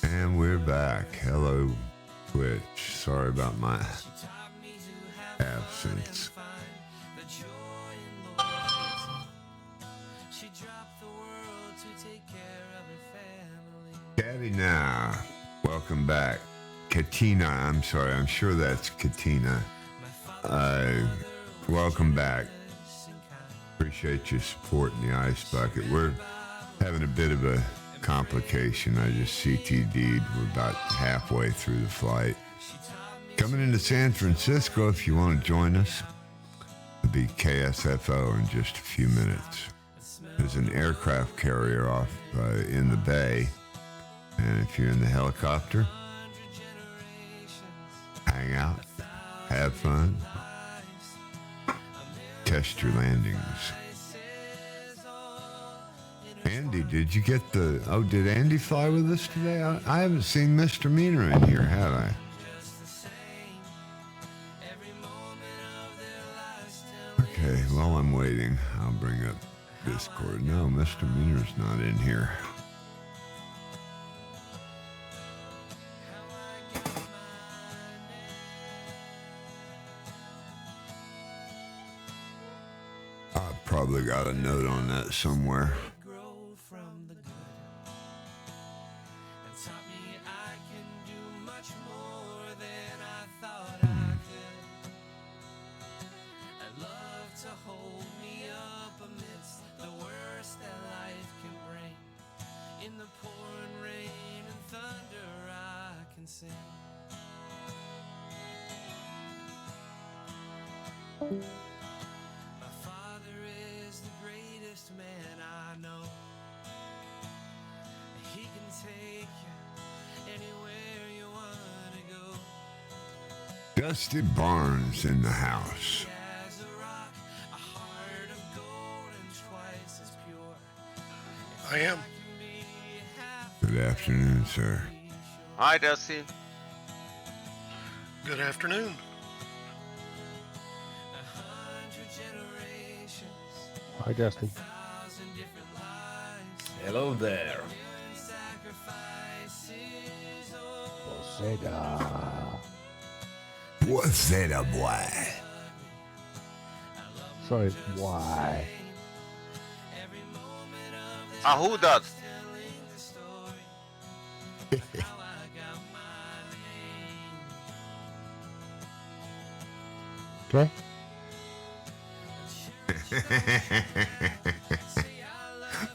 And we're back. Hello, Twitch. Sorry about my absence. Caddy now. Welcome back. Katina, I'm sorry. I'm sure that's Katina. Welcome back. Appreciate your support in the ice bucket. We're having a bit of a complication. I just CTD'd. We're about halfway through the flight. Coming into San Francisco, if you want to join us, it'll be KSFO in just a few minutes. There's an aircraft carrier off in the bay, and if you're in the helicopter, hang out, have fun, test your landings. Andy, did you get did Andy fly with us today? I haven't seen Mr. Meaner in here, have I? Okay, while I'm waiting, I'll bring up Discord. No, Mr. Meaner's not in here. I've probably got a note on that somewhere. Dusty Barnes in the house. I am. Good afternoon, sir. Hi, Dusty. Good afternoon. Hi, Dusty. Hello there. What's that, boy? Sorry, why? Who does? Okay.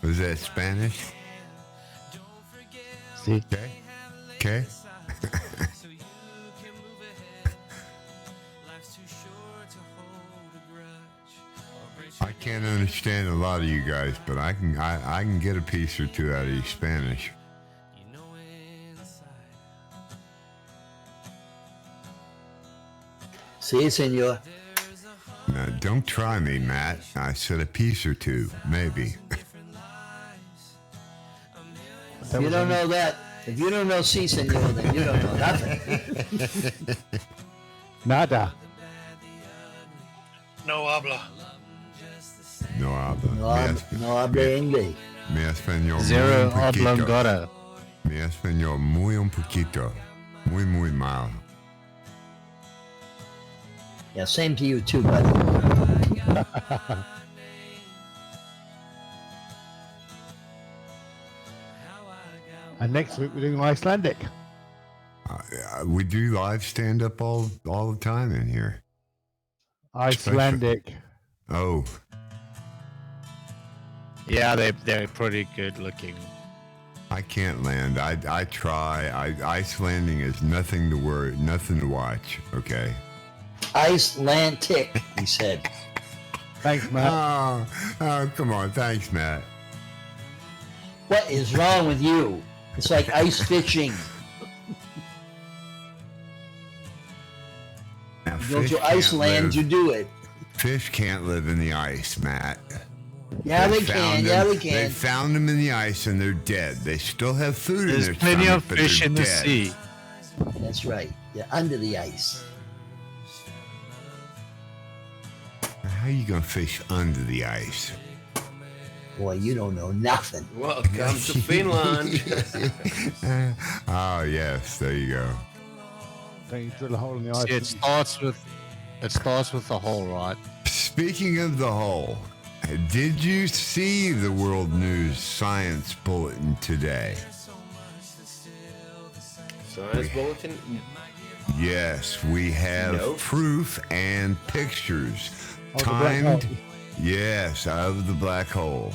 Was that Spanish? See? Okay. Okay. I can't understand a lot of you guys, but I can get a piece or two out of you Spanish. Sí, senor. Now, don't try me, Matt. I said a piece or two, maybe. If you don't know that, if you don't know sí, senor, then you don't know nothing. Nada. No habla. No habla. No habla inglés. Mi español Zero muy poquito. oblongata. Mi español muy un poquito. Muy mal. Yeah, same to you too, buddy. And next week we're doing Icelandic. We do live stand-up all the time in here. Icelandic. Oh. Yeah, they're pretty good looking. I can't land. I try. Ice landing is nothing to worry, nothing to watch. Okay. Icelandic, he said. Thanks, Matt. Oh, come on. Thanks, Matt. What is wrong with you? It's like ice fishing. Now, You go fish to can't Iceland, live- you do it. Fish can't live in the ice, Matt. Yeah, they found can. Yeah, them- they can. They found them in the ice and they're dead. They still have food in There's their plenty stomach, of but fish they're in the dead. sea. That's right. They're under the ice. How you gonna fish under the ice? Boy, you don't know nothing. Welcome to Finland. Oh yes, there you go. Don't you drill a hole in the ice? See, it starts with the hole, right? Speaking of the hole, did you see the World News Science Bulletin today? Science bulletin. Yes, we have No. proof and pictures. Oh, the black Timed, hole. yes, of the black hole.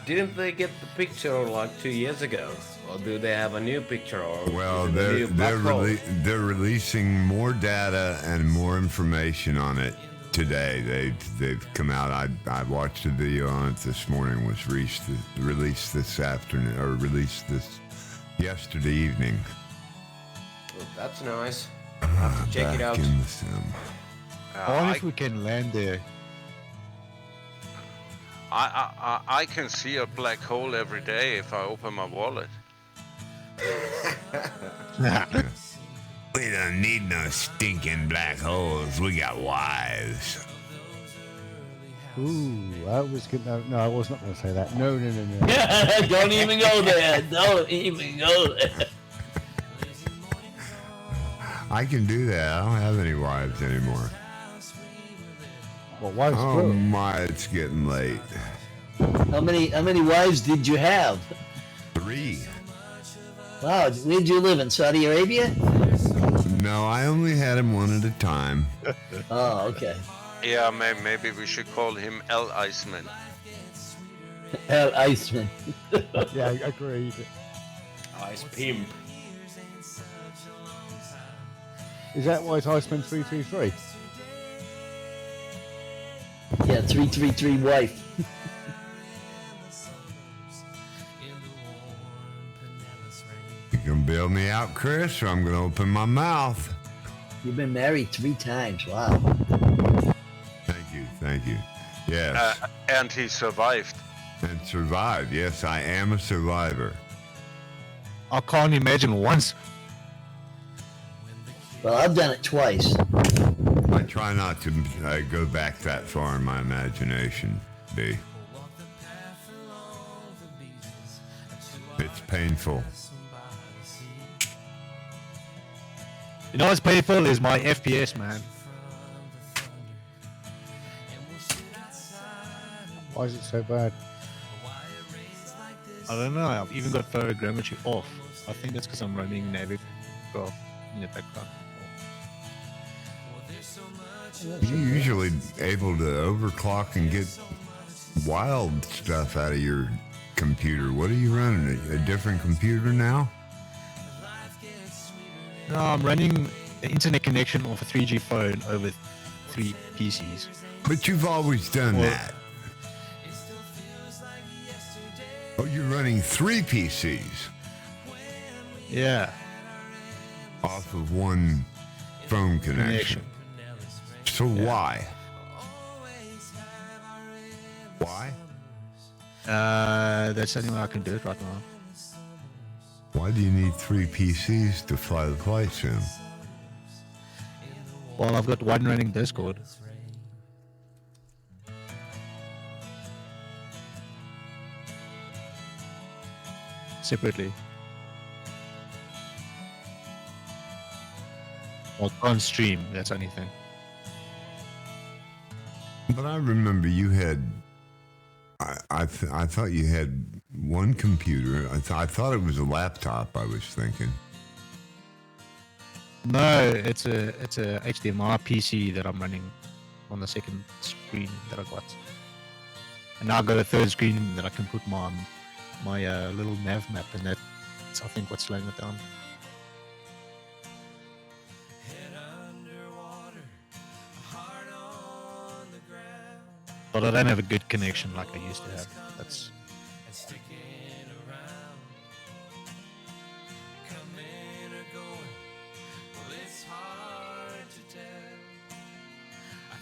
Didn't they get the picture like 2 years ago? Or do they have a new picture? Or Well, is it a new black hole? they're releasing more data and more information on it today. They've come out. I watched a video on it this morning. Was released this afternoon, or released this yesterday evening. Well, that's nice. I have to check it Back out. in the sim. I wonder if we can land there. I can see a black hole every day if I open my wallet. We don't need no stinking black holes. We got wives. Ooh, I was gonna. No, I was not going to say that. No. Don't even go there. Don't even go there. I can do that. I don't have any wives anymore. Well, wife's Oh plural. my, it's getting late. How many wives did you have? 3. Wow, where'd you live in Saudi Arabia? No, I only had him one at a time. Oh, okay. Yeah, maybe we should call him L. Iceman. Al Iceman. Yeah, agreed. Ice pimp. Is that why it's Iceman 333? Yeah, 333 wife. You gonna bail me out, Chris, or I'm gonna open my mouth? You've been married 3 times. Wow. Thank you. Yes, And he survived. and survived. Yes, I am a survivor. I can't imagine once. Well, I've done it twice. I try not to go back that far in my imagination, B. It's painful. You know what's painful is my FPS, man. Why is it so bad? I don't know. I've even got photogrammetry off. I think that's because I'm running Navigraph in the background. You're usually able to overclock and get wild stuff out of your computer. What are you running? A different computer now? No, I'm running an internet connection off a 3G phone over 3 PCs. But you've always done Well- that. Oh, you're running 3 PCs Yeah, off of one phone connection. So why? Why? That's the only way I can do it right now. Why do you need 3 PCs to fly the flight sim? Well, I've got one running Discord. Separately. Well, on stream, that's the only thing. But I remember you had. I thought you had one computer. I thought it was a laptop. I was thinking. No, it's a HDMI PC that I'm running on the second screen that I got. And now I've got a third screen that I can put my little nav map, and that's I think what's slowing it down. But I don't have a good connection like I used to have. That's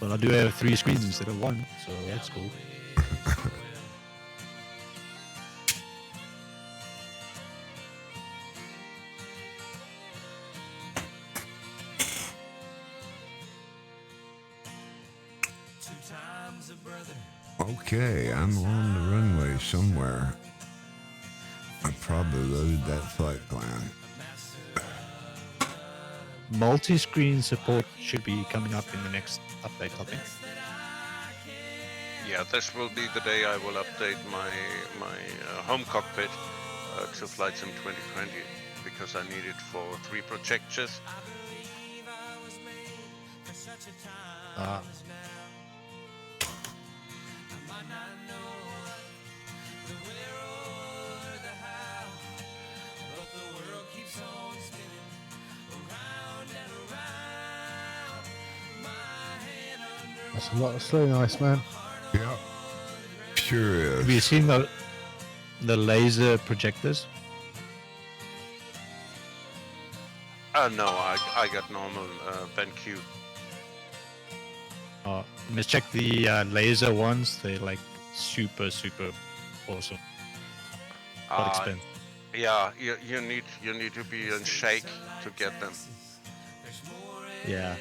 But I do have 3 screens instead of 1, so that's cool. Okay, I'm on the runway somewhere. I probably loaded that flight plan. Multi-screen support should be coming up in the next update, I think. Yeah, this will be the day I will update my home cockpit to Flight Sim 2020 because I need it for 3 projectors. That's a lot of slewing ice, man. Yeah, sure Have you is. seen the laser projectors? No, I got normal BenQ. You must check the laser ones. They're like super awesome. But expensive. Yeah, you need to be in shake to get them. Yeah.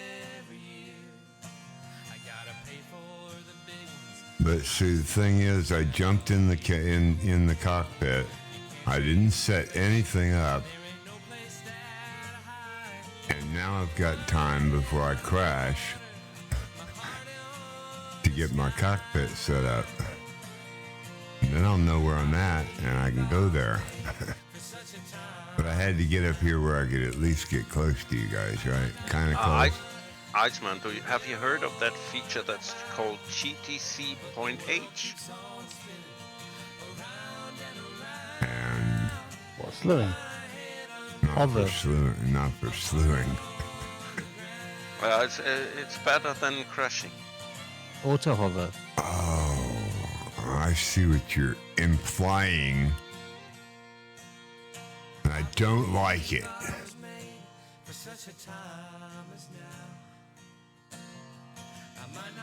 But see, the thing is, I jumped in the cockpit. I didn't set anything up, and now I've got time before I crash to get my cockpit set up. And then I'll know where I'm at, and I can go there. But I had to get up here where I could at least get close to you guys, right? Kind of close. Iceman, have you heard of that feature that's called GTC Point H? And What, slewing? not Hover. for slewing. Not for slewing. It's better than crashing. Auto hover. Oh, I see what you're implying. I don't like it.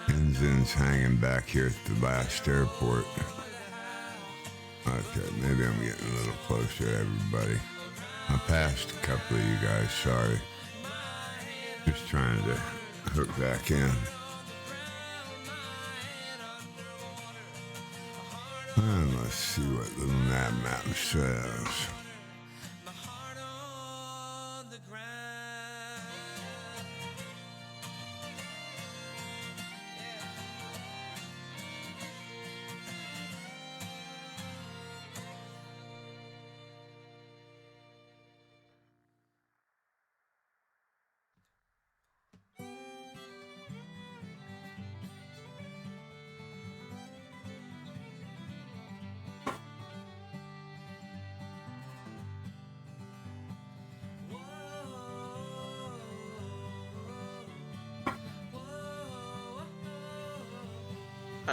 Engine's hanging back here at the last airport. Okay, maybe I'm getting a little closer to everybody. I passed a couple of you guys, sorry. Just trying to hook back in. And let's see what little map says.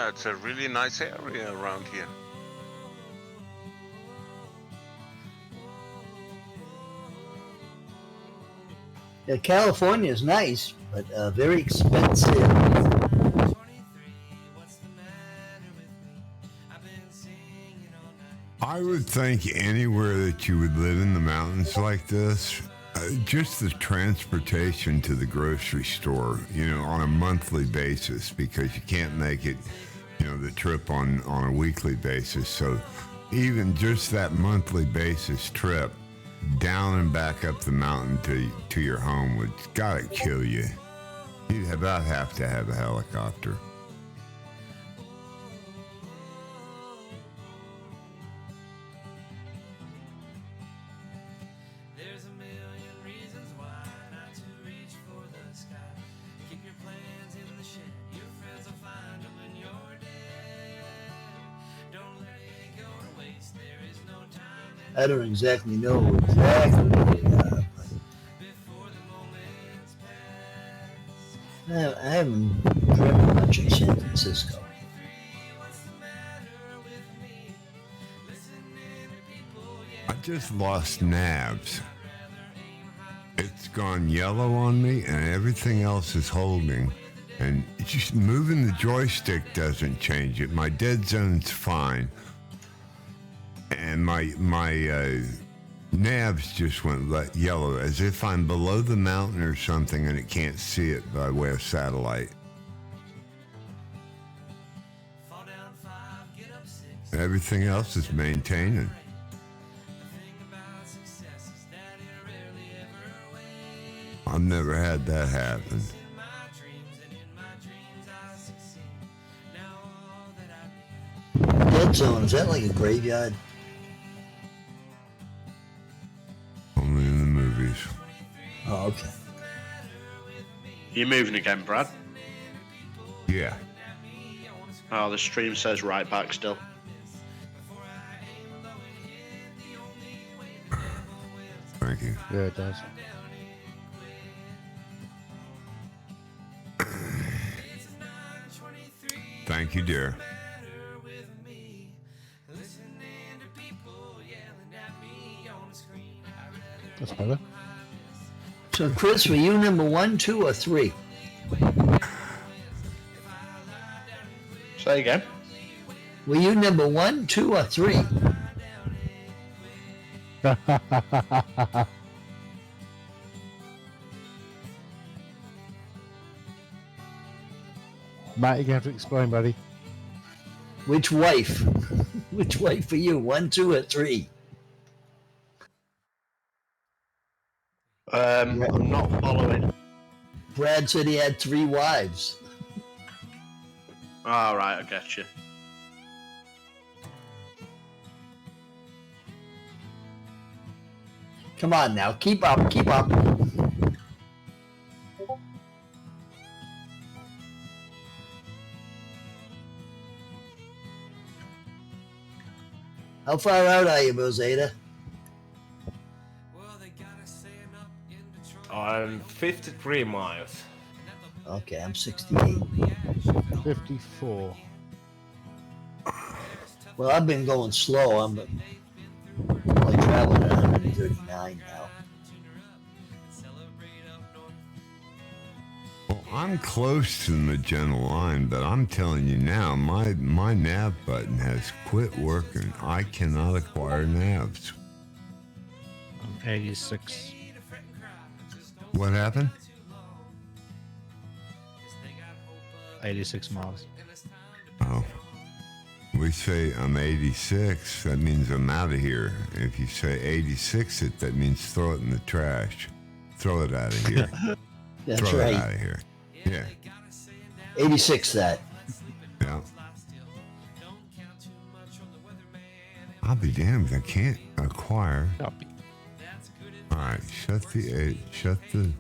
It's a really nice area around here. Yeah, California is nice, but very expensive. I would think anywhere that you would live in the mountains like this, just the transportation to the grocery store, on a monthly basis, because you can't make it, the trip on a weekly basis. So even just that monthly basis trip down and back up the mountain to your home would gotta kill you. You'd about have to have a helicopter. I don't exactly know exactly. I haven't driven much in San Francisco. I just lost nabs. It's gone yellow on me, and everything else is holding. And just moving the joystick doesn't change it. My dead zone's fine. And my nabs just went yellow, as if I'm below the mountain or something and it can't see it by way of satellite. Everything else is maintaining. I've never had that happen. Dead zone, is that like a graveyard? Only in the movies. Oh, okay. You moving again, Brad? Yeah. Oh, the stream says right back still. Thank you. Yeah, it does. Thank you, dear. That's better. So, Chris, were you number 1, 2, or 3? Say again. Were you number 1, 2, or 3? Matt, you're going to have to explain, buddy. Which wife? Which wife for you? 1, 2, or 3? I'm not following. Brad said he had 3 wives. All right, I get you. Come on now, keep up, keep up. How far out are you, Rosetta? I'm 53 miles. Okay, I'm 68. 54. Well, I've been going slow. I'm only traveling at 139 now. Well, I'm close to the Magenta line, but I'm telling you now, my nav button has quit working. I cannot acquire navs. I'm 86. What happened? 86 miles. Oh. We say I'm 86, that means I'm out of here. If you say 86 it, that means throw it in the trash. Throw it out of here. That's throw right. it out of here. Yeah. 86 that. Yeah. I'll be damned if I can't acquire. Copy. All right, shut the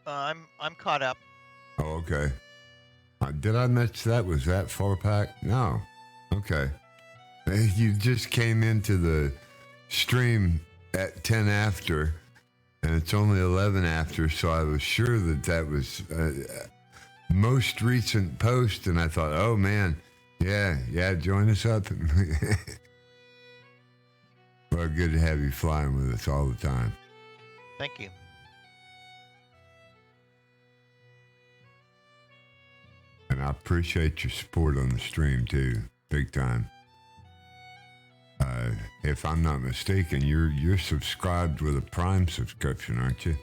I'm caught up. Oh, okay. Did I mention that? Was that far back? No. Okay. You just came into the stream at 10 after, and it's only 11 after, so I was sure that was most recent post, and I thought, oh man, yeah, join us up. Well, good to have you flying with us all the time. Thank you. And I appreciate your support on the stream too, big time. If I'm not mistaken, you're subscribed with a Prime subscription, aren't you?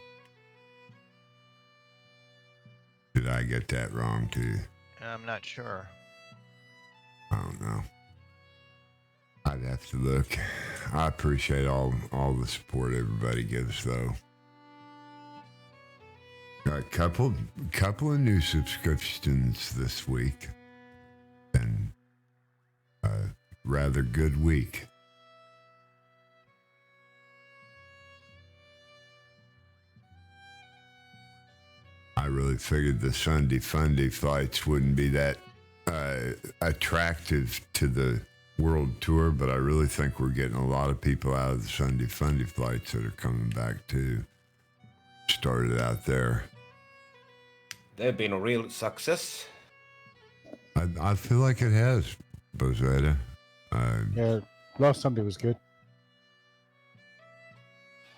Did I get that wrong too? I'm not sure. I don't know. I'd have to look. I appreciate all the support everybody gives, though. Got a couple of new subscriptions this week, and a rather good week. I really figured the Sunday Funday flights wouldn't be that attractive to the world tour, but I really think we're getting a lot of people out of the Sunday Funday flights that are coming back too. Started out there. They've been a real success. I feel like it has, Bozetta. Yeah, last Sunday was good.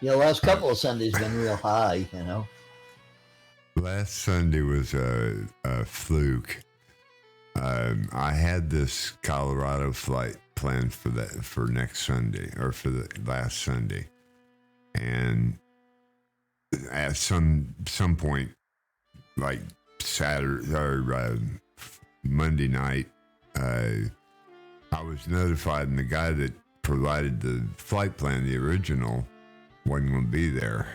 Yeah, last couple of Sundays been real high, you know. Last Sunday was a fluke. I had this Colorado flight planned for next Sunday, or for the last Sunday, and at some point, like Saturday or Monday night, I was notified, and the guy that provided the flight plan, the original, wasn't going to be there.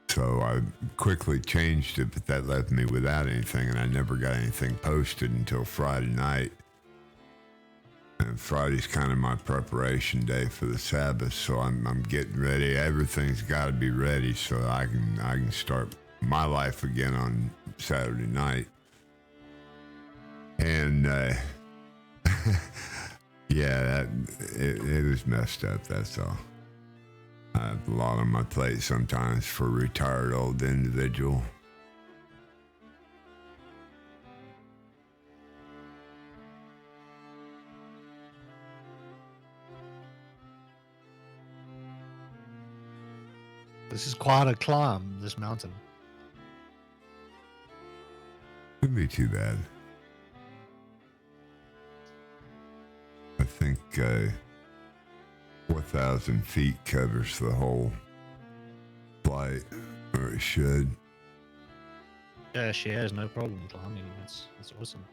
So I quickly changed it, but that left me without anything, and I never got anything posted until Friday night. And Friday's kind of my preparation day for the Sabbath, so I'm getting ready. Everything's got to be ready so I can start my life again on Saturday night. And yeah, it was messed up. That's all. I have a lot on my plate sometimes for a retired old individual. This is quite a climb, this mountain. Couldn't be too bad. I think 4,000 feet covers the whole flight, or it should. Yeah, she has no problem climbing. It's awesome.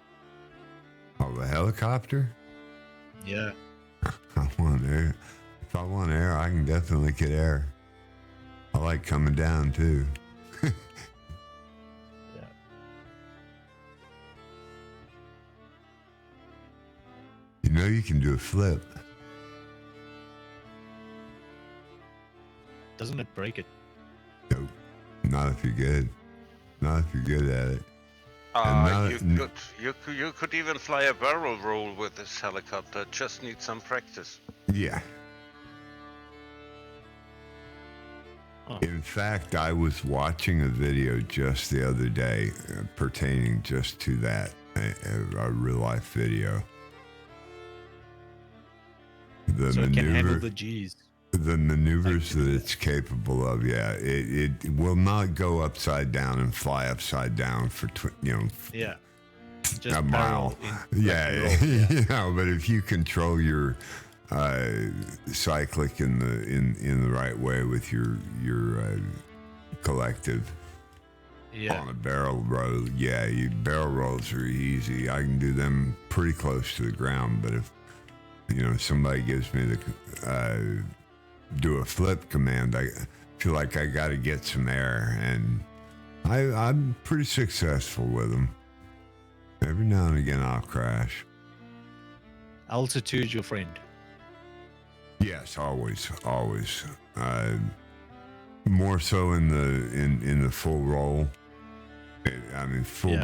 Oh, the helicopter? Yeah. I want air. If I want air, I can definitely get air. I like coming down too. Yeah. You know you can do a flip. Doesn't it break it? Nope. Not if you're good. Not if you're good at it. You could even fly a barrel roll with this helicopter. Just need some practice. Yeah. Oh. In fact, I was watching a video just the other day pertaining just to that, a real life video. So it can handle the G's. The maneuvers that it's capable of, yeah. It will not go upside down and fly upside down for, Yeah. Just a mile. Yeah. You know, but if you control your cyclic in the right way with your collective on a barrel roll, barrel rolls are easy. I can do them pretty close to the ground, but if somebody gives me the do a flip command, I feel like I got to get some air, and I'm pretty successful with them. Every now and again I'll crash. Altitude, your friend. Yes, always. more so in the full roll.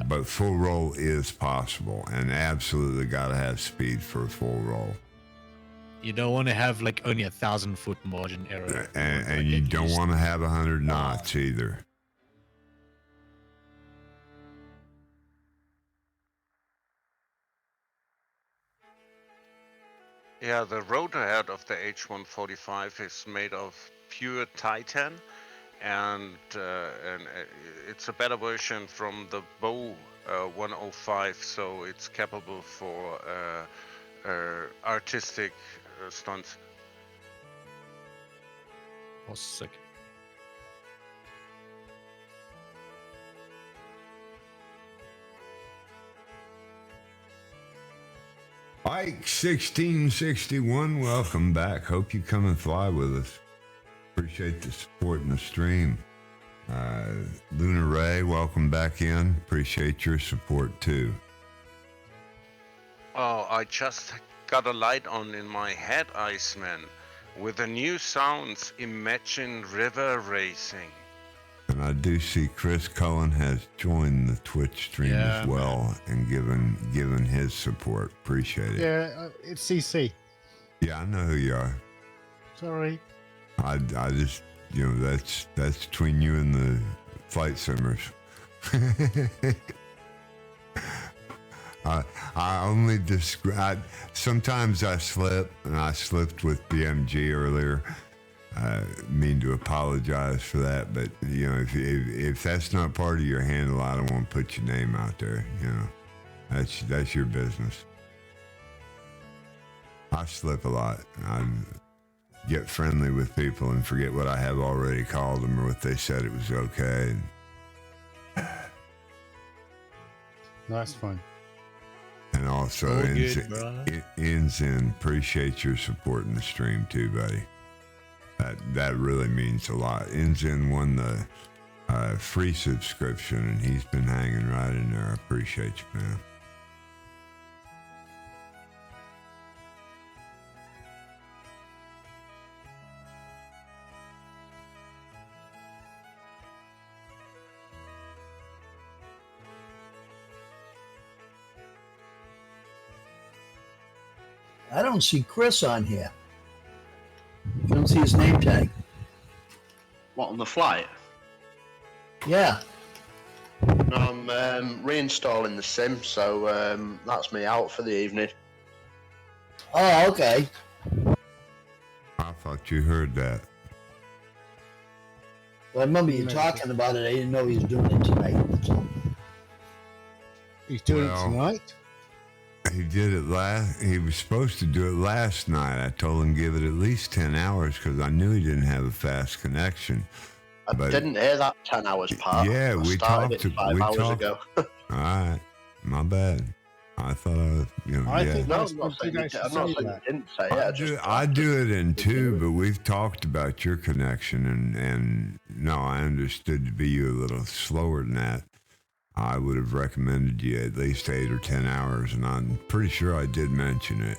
But full roll is possible, and absolutely got to have speed for a full roll. You don't want to have like only 1,000-foot margin error, and you don't want to have 100 knots either. Yeah, the rotor head of the H145 is made of pure titan, and it's a better version from the Bow 105, so it's capable for artistic stunts. Oh, sick. ICE333, welcome back. Hope you come and fly with us. Appreciate the support in the stream. Lunar Ray, welcome back in. Appreciate your support too. Oh, I just got a light on in my head, Iceman. With the new sounds, imagine river racing. And I do see Chris Cullen has joined the Twitch stream as well, and given his support. Appreciate it. Yeah, it's CC. Yeah, I know who you are. Sorry. I just, that's between you and the flight simmers. I only describe. Sometimes I slip, and I slipped with BMG earlier. I mean to apologize for that, but if that's not part of your handle, I don't want to put your name out there. That's your business. I slip a lot. I get friendly with people and forget what I have already called them or what they said it was okay. That's fine. And also, Ensign, appreciate your support in the stream too, buddy. That really means a lot. Ensign won the free subscription, and he's been hanging right in there. I appreciate you, man. I don't see Chris on here. You don't see his name tag. What, on the flight? Yeah. No, I'm reinstalling the sim, so that's me out for the evening. Oh, okay. I thought you heard that. Well, I remember you talking about it. I didn't know he was doing it tonight. That's all. He's doing it tonight? He did it he was supposed to do it last night. I told him give it at least 10 hours because I knew he didn't have a fast connection. I didn't hear that 10 hours part. Yeah, we talked it 5 hours ago. All right, my bad. I thought I think No, that's I'm not saying good. you didn't say it. I do it in two, but we've talked about your connection, and no, I understood to be you a little slower than that. I would have recommended you at least 8 or 10 hours, and I'm pretty sure I did mention it.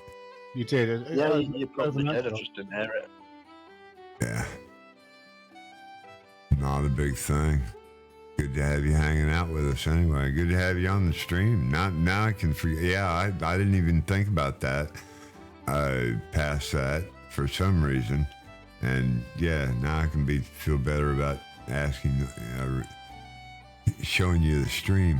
You did. Yeah, you probably did. I just didn't hear it. Yeah. Not a big thing. Good to have you hanging out with us anyway. Good to have you on the stream. Now I can forget. Yeah, I didn't even think about that. Past that for some reason. And yeah, now I can feel better about asking, showing you the stream.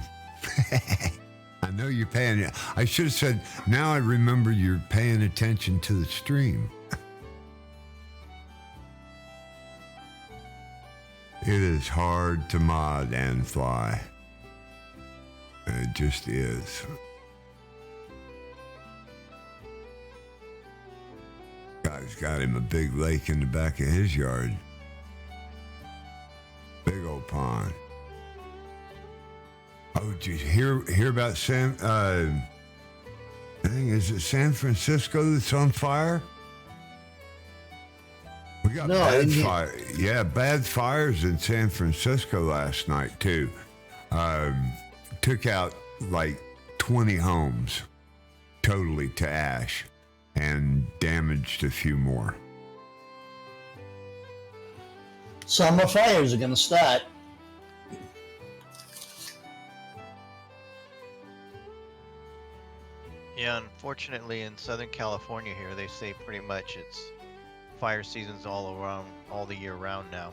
I know you're paying. I should have said, now I remember you're paying attention to the stream. It is hard to mod and fly. It just is. Guy's got him a big lake in the back of his yard. Big old pond. Oh, did you hear about is it San Francisco that's on fire? We got bad fire. Yeah, bad fires in San Francisco last night too. Took out like 20 homes totally to ash and damaged a few more. Summer fires are going to start. Yeah, unfortunately, in Southern California here, they say pretty much it's fire seasons all around, all the year round now.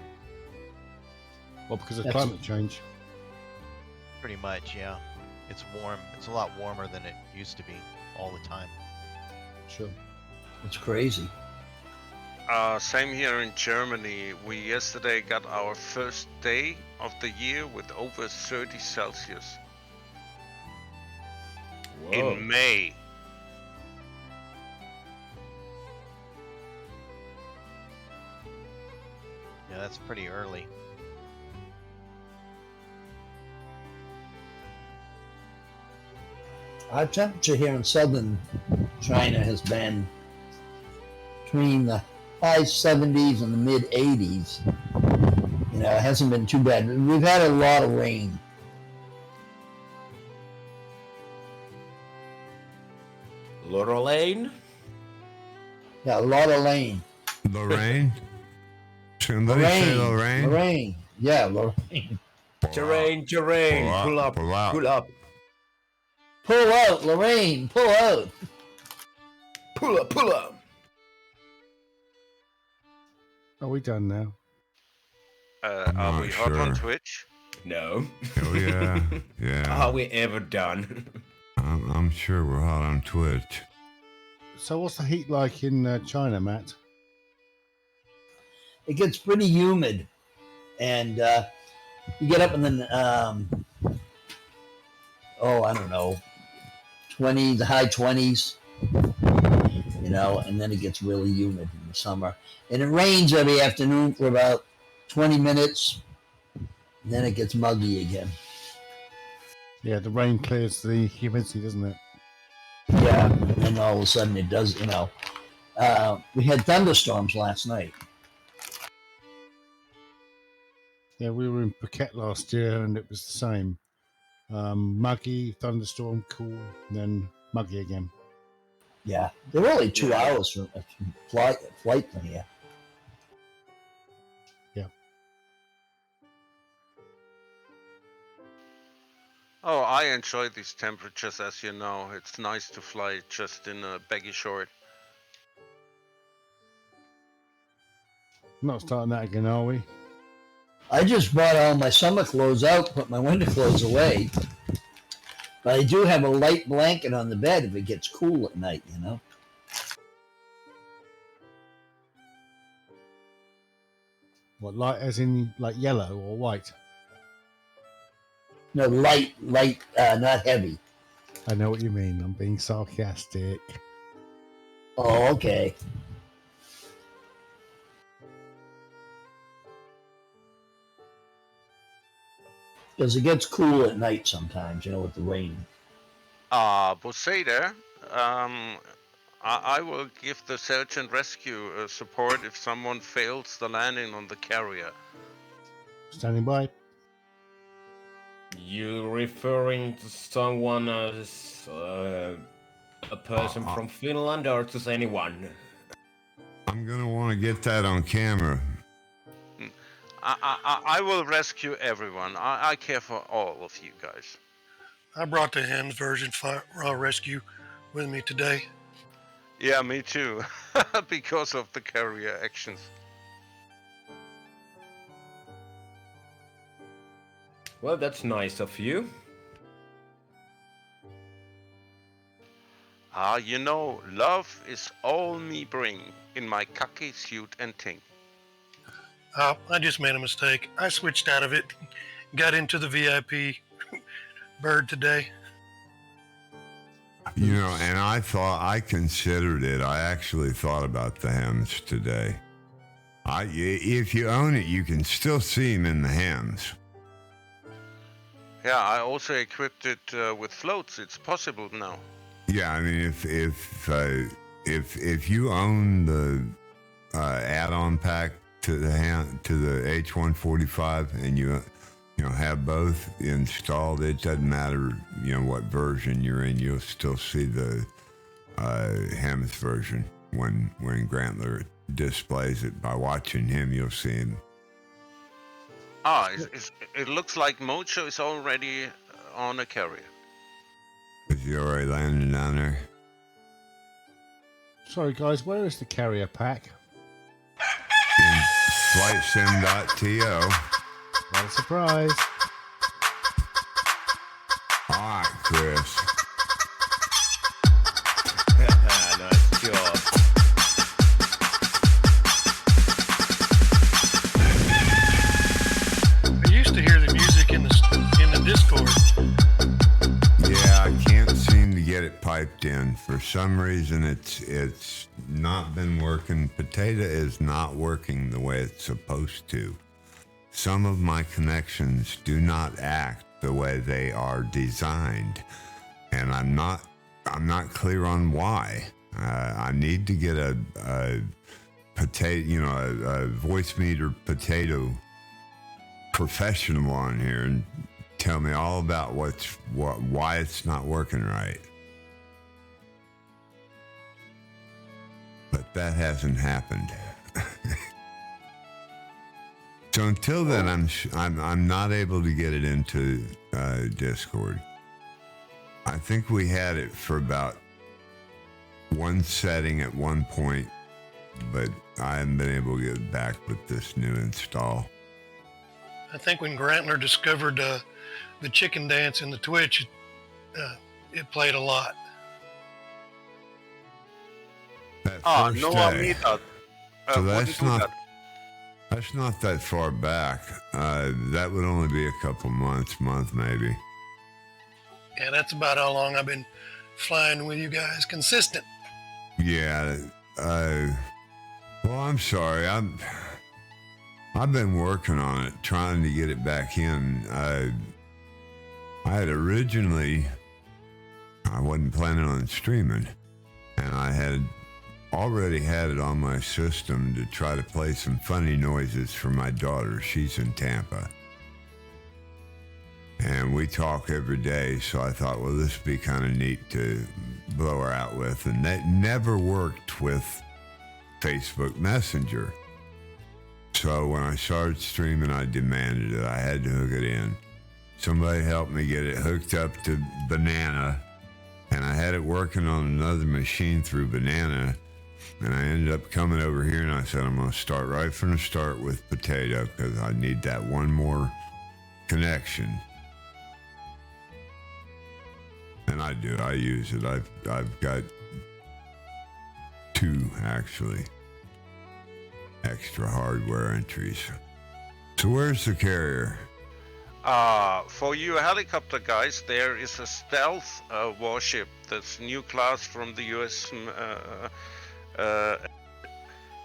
Well, because of That's- climate change. Pretty much, yeah. It's warm. It's a lot warmer than it used to be all the time. Sure. It's crazy. Same here in Germany. We yesterday got our first day of the year with over 30 Celsius Whoa. in May. Yeah, that's pretty early. Our temperature here in southern China has been between the high 70s and the mid 80s. You know, it hasn't been too bad. We've had a lot of rain. Laurel Lane? Yeah, a lot of rain. Lorraine? Somebody say Lorraine? Lorraine. Yeah, Lorraine. Terrain, terrain. Pull up, pull out. pull up. Pull out, Lorraine. Pull out. Pull up, pull up. Are we done now? Are not we hot on sure. Twitch? No. Oh, yeah. Yeah. Are we ever done? I'm sure we're hot on Twitch. So what's the heat like in China, Matt? It gets pretty humid, and you get up in the I don't know, the high 20s, you know, and then it gets really humid in the summer. And it rains every afternoon for about 20 minutes, and then it gets muggy again. Yeah, the rain clears the humidity, doesn't it? Yeah, and then all of a sudden it does, you know. We had thunderstorms last night. Yeah, we were in Phuket last year and it was the same. Muggy, thunderstorm, cool, then muggy again. Yeah, they're only 2 hours from flight from here. Oh, I enjoy these temperatures, as you know. It's nice to fly just in a baggy short. Not starting that again, are we? I just brought all my summer clothes out, put my winter clothes away. But I do have a light blanket on the bed if it gets cool at night, you know. What, light as in like yellow or white? No, light, not heavy. I know what you mean. I'm being sarcastic. Oh, okay. Because it gets cool at night sometimes, you know, with the rain. But say there, I will give the search and rescue support if someone fails the landing on the carrier. Standing by. You referring to someone as a person from Finland or just anyone? I'm going to want to get that on camera. I will rescue everyone. I care for all of you guys. I brought the Hems version rescue with me today. Yeah, me too. Because of the carrier actions. Well, that's nice of you. You know, love is all me bring in my khaki suit and ting. I just made a mistake. I switched out of it, got into the VIP bird today. You know, and I considered it. I actually thought about the Hems today. If you own it, you can still see them in the Hems. Yeah, I also equipped it with floats. It's possible now. Yeah, I mean, if you own the add-on pack to the H145 and you have both installed, it doesn't matter what version you're in. You'll still see the Hems version when Grantler displays it. By watching him, you'll see him. It looks like Mojo is already on a carrier. Is he already landing down there? Sorry, guys, where is the carrier pack? In flightsim.to. What a surprise. All right, Chris. Nice job. I used to hear the music in the Discord. Yeah, I can't seem to get it piped in. For some reason, it's not been working. Potato is not working the way it's supposed to. Some of my connections do not act the way they are designed, and I'm not clear on why. I need to get a potato, a voice meter potato professional on here and tell me all about why it's not working right. But that hasn't happened. So until then, I'm not able to get it into Discord. I think we had it for about one setting at one point, but I haven't been able to get it back with this new install. I think when Grantler discovered the chicken dance in the Twitch, it played a lot. That Ah, first no, day. Amita. So wouldn't that's do not that. that's not that far back. That would only be a couple month maybe. Yeah, that's about how long I've been flying with you guys. Consistent. Yeah. Well, I'm sorry. I've been working on it, trying to get it back in. I had originally, I wasn't planning on streaming, and I had already had it on my system to try to play some funny noises for my daughter. She's in Tampa. And we talk every day, so I thought, well, this would be kind of neat to blow her out with. And that never worked with Facebook Messenger. So when I started streaming, I demanded it. I had to hook it in. Somebody helped me get it hooked up to Banana, and I had it working on another machine through Banana, and I ended up coming over here, and I said, I'm going to start right from the start with Potato, because I need that one more connection. And I do. I use it. I've got two, actually, extra hardware entries. So where's the carrier? For you helicopter guys, there is a stealth warship that's new class from the US.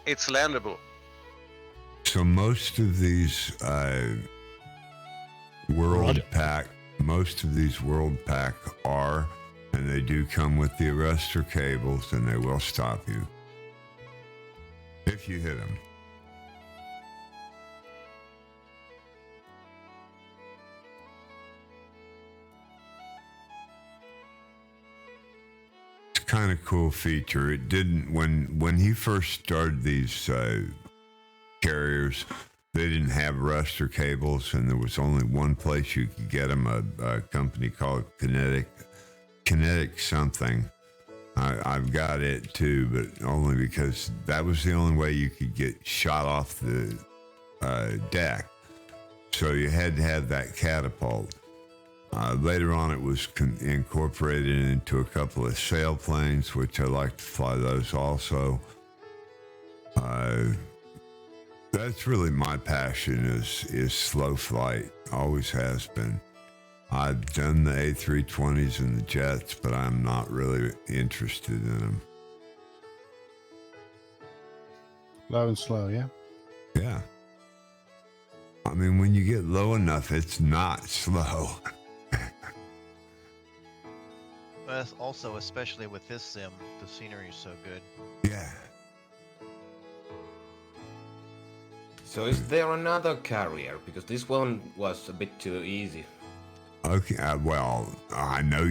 It's landable. So most of these World Pack are, and they do come with the arrestor cables, and they will stop you if you hit them. It's kind of cool feature. It didn't when he first started these carriers. They didn't have arrestor cables, and there was only one place you could get them, a company called Kinetic something. I've got it too, but only because that was the only way you could get shot off the deck. So you had to have that catapult. Later on, it was incorporated into a couple of sailplanes, which I like to fly those also. That's really my passion is slow flight. Always has been. I've done the A320s and the jets, but I'm not really interested in them. Low and slow, yeah? Yeah. I mean, when you get low enough, it's not slow. But also, especially with this sim, the scenery is so good. Yeah. So is there another carrier? Because this one was a bit too easy. Okay, well, I know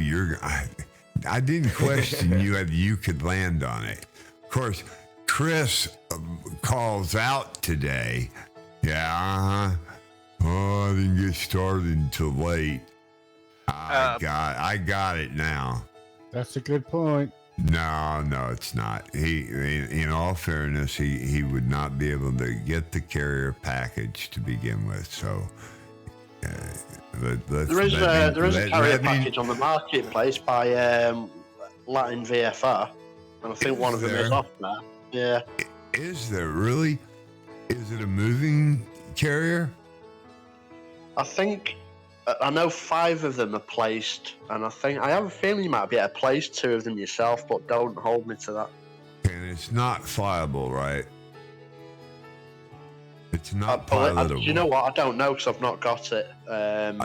I didn't question you if you could land on it. Of course, Chris calls out today. Yeah, Oh, I didn't get started until late. I got it now. That's a good point. No, it's not. In all fairness, he would not be able to get the carrier package to begin with. So there is a carrier package on the marketplace by Latin VFR, and I think one of them is off there. Yeah. Is there really? Is it a moving carrier? I know 5 of them are placed, and I have a feeling you might be able to place 2 of them yourself, but don't hold me to that. And it's not flyable, right? It's not pilotable. You know what? I don't know because I've not got it.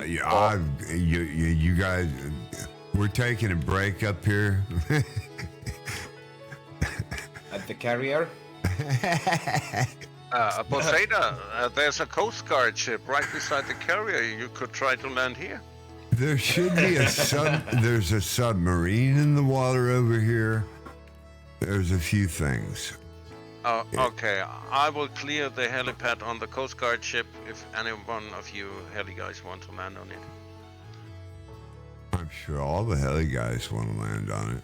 You guys, we're taking a break up here. At the carrier? Poseida, there's a Coast Guard ship right beside the carrier. You could try to land here. There should be there's a submarine in the water over here. There's a few things. Okay, I will clear the helipad on the Coast Guard ship if any one of you heli guys want to land on it. I'm sure all the heli guys want to land on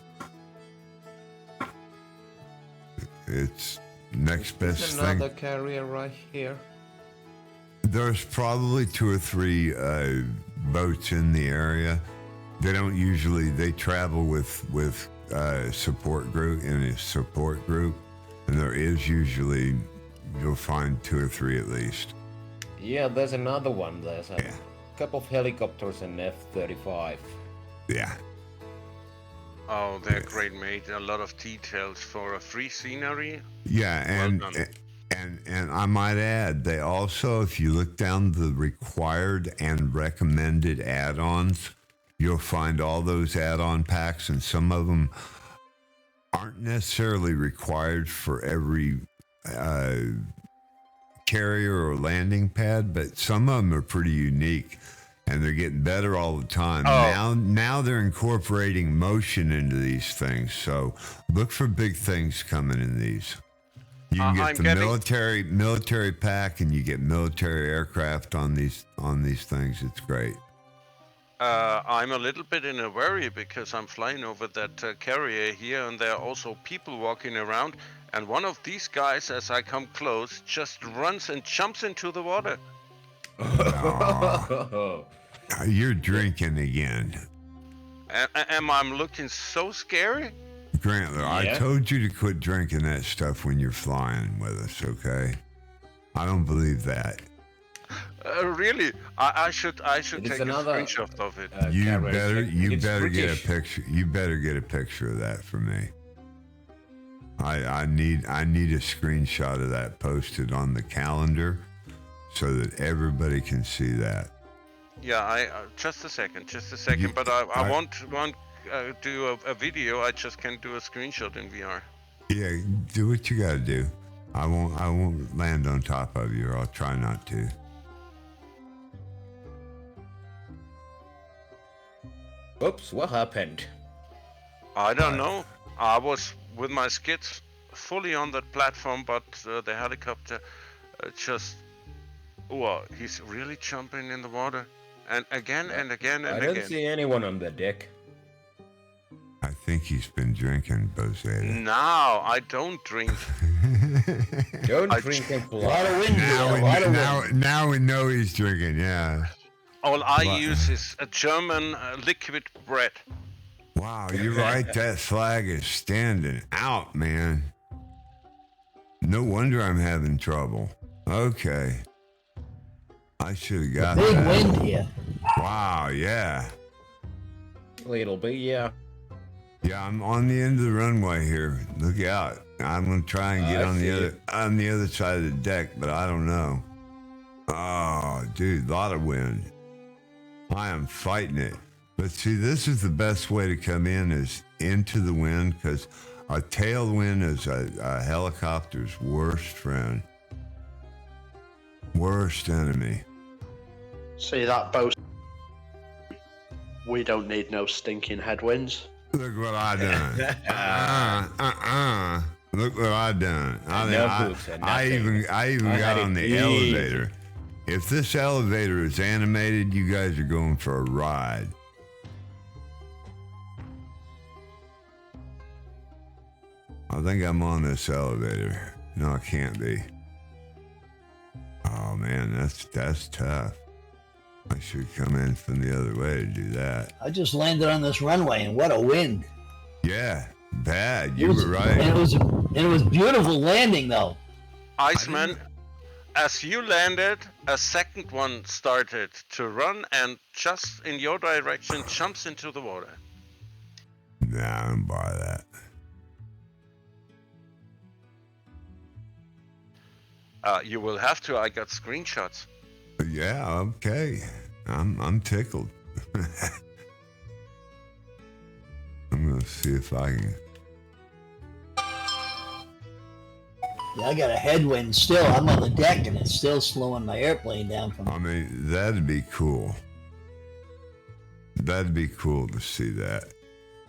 it. It's next best There's thing. another carrier right here. There's probably 2 or 3 boats in the area. They travel with support group in a support group, and there is usually, you'll find 2 or 3 at least. Yeah, there's another one. There's a couple of helicopters and F-35. Yeah. Oh, they're great, mate. A lot of details for a free scenery. Yeah, and I might add, they also, if you look down the required and recommended add-ons, you'll find all those add-on packs, and some of them aren't necessarily required for every carrier or landing pad, but some of them are pretty unique. And they're getting better all the time. Now they're incorporating motion into these things. So look for big things coming in these. You can get military pack, and you get military aircraft on these things. It's great. I'm a little bit in a worry because I'm flying over that carrier here, and there are also people walking around. And one of these guys, as I come close, just runs and jumps into the water. Oh, you're drinking again. Am I looking so scary? Grantler, I told you to quit drinking that stuff when you're flying with us, okay? I don't believe that. Really? I should take a screenshot of it. You better get a picture. You better get a picture of that for me. I need a screenshot of that posted on the calendar, so that everybody can see that. Yeah, just a second. But I won't do a video. I just can do a screenshot in VR. Yeah, do what you gotta do. I won't land on top of you, or I'll try not to. Oops, what happened? I don't know. I was with my skids fully on that platform, but the helicopter just... Wow, he's really jumping in the water. And again and again and again. I don't see anyone on the deck. I think he's been drinking, Poseida. No, I don't drink. Don't drink and fly. A lot of wind. Now we know he's drinking, yeah. All I use is a German liquid bread. Wow, you're right. That flag is standing out, man. No wonder I'm having trouble. Okay. I should have got Big that. wind here. Wow, yeah. A little bit, yeah. Yeah, I'm on the end of the runway here. Look out. I'm gonna try and get on the other side of the deck, but I don't know. Oh, dude, a lot of wind. I am fighting it. But see, this is the best way to come in, is into the wind, because a tailwind is a helicopter's worst friend. Worst enemy. See that boat? We don't need no stinking headwinds. Look what I done. Look what I done. I even got on the elevator. If this elevator is animated, you guys are going for a ride. I think I'm on this elevator. No, I can't be. Oh man, that's tough. I should come in from the other way to do that. I just landed on this runway, and what a wind! Yeah, bad. You were right. And it was beautiful landing, though. Iceman, as you landed, a second one started to run and just in your direction jumps into the water. Nah, I don't buy that. You will have to. I got screenshots. Yeah, okay. I'm tickled. I'm gonna see if I can. Yeah, I got a headwind still. I'm on the deck, and it's still slowing my airplane down from. I mean, that'd be cool. That'd be cool to see that.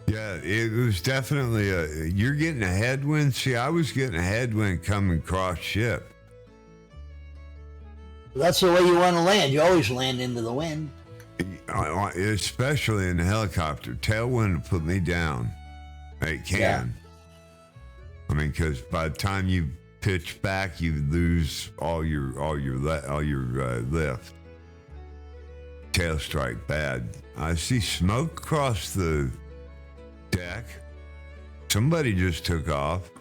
Yeah, it was definitely you're getting a headwind. See, I was getting a headwind coming cross ship. That's the way you want to land. You always land into the wind. Especially in the helicopter. Tailwind will put me down. It can. Yeah. I mean, because by the time you pitch back, you lose all your lift. Tail strike bad. I see smoke across the deck. Somebody just took off.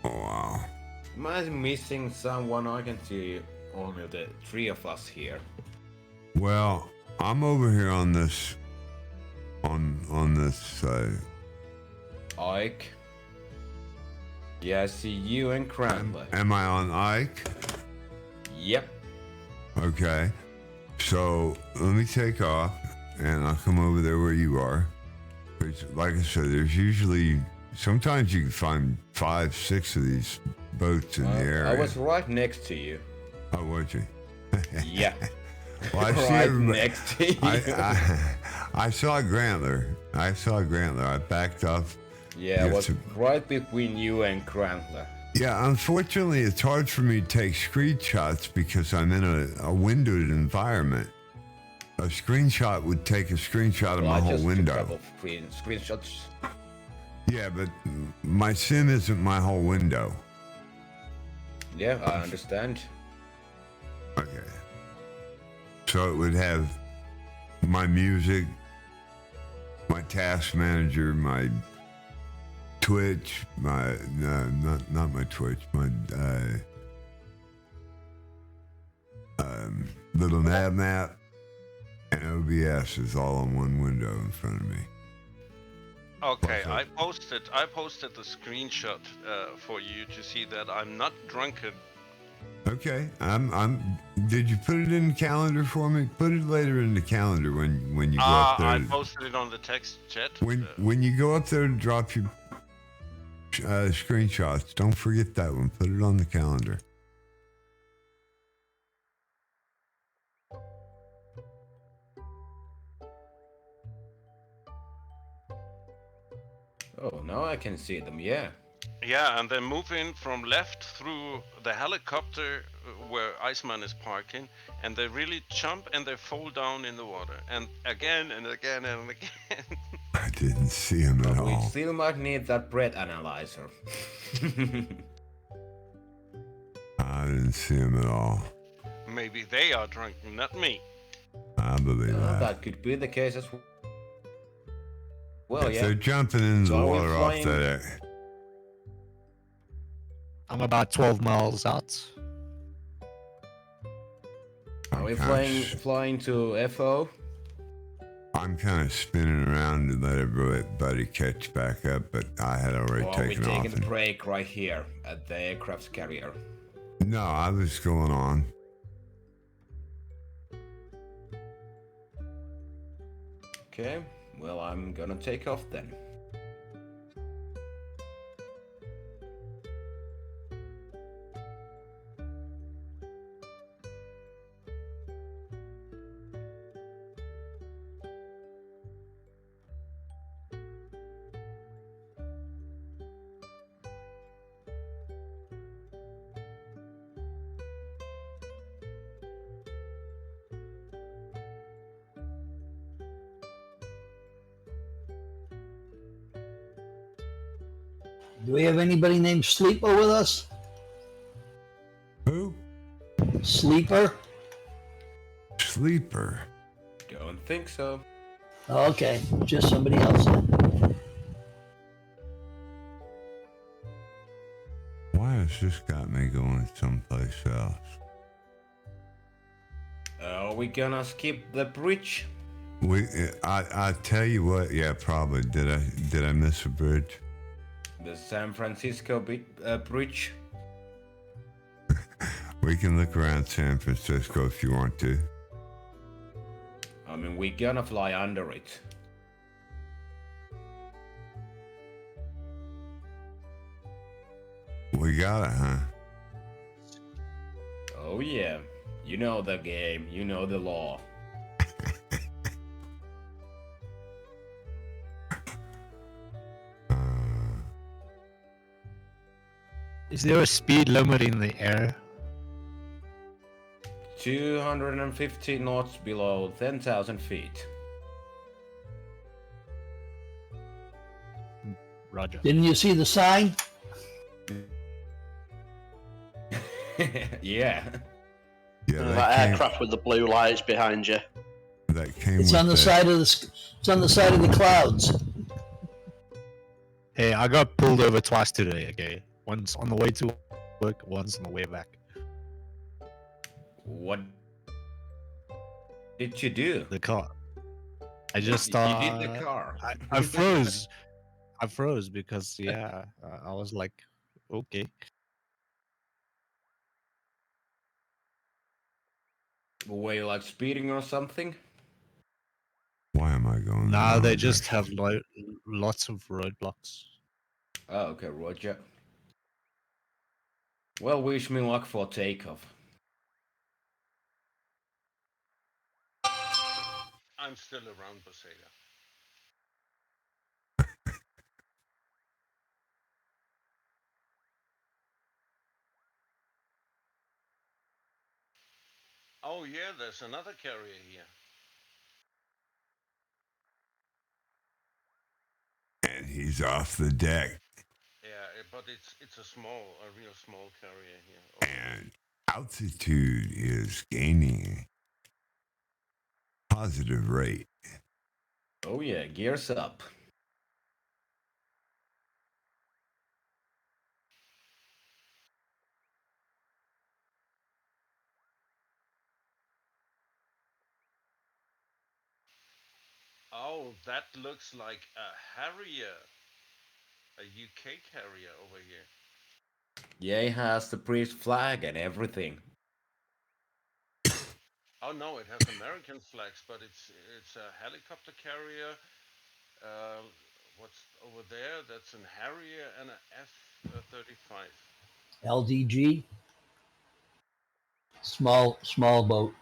Oh, wow. Am I missing someone? I can see only the three of us here. Well, I'm over here on this on this side. Ike. Yeah, I see you and Cranley. Am I on Ike? Yep. Okay. So let me take off and I'll come over there where you are. Because, like I said, there's usually sometimes you can find 5, 6 of these boats in the area. I was right next to you. Oh, was you? Yeah. Well, I see right everybody. next to you. I saw Grantler. I backed off. Yeah, it was right between you and Grantler. Yeah, unfortunately, it's hard for me to take screenshots because I'm in a windowed environment. A screenshot would take a screenshot of my whole window. Screenshots. Yeah, but my sim isn't my whole window. Yeah, I understand. Okay. So it would have my music, my task manager, my Twitch, my not my Twitch, my little nav map, and OBS is all on one window in front of me. Okay, I posted the screenshot for you to see that I'm not drunken. Okay, Did you put it in the calendar for me? Put it later in the calendar when you go up there. I posted it on the text chat. When you go up there to drop your screenshots, don't forget that one. Put it on the calendar. Oh, now I can see them, yeah. Yeah, and then move in from left through the helicopter where Iceman is parking, and they really jump and they fall down in the water. And again and again and again. I didn't see him at all. We still might need that breath analyzer. I didn't see him at all. Maybe they are drunk, not me. I believe that. That could be the case as well, if yeah. they're jumping into the water off that. I'm about 12 miles out. Are we flying to FO? I'm kind of spinning around to let everybody catch back up, but I had already taken off. We're taking a break right here at the aircraft carrier. No, I was going on. Okay, well, I'm gonna take off then. Do we have anybody named Sleeper with us? Who? Sleeper? Sleeper. Don't think so. Okay, just somebody else. Why has this got me going someplace else? Are we gonna skip the bridge? I tell you what. Yeah, probably. Did I miss a bridge? The San Francisco bridge? We can look around San Francisco if you want to. I mean, we're gonna fly under it. We got it, huh? Oh yeah. You know the game, you know the law. Is there a speed limit in the air? 250 knots below 10,000 feet. Roger. Didn't you see the sign? Yeah. Yeah, That aircraft with the blue lights behind you. That came. It's on the side of the. It's on the side of the clouds. Hey, I got pulled over twice today. Okay, once on the way to work, once on the way back. What did you do? The car. I just You did the car. I froze. I froze because yeah, I was like, okay. Were you like speeding or something? Why am I going? Nah, they just have lots of roadblocks. Oh, okay, Roger. Well, wish me luck for takeoff. I'm still around, Basega. Oh yeah, there's another carrier here. And he's off the deck. Yeah, but it's a real small carrier here. And altitude is gaining positive rate. Oh yeah, gears up. Oh, that looks like a Harrier, a UK carrier over here. Yeah, it has the British flag and everything. Oh no, it has American flags, but it's a helicopter carrier. What's over there? That's an Harrier and a F-35. LDG. Small boat.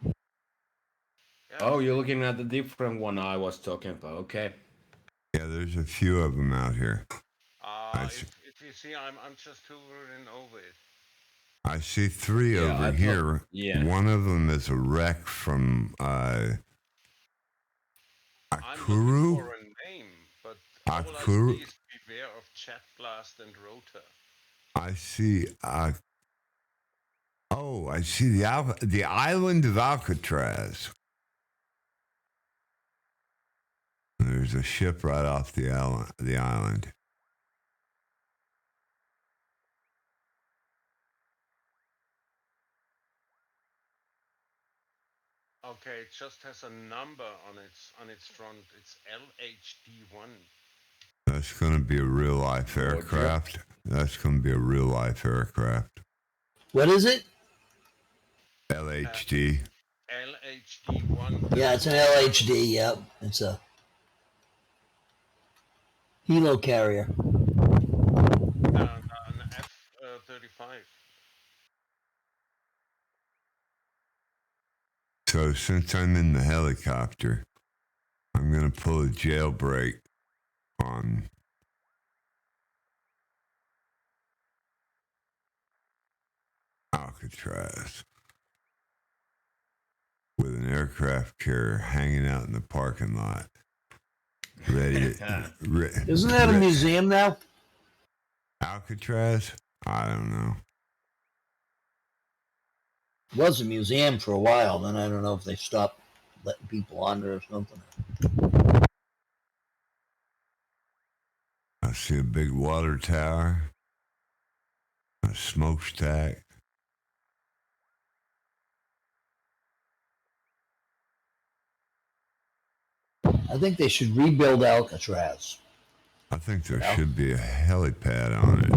Yeah, Oh, you're looking at the different one I was talking about. Okay. Yeah, there's a few of them out here. if you see, I'm just hovering over it. I see three Yeah, over here. yeah. One of them is a wreck from I'm Akuru. looking for a name, but all I Akuru. see is beware of jet blast and rotor. I see. I see the island of Alcatraz. There's a ship right off the island. Okay, it just has a number on its front. It's LHD1. That's going to be a real life aircraft. That's going to be a real life aircraft. What is it? LHD. LHD1. Yeah, it's an LHD. Yep, it's a helo carrier. An F-35. So since I'm in the helicopter, I'm going to pull a jailbreak on Alcatraz with an aircraft carrier hanging out in the parking lot. Ready to, Isn't that a museum now? Alcatraz? I don't know. It was a museum for a while. Then I don't know if they stopped letting people on there or something. I see a big water tower, a smokestack. I think they should rebuild Alcatraz. I think there should be a helipad on it.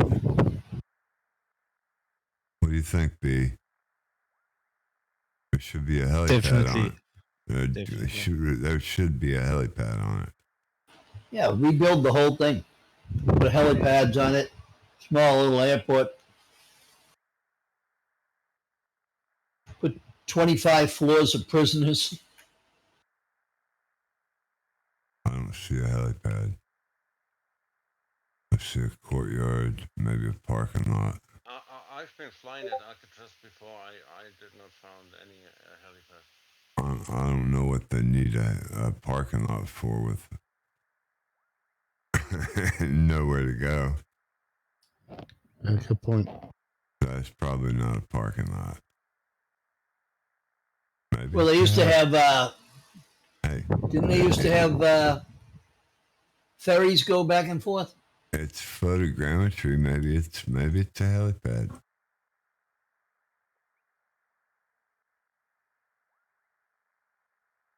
What do you think, B? There should be a helipad on it. There should be a helipad on it. Yeah, rebuild the whole thing. Put helipads on it. Small little airport. Put 25 floors of prisoners. I don't see a helipad. I see a courtyard, maybe a parking lot. I've been flying at Alcatraz before. I did not found any helipad. I don't know what they need a parking lot for with nowhere to go. Good point. That's probably not a parking lot. Maybe Well, they used to have. Hey, didn't they used to have ferries go back and forth? It's photogrammetry. Maybe it's a helipad.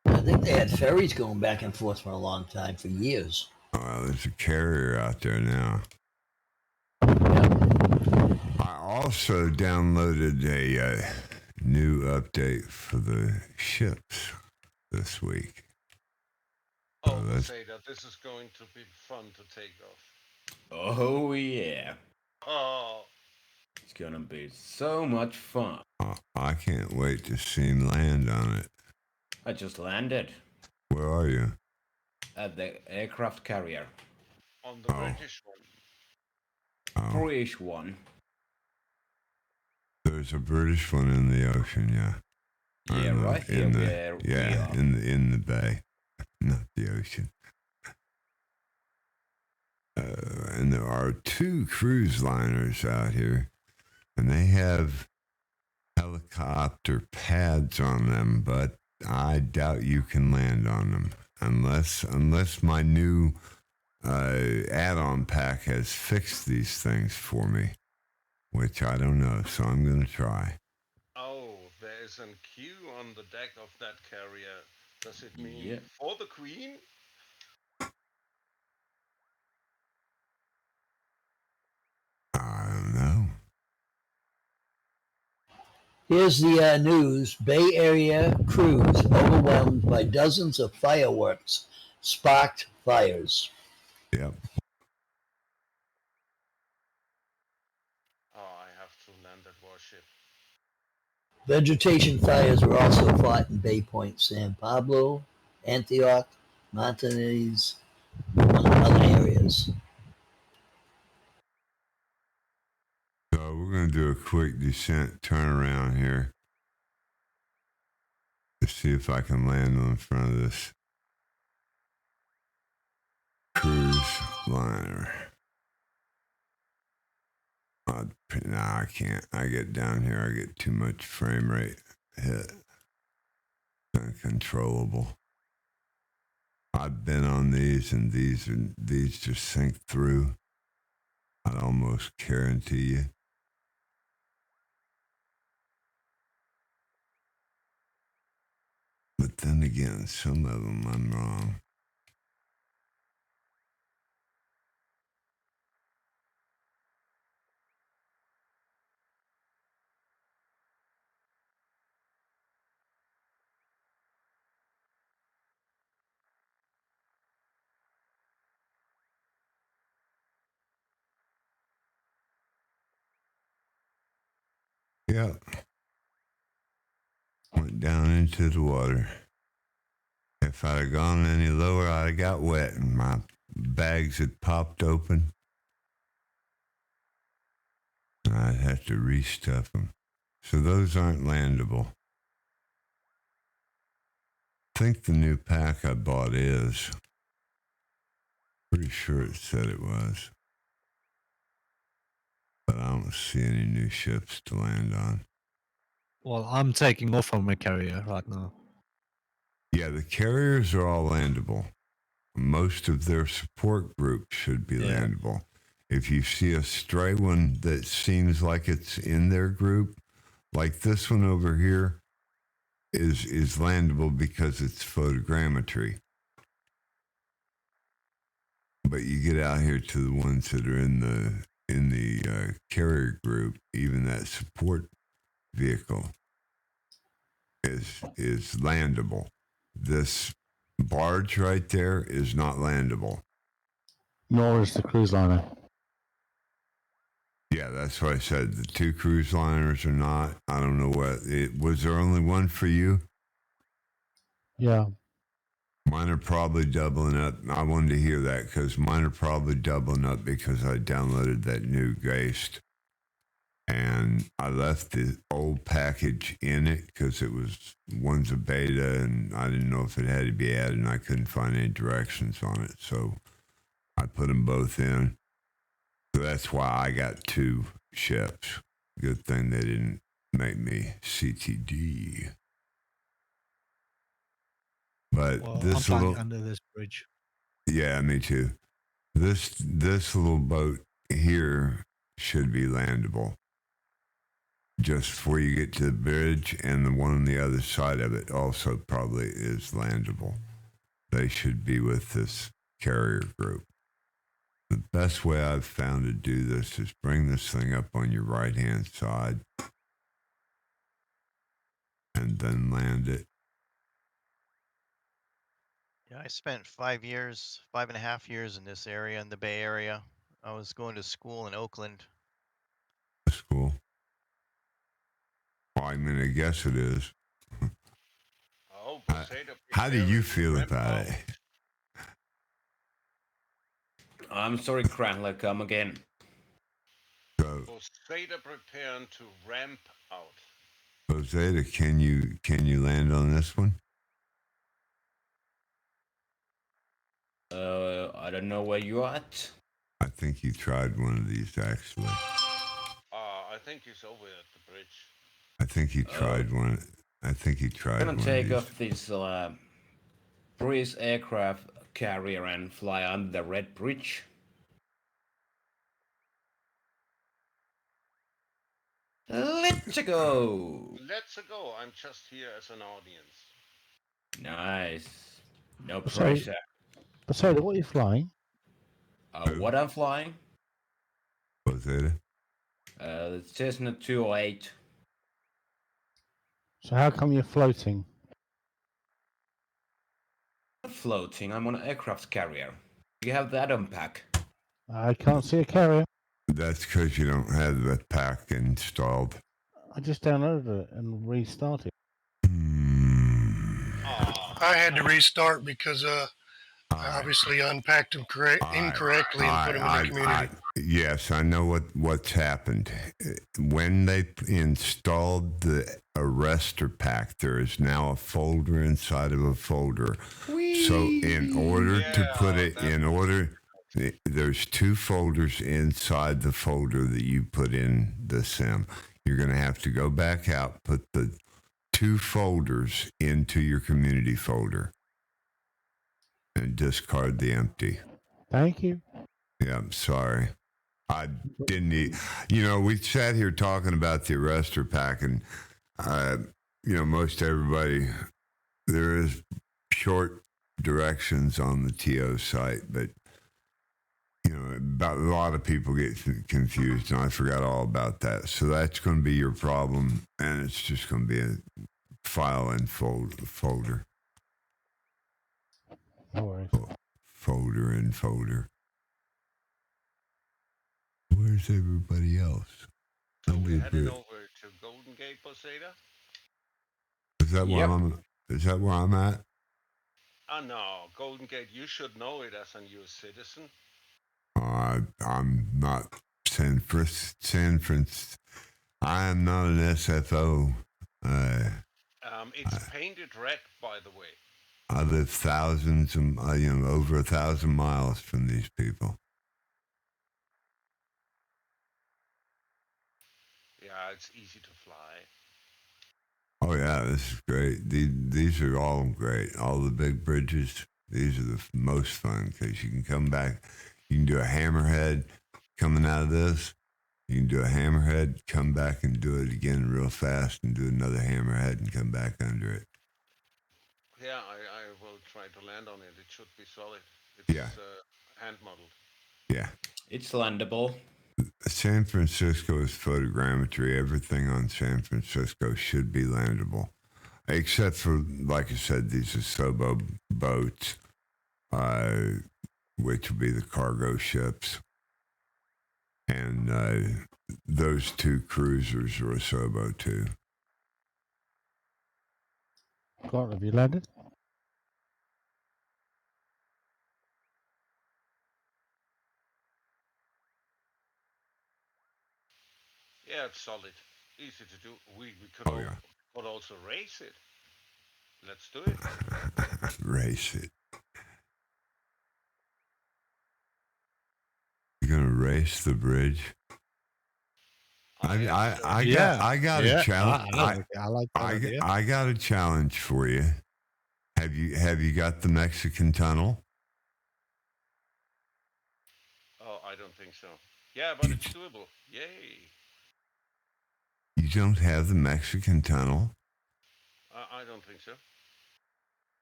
I think they had ferries going back and forth for a long time, for years. Oh, well, there's a carrier out there now. I also downloaded a new update for the ships this week. Oh, say that this is going to be fun to take off. Oh, yeah. Oh. It's gonna be so much fun. I can't wait to see him land on it. I just landed. Where are you? At the aircraft carrier. On the British one. British one. There's a British one in the ocean, yeah. Yeah, right here where we are. in the bay, not the ocean. And there are 2 cruise liners out here, and they have helicopter pads on them, but I doubt you can land on them unless my new add-on pack has fixed these things for me, which I don't know, so I'm going to try. Oh, there is a queue on the deck of that carrier. Does it mean for the Queen? I don't know. Here's the news. Bay Area crews overwhelmed by dozens of fireworks sparked fires. Yep. Oh, I have to land that warship. Vegetation fires were also fought in Bay Point, San Pablo, Antioch, Montanez, among other areas. So we're going to do a quick descent turnaround here to see if I can land on front of this cruise liner. No, I can't. I get down here, I get too much frame rate hit. Uncontrollable. I've been on these, and these just sink through. I'd almost guarantee you. But then again, some of them I'm wrong. Yep. Went down into the water. If I'd have gone any lower, I'd have got wet and my bags had popped open. And I'd have to restuff them. So those aren't landable. I think the new pack I bought is. Pretty sure it said it was. but I don't see any new ships to land on. Well, I'm taking off from a carrier right now. Yeah, the carriers are all landable. Most of their support groups should be landable. If you see a stray one that seems like it's in their group, like this one over here, is landable because it's photogrammetry. But you get out here to the ones that are in the carrier group, even that support vehicle is landable. This barge right there is not landable. Nor is the cruise liner. Yeah, that's what I said. The two cruise liners are not. I don't know what it was. There only one for you? Yeah. Mine are probably doubling up. I wanted to hear that because mine are probably doubling up because I downloaded that new Geist. And I left the old package in it because it was one's a beta and I didn't know if it had to be added and I couldn't find any directions on it. So I put them both in. So that's why I got two ships. Good thing they didn't make me CTD. But Well, this I'm little under this bridge. Yeah, me too. This little boat here should be landable. Just before you get to the bridge, and the one on the other side of it also probably is landable. They should be with this carrier group. The best way I've found to do this is bring this thing up on your right-hand side and then land it. Yeah, I spent 5.5 years in this area, in the Bay Area. I was going to school in Oakland. That's cool. Well, I mean, I guess it is. Oh, How do you feel about it? I'm sorry, Cranler, come again. So, Posada preparing to ramp out. Posada, can you land on this one? I don't know where you're at. I think you tried one of these actually. I think he's over at the bridge. I think he tried one. I think he tried I'm one. gonna take off this Breeze aircraft carrier and fly under the Red Bridge. Let's go. Let's go. I'm just here as an audience. Nice. No Sorry. pressure. Posada, what are you flying? What I'm flying? Posada. The Cessna 208. So how come you're floating? Floating. I'm on an aircraft carrier. You have that unpack. I can't see a carrier. That's because you don't have the pack installed. I just downloaded it and restarted. I had to restart because I obviously unpacked them incorrectly and put them in the community. Yes, I know what's happened. When they installed the arrestor pack, there is now a folder inside of a folder. Whee! So in order to put it in order, there's two folders inside the folder that you put in the sim. You're going to have to go back out, put the two folders into your community folder and discard the empty. Thank you. Yeah, I'm sorry. I didn't need, we sat here talking about the arrestor pack and, most everybody, there is short directions on the TO site, but, about a lot of people get confused and I forgot all about that. So that's going to be your problem and it's just going to be a file and folder. No worries. Folder and folder. Where's everybody else? So we're heading over to Golden Gate, Posada? Is that where I'm at? No, Golden Gate. You should know it as a U.S. citizen. I'm not San Francisco. I am not an SFO. It's painted red, by the way. I live thousands of, over 1,000 miles from these people. Yeah, it's easy to fly. Oh yeah, this is great. These are all great. All the big bridges. These are the most fun because you can come back. You can do a hammerhead coming out of this. You can do a hammerhead, come back and do it again real fast, and do another hammerhead and come back under it. Yeah, I will try to land on it. It should be solid. Yeah, It's hand modeled. yeah. It's landable. San Francisco is photogrammetry. Everything on San Francisco should be landable, except for, like I said, these Asobo boats, which would be the cargo ships. And those two cruisers are Asobo too. Clark, have you landed? Yeah, it's solid. Easy to do. We could, Oh yeah. could also race it. Let's do it. Race it. You're gonna race the bridge. I got a challenge. I like that idea. I got a challenge for you. Have you got the Mexican tunnel? Oh, I don't think so. Yeah, but it's doable. Yay! You don't have the Mexican tunnel? I don't think so.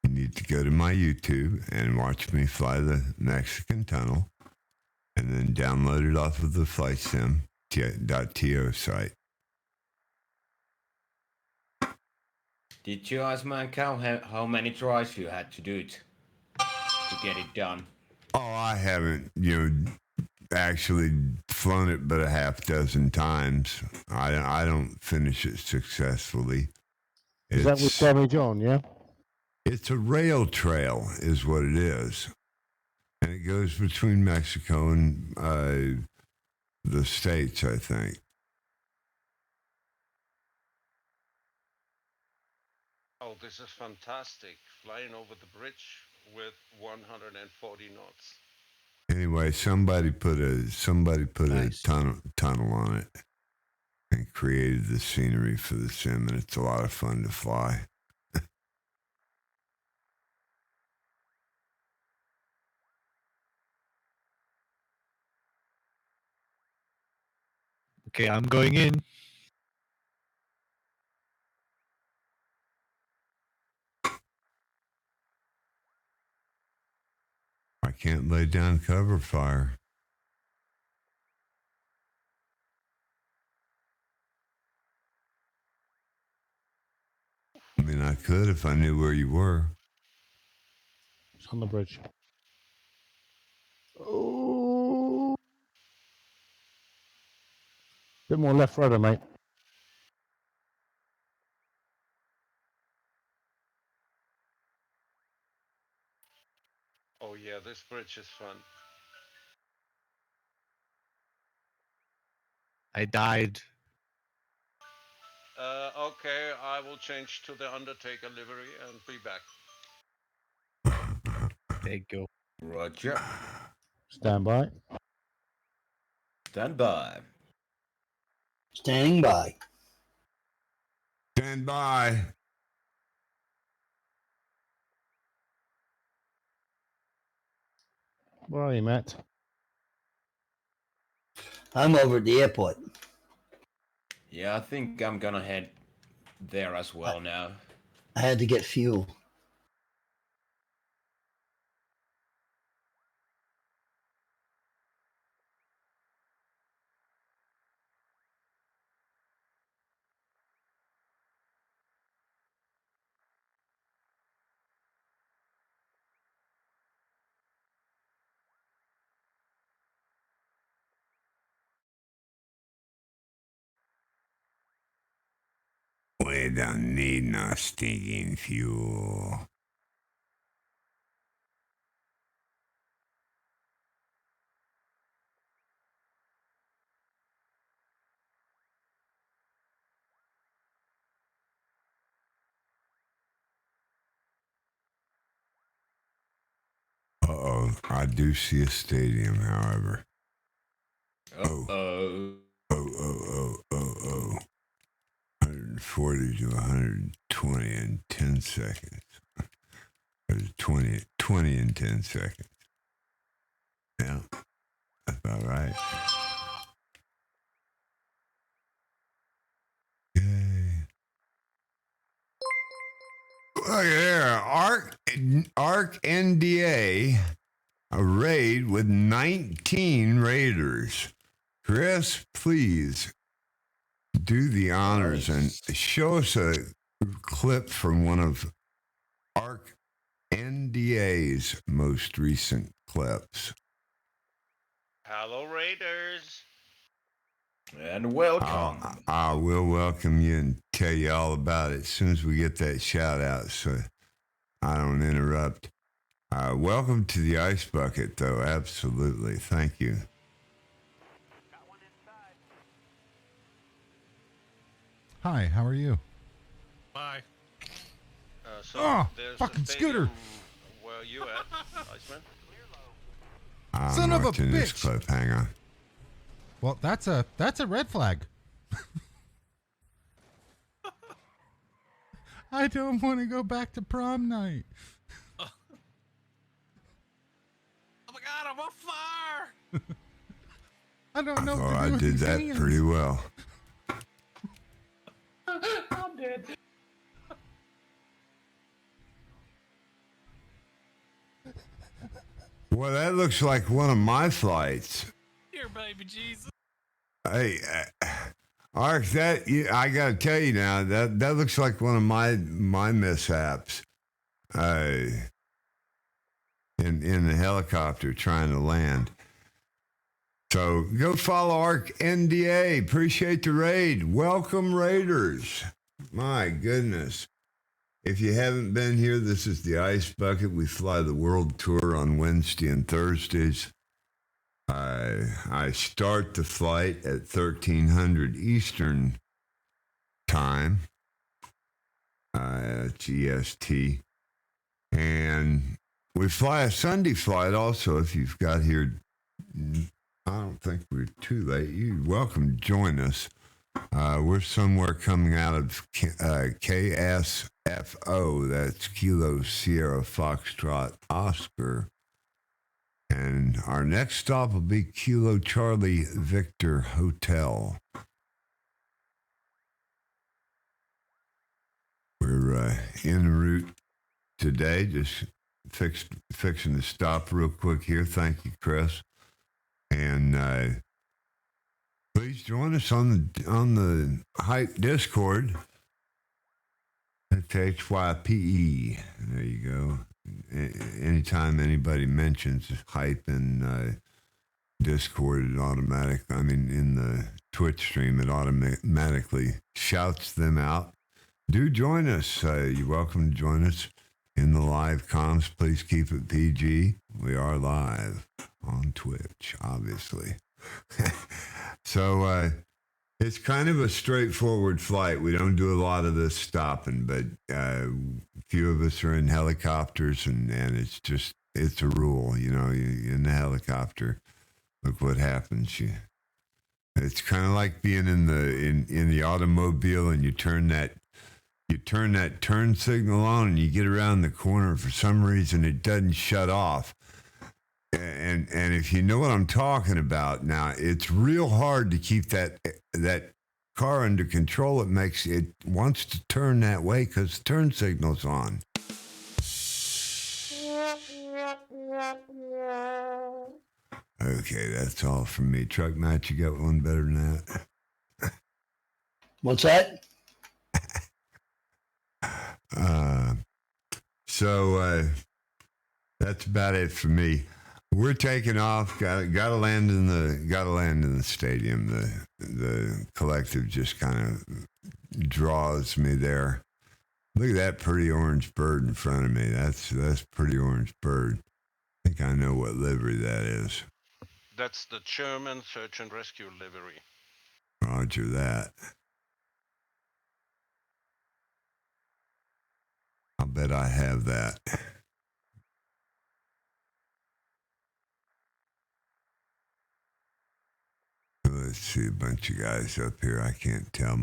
You need to go to my YouTube and watch me fly the Mexican tunnel, and then download it off of the flightsim.to site. Did you ask Mancow how many tries you had to do it to get it done? Oh, I haven't, actually flown it but a half dozen times. I don't finish it successfully. Is that with damage on, yeah? It's a rail trail is what it is. And it goes between Mexico and the States, I think. Oh, this is fantastic. Flying over the bridge with 140 knots. Anyway, somebody put Nice. a tunnel on it and created the scenery for the sim, and it's a lot of fun to fly. Okay, I'm going in. I can't lay down cover fire. I mean, I could if I knew where you were. It's on the bridge. Oh. Bit more left rudder, mate. Oh yeah, this bridge is fun. I died. Okay, I will change to the Undertaker livery and be back. There you go. Roger. Stand by. Stand by. Standing by. Stand by. Where are you, Matt? I'm over at the airport. Yeah, I think I'm gonna head there as well now. I had to get fuel. We don't need no stinking fuel. Uh-oh, I do see a stadium, however. Uh-oh. Oh. 140 to 120 in 10 seconds. Or 20 in 10 seconds. Yeah, that's about right. Yay. Look at there. Arc NDA, a raid with 19 raiders. Chris, please do the honors and show us a clip from one of Arc NDA's most recent clips. Hello, Raiders. And welcome. I will welcome you and tell you all about it as soon as we get that shout out so I don't interrupt. Welcome to the Ice Bucket, though. Absolutely. Thank you. Hi, how are you? Bye. There's fucking a stadium. scooter. Where you at, Iceman? I'm Son of a watching this bitch. clip. Hang on. Well, that's a red flag. I don't want to go back to prom night. Oh my God, I'm on fire! I don't know. Oh, what to do I with did these that hands. pretty well. I'm dead. Well, that looks like one of my flights. Here, baby Jesus. Hey, Ark, I gotta tell you now, that looks like one of my mishaps. In the helicopter trying to land. So go follow Arc NDA. Appreciate the raid. Welcome, Raiders. My goodness. If you haven't been here, this is the Ice Bucket. We fly the world tour on Wednesday and Thursdays. I start the flight at 1300 Eastern time. It's EST. And we fly a Sunday flight also. If you've got here, I don't think we're too late. You're welcome to join us. We're somewhere coming out of KSFO. That's Kilo Sierra Foxtrot Oscar. And our next stop will be Kilo Charlie Victor Hotel. We're en route today. Just fixing to stop real quick here. Thank you, Chris. And please join us on the Hype Discord. That's HYPE. There you go. Anytime anybody mentions Hype in Discord, in the Twitch stream, it automatically shouts them out. Do join us. You're welcome to join us in the live comms. Please keep it PG. We are live on Twitch, obviously. So it's kind of a straightforward flight. We don't do a lot of this stopping, but a few of us are in helicopters, and it's a rule. You know, you're in the helicopter. Look what happens. It's kind of like being in the automobile, and you turn that turn signal on, and you get around the corner. For some reason, it doesn't shut off. And if you know what I'm talking about, now it's real hard to keep that car under control. It wants to turn that way because the turn signal's on. Okay, that's all from me. Truck Match, you got one better than that? What's that? So that's about it for me. We're taking off. Got to land in the stadium. The collective just kind of draws me there. Look at that pretty orange bird in front of me. That's pretty orange bird. I think I know what livery that is. That's the German search and rescue livery. Roger that. I'll bet I have that. Let's see, a bunch of guys up here. I can't tell.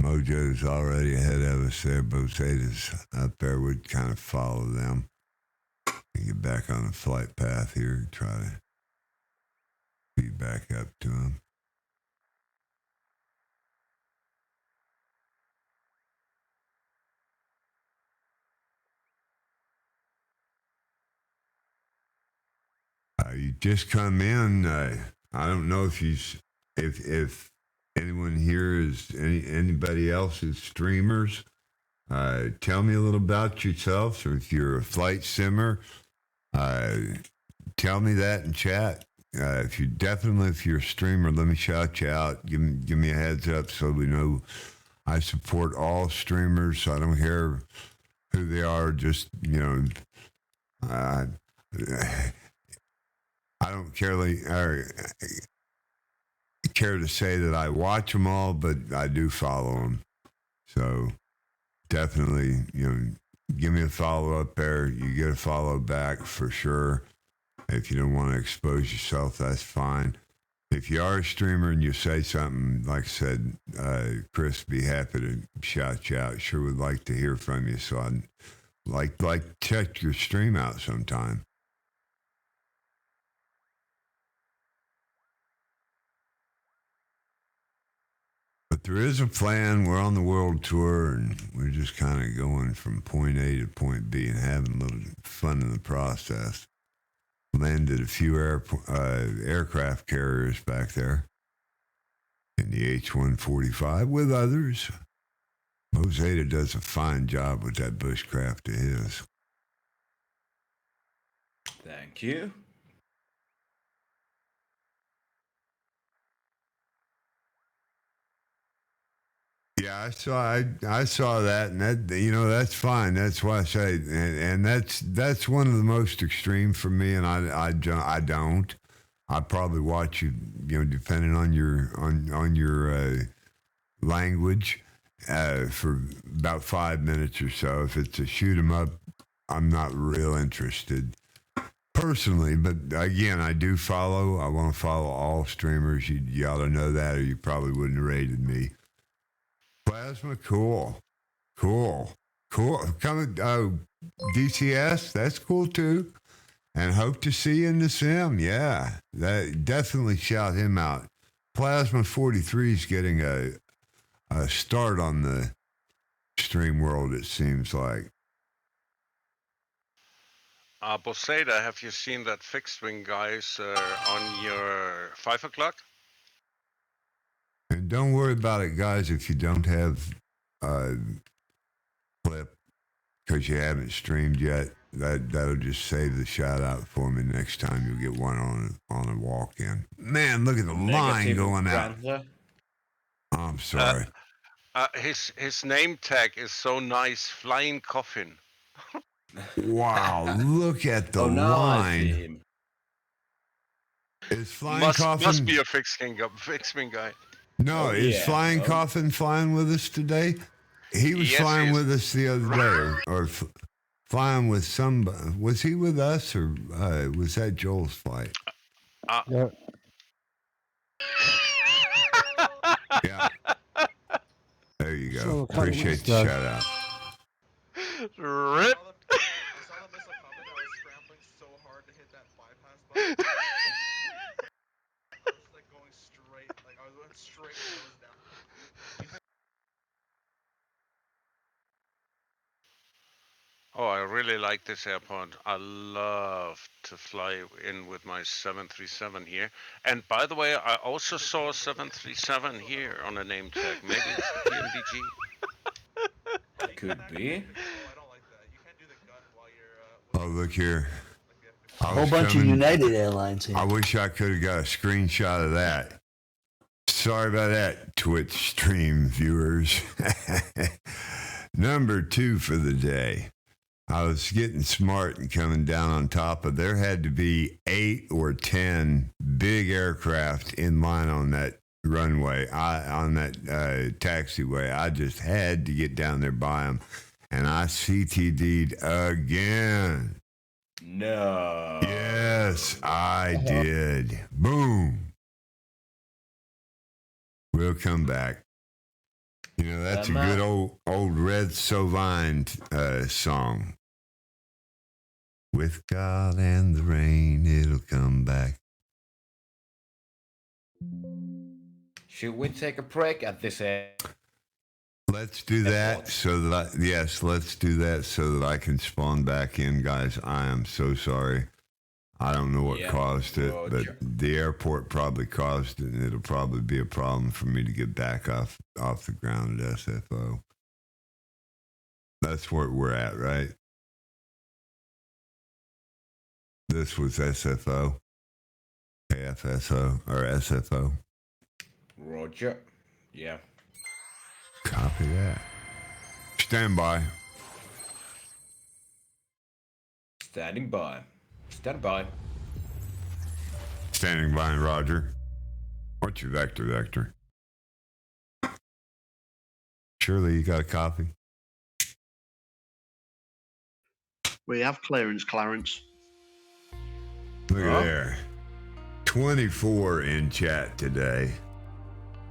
Mojo's already ahead of us there. Boseta's up there. We'd kind of follow them and get back on the flight path here and try to be back up to them. You just come in. I don't know if anyone here is anybody else is streamers. Tell me a little about yourself. Or if you're a flight simmer, tell me that in chat. If you're a streamer, let me shout you out. Give me a heads up so we know. I support all streamers. I don't care who they are. Just I don't care to say that I watch them all, but I do follow them. So definitely, give me a follow up there. You get a follow back for sure. If you don't want to expose yourself, that's fine. If you are a streamer and you say something, like I said, Chris, be happy to shout you out. Sure would like to hear from you. So I'd like check your stream out sometime. But there is a plan. We're on the world tour, and we're just kind of going from point A to point B and having a little fun in the process. Landed a few aircraft carriers back there in the H-145 with others. Moseta does a fine job with that bushcraft of his. Thank you. Yeah, I saw that, and that that's fine. That's why I say, and that's one of the most extreme for me. And I don't. I probably watch you, depending on your language, for about 5 minutes or so. If it's a shoot 'em up, I'm not real interested personally. But again, I do follow. I want to follow all streamers. You ought to know that, or you probably wouldn't have rated me. Plasma, cool. Coming, DCS, that's cool too. And hope to see you in the sim. Yeah, that definitely shout him out. Plasma 43 is getting a start on the stream world. It seems like. Boseda, have you seen that fixed wing guys on your 5 o'clock? And don't worry about it, guys, if you don't have a clip because you haven't streamed yet. That'll just save the shout out for me next time. You'll get one on a walk in. Man, look at the line going out. I'm sorry. His name tag is so nice, Flying Coffin. Wow, look at the line. Is Flying Coffin must be a fixed wing guy. No, is Flying Coffin flying with us today? He was flying with us the other day, or flying with somebody. Was he with us, or was that Joel's flight? Yeah. Yeah. There you go. Appreciate the shout out. Rip. Oh, I really like this airport. I love to fly in with my 737 here. And by the way, I also saw a 737 here on a name tag. Maybe it's PMDG. Could be. Oh, look here. A whole bunch of United Airlines here. I wish I could have got a screenshot of that. Sorry about that, Twitch stream viewers. Number 2 for the day. I was getting smart and coming down on top of. There had to be 8 or 10 big aircraft in line on that runway, on that taxiway. I just had to get down there by them, and I CTD'd again. No. Yes, I did. Boom. We'll come back. You know, that's a good old Red Sovine song. With God and the rain, it'll come back. Should we take a break at this end? Let's do that so that let's do that so that I can spawn back in, guys. I am so sorry. I don't know what caused it, but the airport probably caused it, and it'll probably be a problem for me to get back off the ground at SFO. That's where we're at, right? This was SFO, AFSO, or SFO. Roger. Yeah. Copy that. Stand by. Standing by. Stand by. Standing by, Roger. What's your vector? Surely you got a copy? We have clearance, Clarence. Look at there. 24 in chat today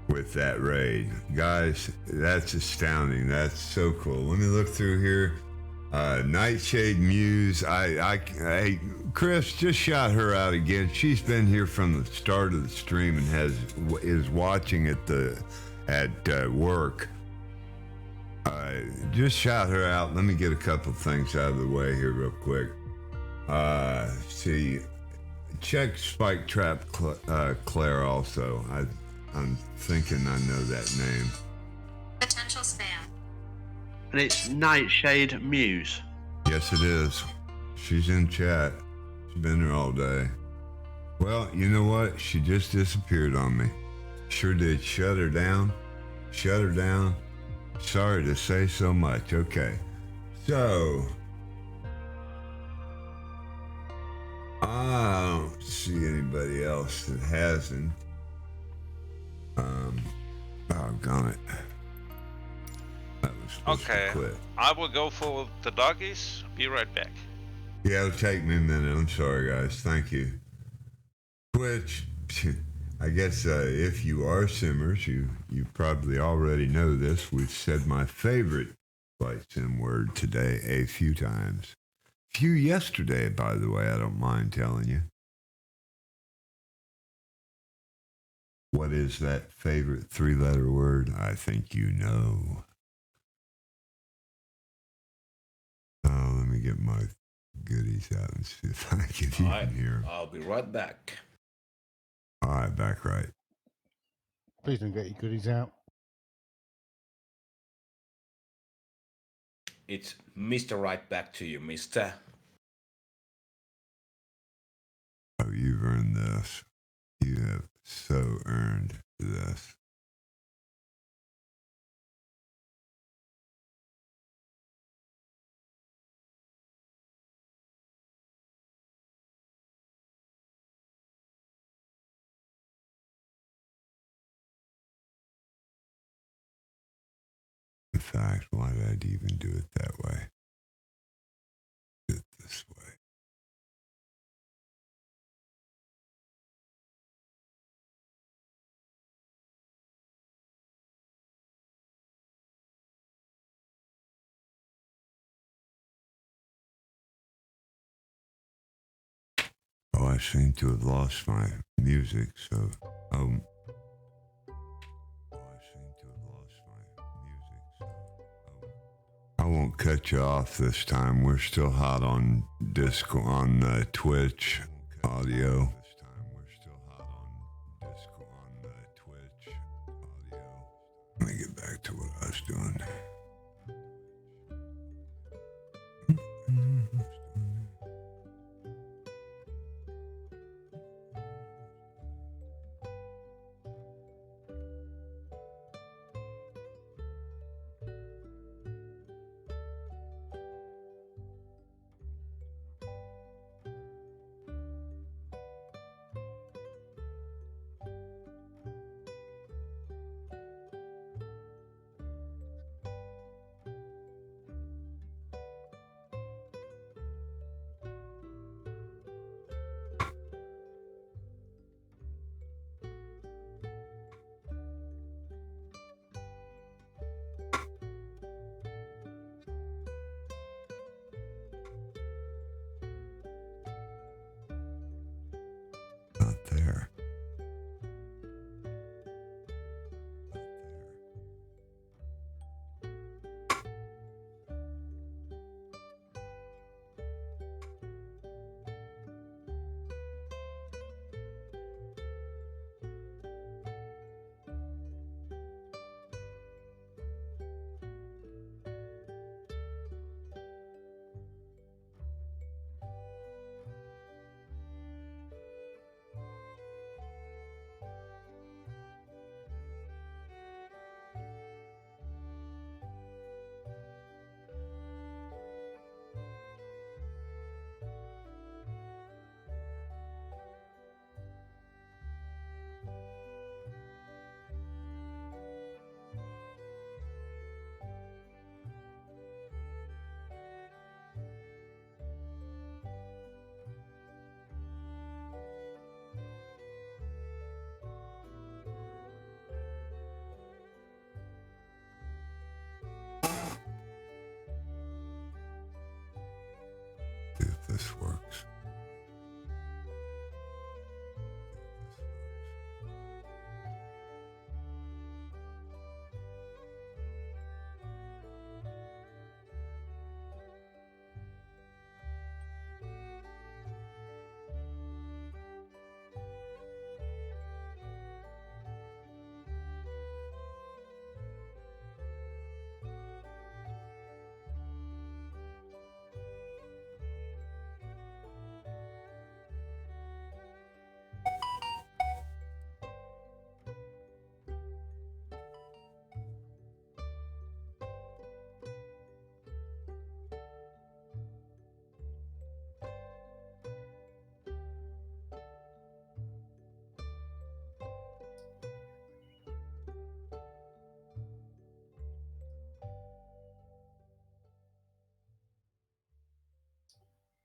with that raid. Guys, that's astounding. That's so cool. Let me look through here. Nightshade Muse. Hey, Chris, just shout her out again. She's been here from the start of the stream and is watching at work. Just shout her out. Let me get a couple things out of the way here real quick. See, check Spike Trap Claire also. I'm thinking I know that name. Potential spam. And it's Nightshade Muse. Yes, it is. She's in chat. She's been here all day. Well, you know what? She just disappeared on me. Sure did. Shut her down. Sorry to say so much. Okay. So, I don't see anybody else that hasn't. Doggone it. That was supposed to quit. I will go for the doggies. Be right back. Yeah, it'll take me a minute. I'm sorry, guys. Thank you. Twitch, I guess if you are simmers, you probably already know this. We've said my favorite flight sim word today a few times. Few yesterday, by the way, I don't mind telling you. What is that favorite three-letter word? I think you know. Oh, let me get my goodies out and see if I can even hear. I'll be right back. All right, back right. Please don't get your goodies out. It's Mr. Right back to you, Mr. Oh, you've earned this. You have so earned this. In fact, why did I even do it that way? Do it this way. Oh, I seem to have lost my music, so I won't cut you off this time. We're still hot on Discord, on Twitch audio. Let me get back to what I was doing. this works.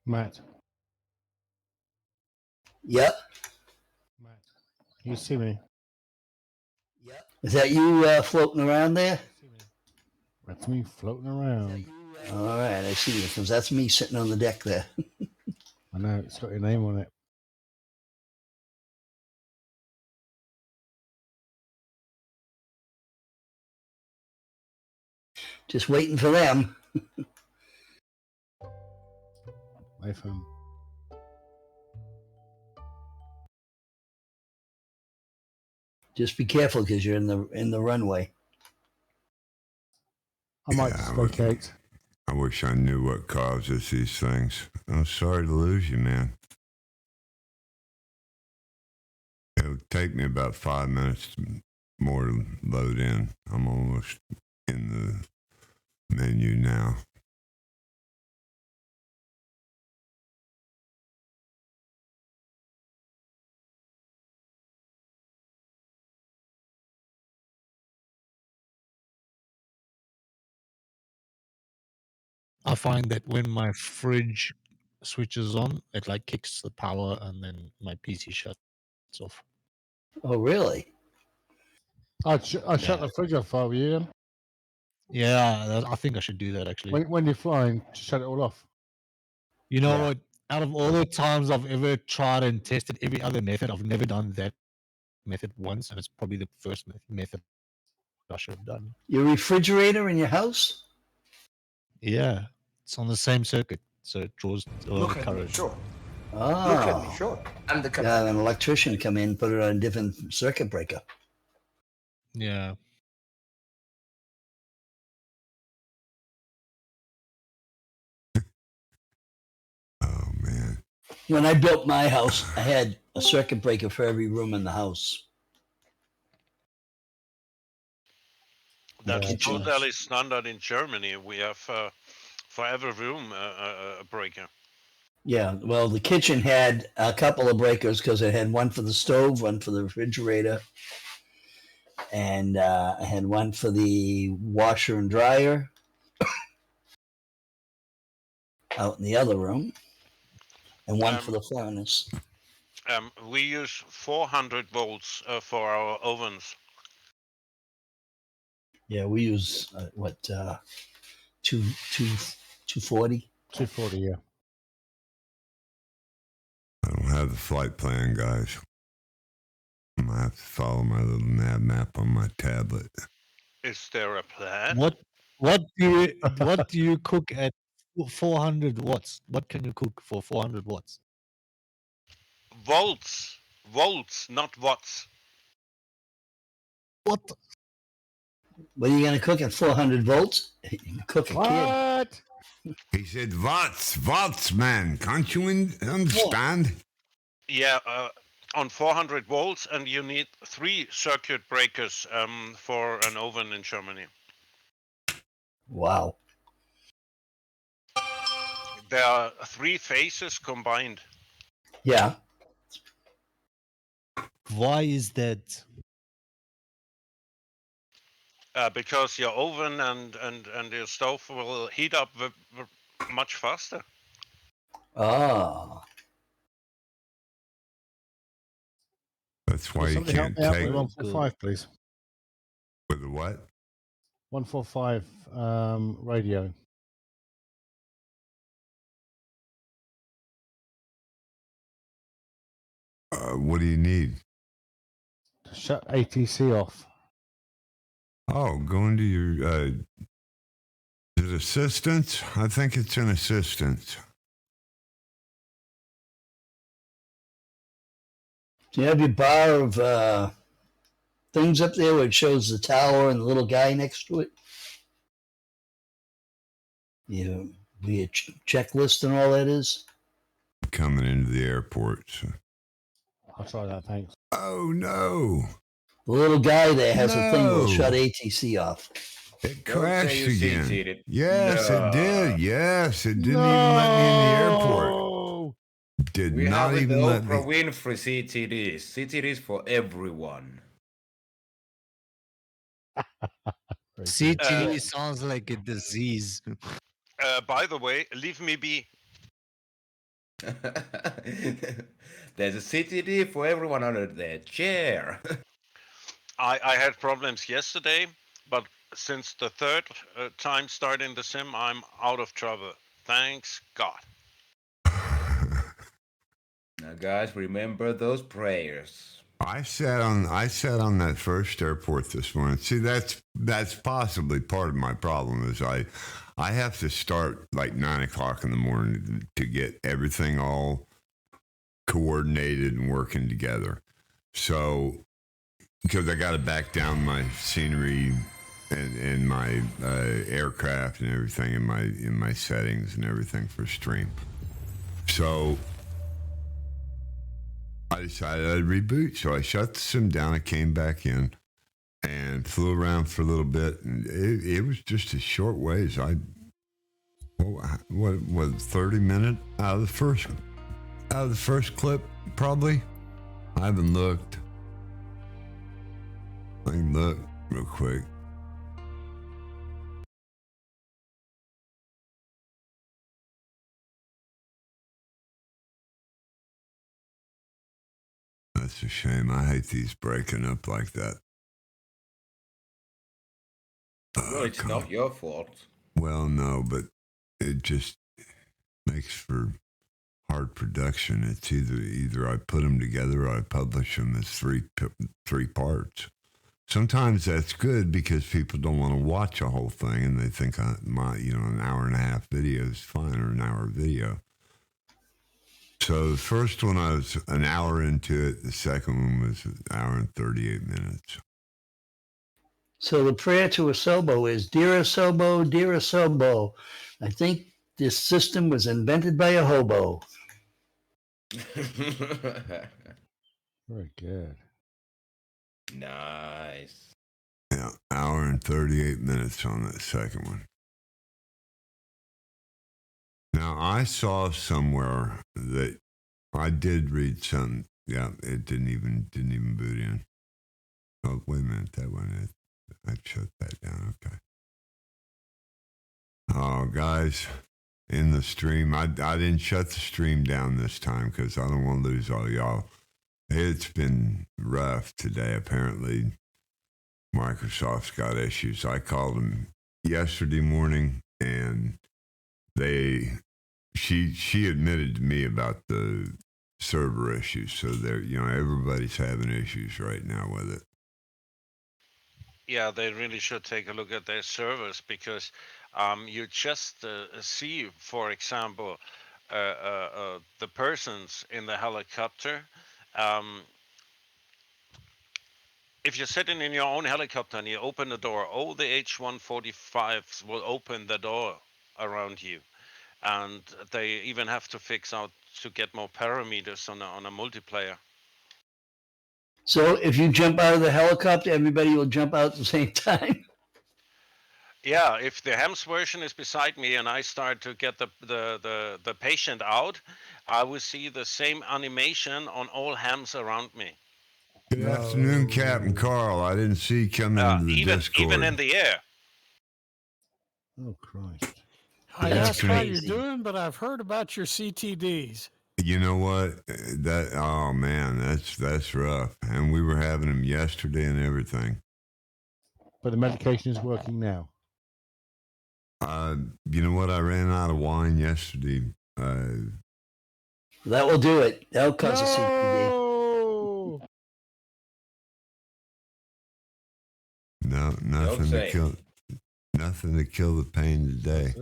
Matt. Yep. Matt, you see me? Is that you floating around there? That's me floating around. All right, I see you, because that's me sitting on the deck there. I know, it's got your name on it. Just waiting for them. iPhone. Just be careful because you're in the runway. I might dislocate. I wish I knew what causes these things. I'm sorry to lose you, man. It'll take me about 5 minutes more to load in. I'm almost in the menu now. I find that when my fridge switches on, it like kicks the power and then my PC shuts off. Oh, really? I'd shut the fridge off if I were you. Yeah, I think I should do that actually. When you're flying, just shut it all off. You know what? Out of all the times I've ever tried and tested every other method, I've never done that method once, and it's probably the first method I should have done. Your refrigerator in your house? Yeah, it's on the same circuit, so it draws a lot of current. Oh. Look at me, sure. I'm the an electrician come in, put it on a different circuit breaker. Yeah. Oh, man. When I built my house, I had a circuit breaker for every room in the house. That's totally standard in Germany. We have for every room a breaker. Yeah, well, the kitchen had a couple of breakers because it had one for the stove, one for the refrigerator, and I had one for the washer and dryer out in the other room, and one for the furnace. We use 400 volts for our ovens. Yeah, we use 240. 240, yeah. I don't have the flight plan, guys. I'm going to have to follow my little nav map on my tablet. Is there a plan? What do you cook at 400 watts? What can you cook for 400 watts? Volts, not watts. What are you going to cook at 400 volts? You can cook a kid. He said, watts, man. Can't you understand? Yeah, on 400 volts, and you need 3 circuit breakers for an oven in Germany. Wow. There are 3 phases combined. Yeah. Why is that? Because your oven and your stove will heat up much faster. Oh. That's why you can't help me out take... with 145, please. With the what? 145 radio. What do you need? Shut ATC off. Oh, go into your is it assistance? I think it's in assistance. Do you have your bar of things up there where it shows the tower and the little guy next to it? You your checklist and all that is? Coming into the airport. So. I'll try that, thanks. Oh, no. The little guy there has a thing that will shut ATC off. It crashed again. CT'd. Yes, No. it did. Yes, it didn't even let me in the airport. Did We not have even the let me. Oprah Winfrey CTDs. CTDs for everyone. CTD sounds like a disease. By the way, leave me be. There's a CTD for everyone under their chair. I had problems yesterday, but since the third time starting the sim, I'm out of trouble. Thanks God. Now, guys, remember those prayers. I sat on that first airport this morning. See, that's possibly part of my problem is I have to start like 9 o'clock in the morning to get everything all coordinated and working together. So, because I got to back down my scenery and my aircraft and everything in my settings and everything for stream. So I decided I'd reboot. So I shut the sim down. I came back in and flew around for a little bit. And it was just a short ways. What was 30 minutes out of the first clip, probably. I haven't looked. I can look real quick. That's a shame. I hate these breaking up like that. Well, it's not your fault. Well, no, but it just makes for hard production. It's either I put them together or I publish them as three parts. Sometimes that's good because people don't want to watch a whole thing and they think an hour and a half video is fine or an hour video. So the first one I was an hour into it. The second one was an hour and 38 minutes. So the prayer to Asobo is, Dear Asobo, I think this system was invented by a hobo. Very good. Nice. Yeah, hour and 38 minutes on that second one. Now, I saw somewhere that I did read some. Yeah, it didn't even boot in. Oh, wait a minute, that one. I shut that down. Okay. Oh, guys, in the stream, I didn't shut the stream down this time because I don't want to lose all y'all. It's been rough today. Apparently, Microsoft's got issues. I called them yesterday morning, and she admitted to me about the server issues. So everybody's having issues right now with it. Yeah, they really should take a look at their servers because you just see, for example, the persons in the helicopter. If you're sitting in your own helicopter and you open the door, all the H-145s will open the door around you. And they even have to fix out to get more parameters on a multiplayer. So if you jump out of the helicopter, everybody will jump out at the same time? Yeah, if the HAMS version is beside me and I start to get the patient out, I will see the same animation on all HAMS around me. Good afternoon, Captain Carl. I didn't see you come into the Discord. Even in the air. Oh, Christ. I asked how you're doing, but I've heard about your CTDs. You know what? Oh man, that's rough. And we were having them yesterday and everything. But the medication is working now. You know what? I ran out of wine yesterday. That will do it. That'll cause a CTD. No, nothing to kill. Nothing to kill the pain today.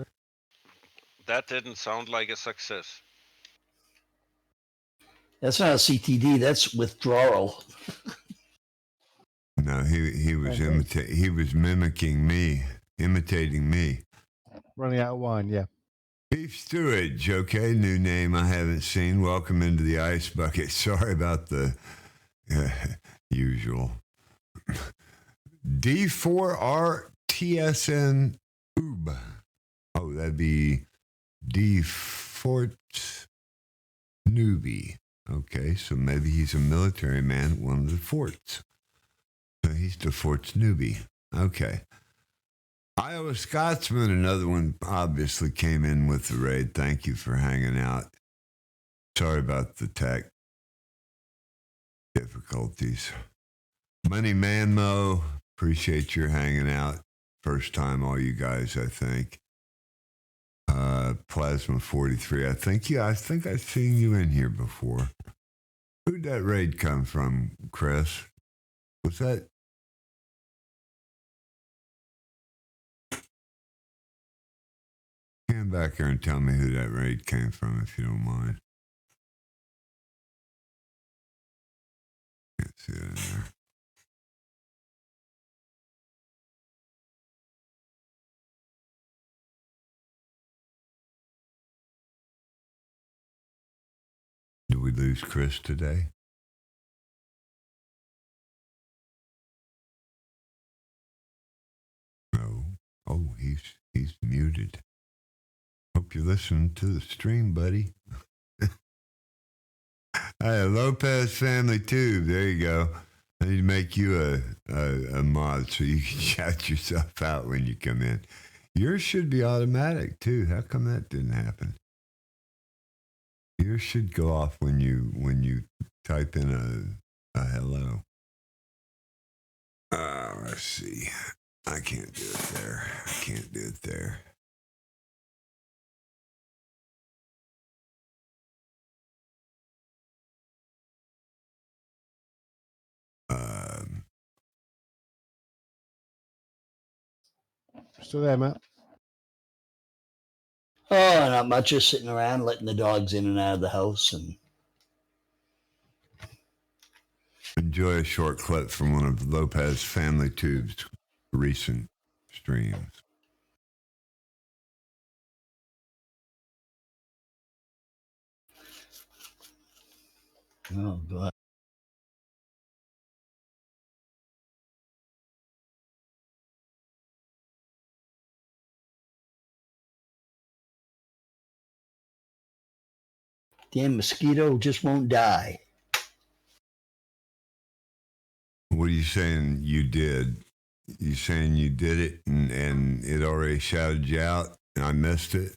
That didn't sound like a success. That's not a CTD. That's withdrawal. No, he was he was mimicking me, imitating me. Running out of wine, yeah. Beef Stewart, okay, new name I haven't seen. Welcome into the ice bucket. Sorry about the usual. D4RTSN Oob. Oh, that'd be D4 Newbie. Okay, so maybe he's a military man at one of the forts. So he's the fort's newbie. Okay. Iowa Scotsman, another one, obviously came in with the raid. Thank you for hanging out. Sorry about the tech difficulties. Money Manmo, appreciate your hanging out. First time, all you guys, I think. Plasma 43, I think I've seen you in here before. Who'd that raid come from, Chris? Was that? Come back here and tell me who that raid came from, if you don't mind. Can't see it in there. Did we lose Chris today? No. Oh, he's muted. Hope you're listening to the stream, buddy. Hey, Lopez Family Tube. There you go. I need to make you a mod so you can shout yourself out when you come in. Yours should be automatic too. How come that didn't happen? Yours should go off when you type in a hello. Let's see. I can't do it there. I can't do it there. Still there, Matt? Oh, not much. Just sitting around, letting the dogs in and out of the house, and enjoy a short clip from one of Lopez Family Tube's recent streams. oh god. Damn mosquito just won't die. What are you saying you did? You saying you did it and it already shouted you out and I missed it?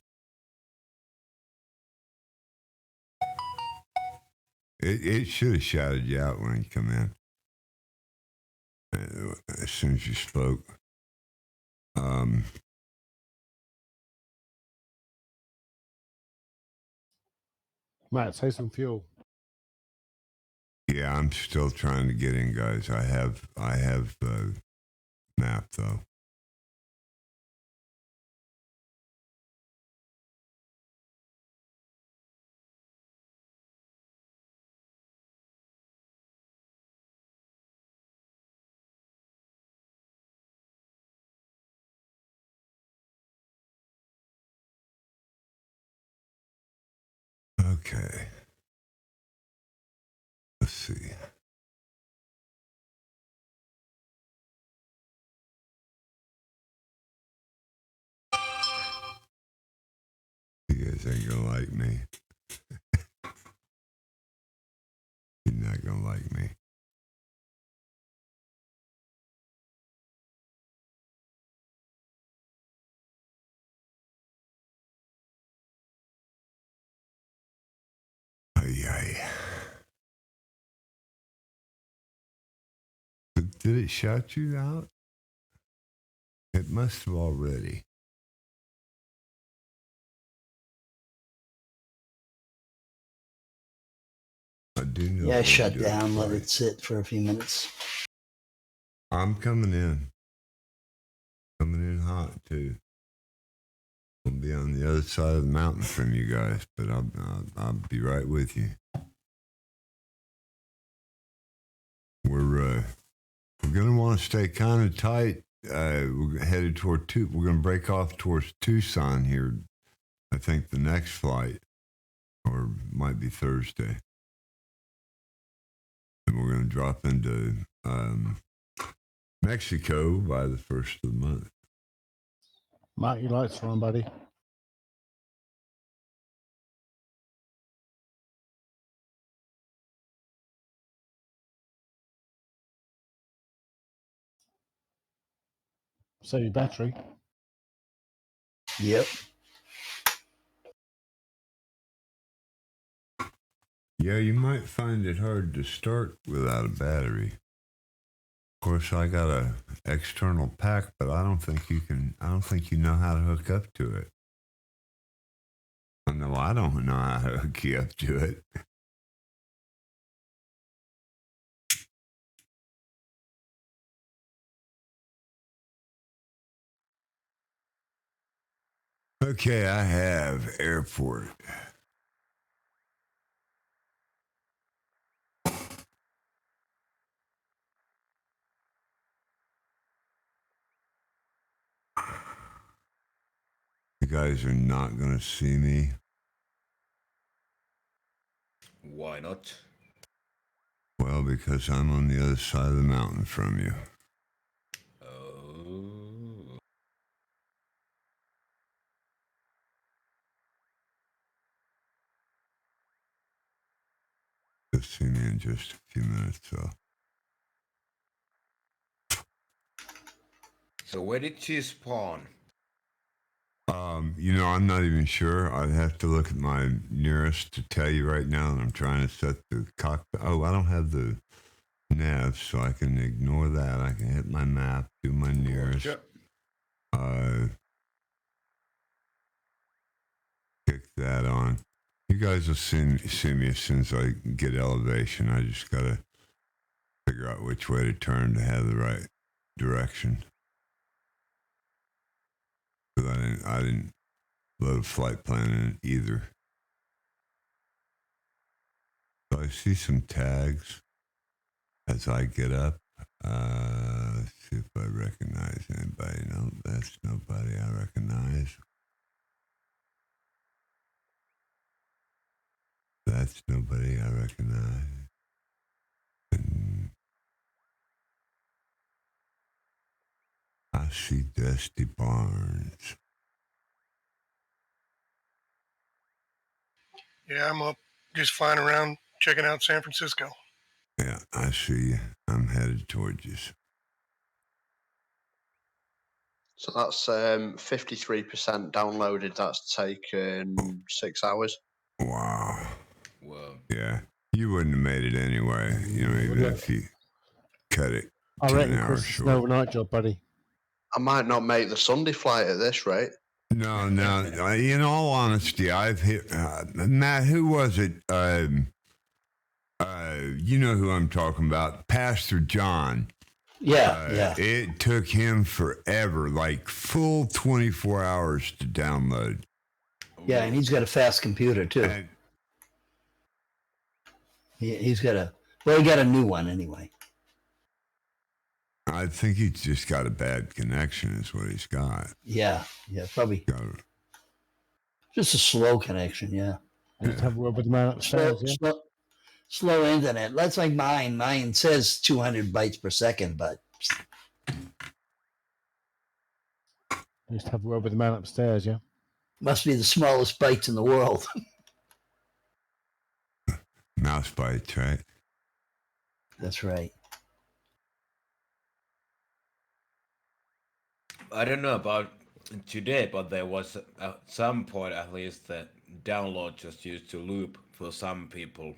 It should have shouted you out when you come in. As soon as you spoke. Matt, say some fuel. Yeah, I'm still trying to get in, guys. I have the map though. Okay. Let's see. You guys ain't gonna like me. You're not gonna like me. Ay. Did it shout you out? It must have already. I do know. Yeah, shut down. Let it sit for a few minutes. I'm coming in. Coming in hot too. I'll be on the other side of the mountain from you guys, but I'll be right with you. We're gonna want to stay kind of tight. We're headed toward we're gonna break off towards Tucson here. I think the next flight, or might be Thursday, and we're gonna drop into Mexico by the first of the month. Mark your lights on, buddy. Save your battery. Yep. Yeah, you might find it hard to start without a battery. Of course, I got a external pack, but I don't think you can. I don't think you know how to hook up to it. No, I don't know how to hook you up to it. Okay, I have airport. You guys are not going to see me. Why not? Well, because I'm on the other side of the mountain from you. Oh. You'll see me in just a few minutes, so. So where did she spawn? I'm not even sure. I'd have to look at my nearest to tell you right now that I'm trying to set the cockpit. Oh, I don't have the nav, so I can ignore that. I can hit my map, do my nearest. Gotcha. Kick that on. You guys will see me as soon as I get elevation. I just got to figure out which way to turn to have the right direction. Because I didn't load a flight plan in it either. So I see some tags as I get up. Let's see if I recognize anybody. No, that's nobody I recognize. That's nobody I recognize. And I see Dusty Barnes. Yeah, I'm up just flying around checking out San Francisco. Yeah, I see you. I'm headed towards you. So that's 53% downloaded. That's taken 6 hours. Wow. Well, yeah, you wouldn't have made it anyway. Even if you cut it I 10 reckon hours Chris, it's short. an overnight job, buddy. I might not make the Sunday flight at this rate. No. In all honesty, I've hit Matt. Who was it? You know who I'm talking about, Pastor John. Yeah. It took him forever, like full 24 hours to download. Yeah, and he's got a fast computer too. And He's got he got a new one anyway. I think he's just got a bad connection is what he's got. Yeah, probably. Just a slow connection, yeah. Just have a word with the man upstairs, Slow internet. That's like mine. Mine says 200 bytes per second, but just have a word with the man upstairs, yeah. Must be the smallest bytes in the world. Mouse bytes, right? That's right. I don't know about today, but there was at some point at least that download just used to loop for some people.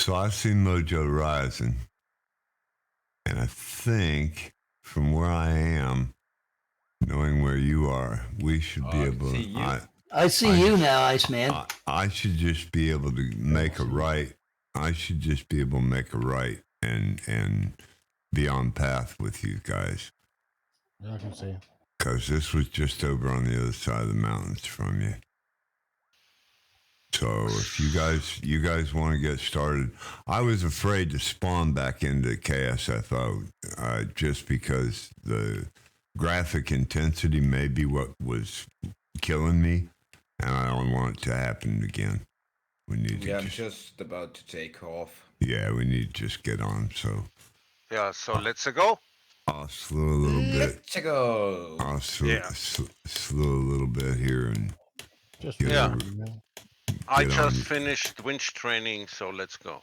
So I've seen Mojo rising, and I think from where I am, knowing where you are, we should be able to. I see you now, Iceman. I should just be able to make a right. I should just be able to make a right and be on path with you guys. I can see. Because this was just over on the other side of the mountains from you. So if you guys want to get started, I was afraid to spawn back into KSFO just because the graphic intensity may be what was killing me, and I don't want it to happen again. We need to. Yeah, I'm just about to take off. Yeah, we need to just get on. So. Yeah. So let's go. I'll slow a little bit. Let's go. I'll slow a little bit here and. Just yeah. I Get just on. finished winch training, so let's go.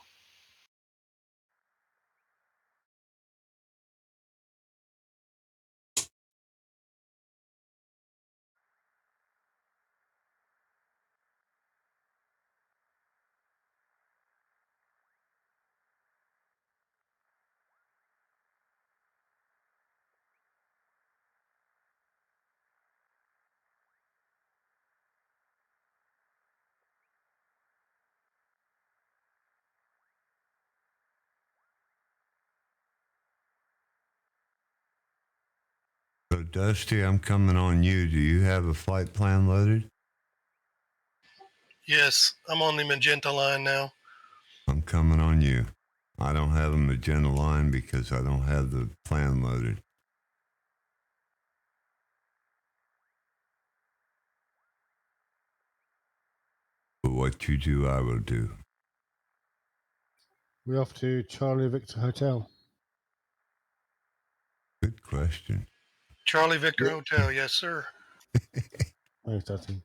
So Dusty, I'm coming on you. Do you have a flight plan loaded? Yes, I'm on the magenta line now. I'm coming on you. I don't have a magenta line because I don't have the plan loaded. But what you do, I will do. We're off to Charlie Victor Hotel. Good question. Charlie Victor Hotel, yes, sir. Thanks, Dusty.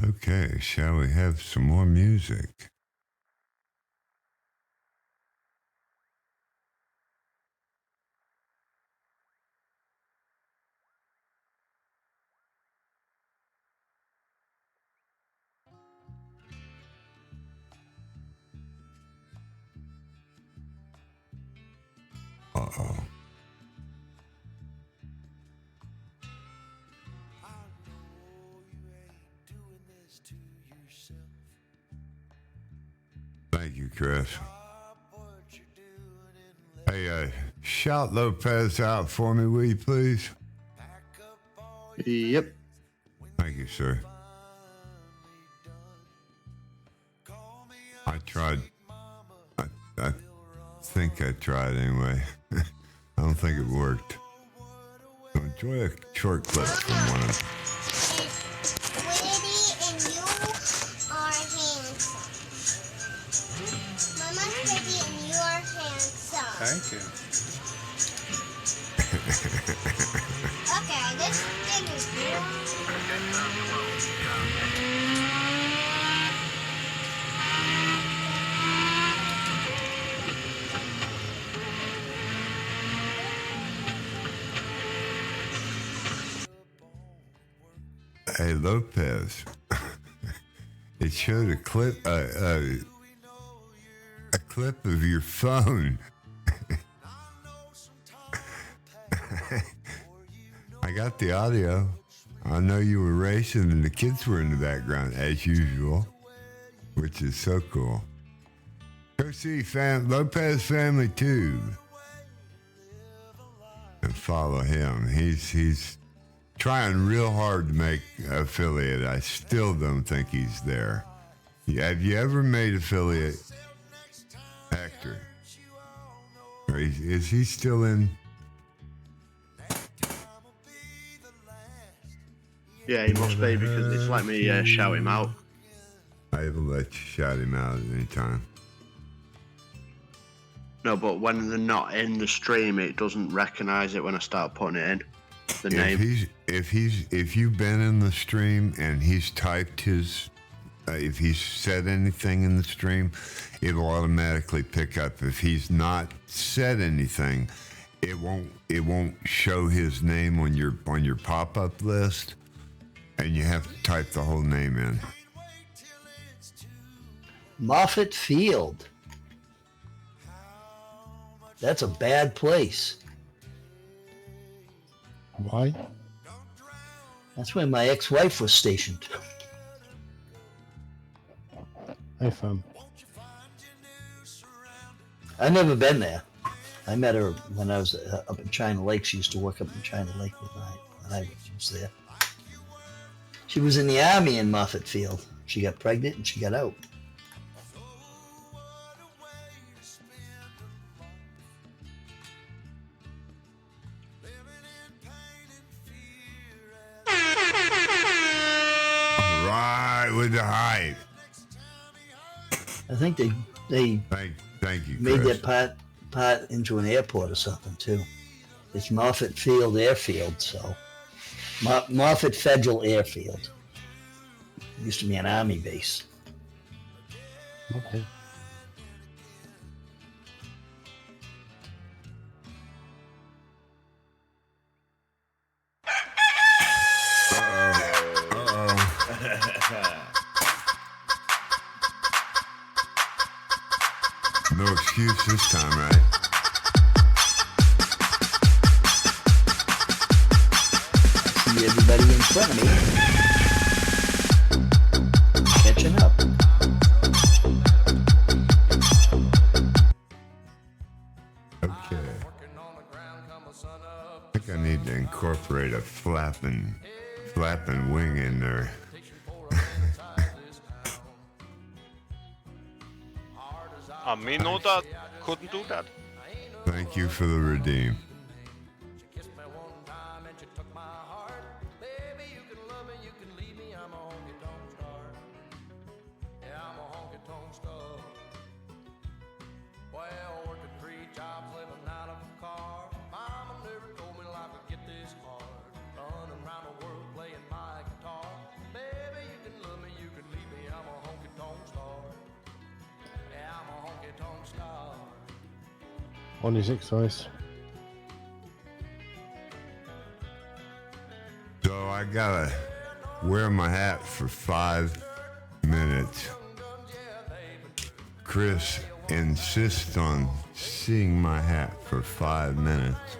Okay, shall we have some more music? Uh-oh. Thank you, Chris. Hey, shout Lopez out for me, will you please? Yep. Thank you, sir. I tried. I think I tried anyway. I don't think it worked. So enjoy a short clip from one of them. Witty and you are handsome. Mama's pretty and you are handsome. Thank you. Okay, this thing is Hey, Lopez. It showed a clip of your phone. I got the audio. I know you were racing and the kids were in the background as usual, which is so cool. Go see Lopez Family Tube and follow him. He's trying real hard to make affiliate. I still don't think he's there. Have you ever made affiliate, Hector? Or is he still in? Yeah, he must be because it's let me shout him out. I will let you shout him out at any time. No, but when they're not in the stream, it doesn't recognise it when I start putting it in. The name. If you've been in the stream and he's typed his, if he's said anything in the stream, it will automatically pick up. If he's not said anything, it won't show his name on your pop-up list, and you have to type the whole name in. Moffett Field. That's a bad place. Why? That's where my ex-wife was stationed. Hey, fun. I've never been there. I met her when I was up in China Lake. She used to work up in China Lake when I was there. She was in the army in Moffett Field. She got pregnant and she got out. Right with the hype. I think they thank you, made Chris. that part into an airport or something too. It's Moffett Field Airfield, so Moffett Federal Airfield. It used to be an army base. Okay. No excuse this time, right? See everybody in front of me. Catching up. Okay. I think I need to incorporate a flapping wing in there. Me know that couldn't do that. Thank you for the redeem. On his exercise. So I gotta wear my hat for 5 minutes. Chris insists on seeing my hat for 5 minutes.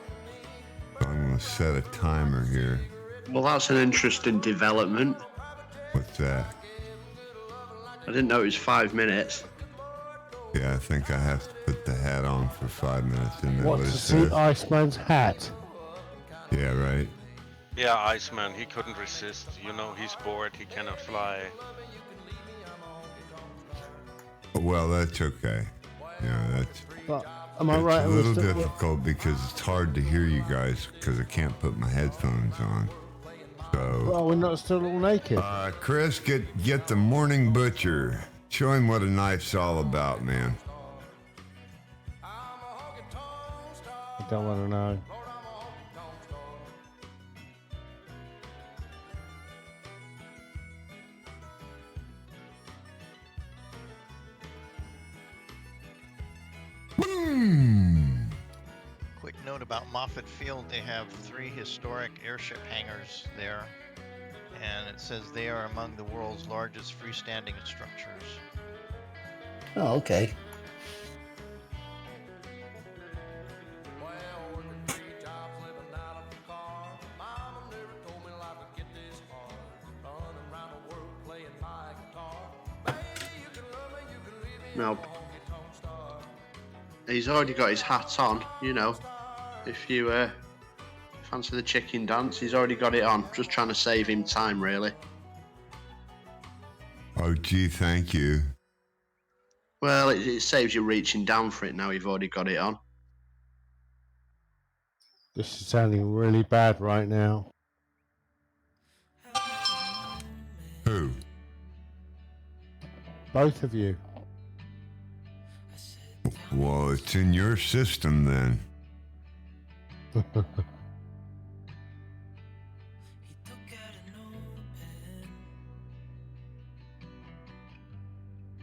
So I'm gonna set a timer here. Well, that's an interesting development. What's that? I didn't know it was 5 minutes. Yeah, I think I have to put the hat on for 5 minutes. Isn't that What what it to see says? Iceman's hat? Yeah, right. Yeah, Iceman, he couldn't resist. You know, he's bored, he cannot fly. Well, that's okay. Yeah, that's. But Am I right? It's a little difficult because it's hard to hear you guys because I can't put my headphones on. So. Well, we're not still all naked. Chris, get the morning butcher. Show him what a knife's all about, man. I don't want to know. Quick note about Moffett Field, they have 3 historic airship hangars there, and it says they are among the world's largest freestanding structures. Oh, okay. No. He's already got his hat on, you know. If you fancy the chicken dance, he's already got it on. Just trying to save him time, really. Oh, gee, thank you. Well, it saves you reaching down for it now you've already got it on. This is sounding really bad right now. Who? Both of you. Well, it's in your system then.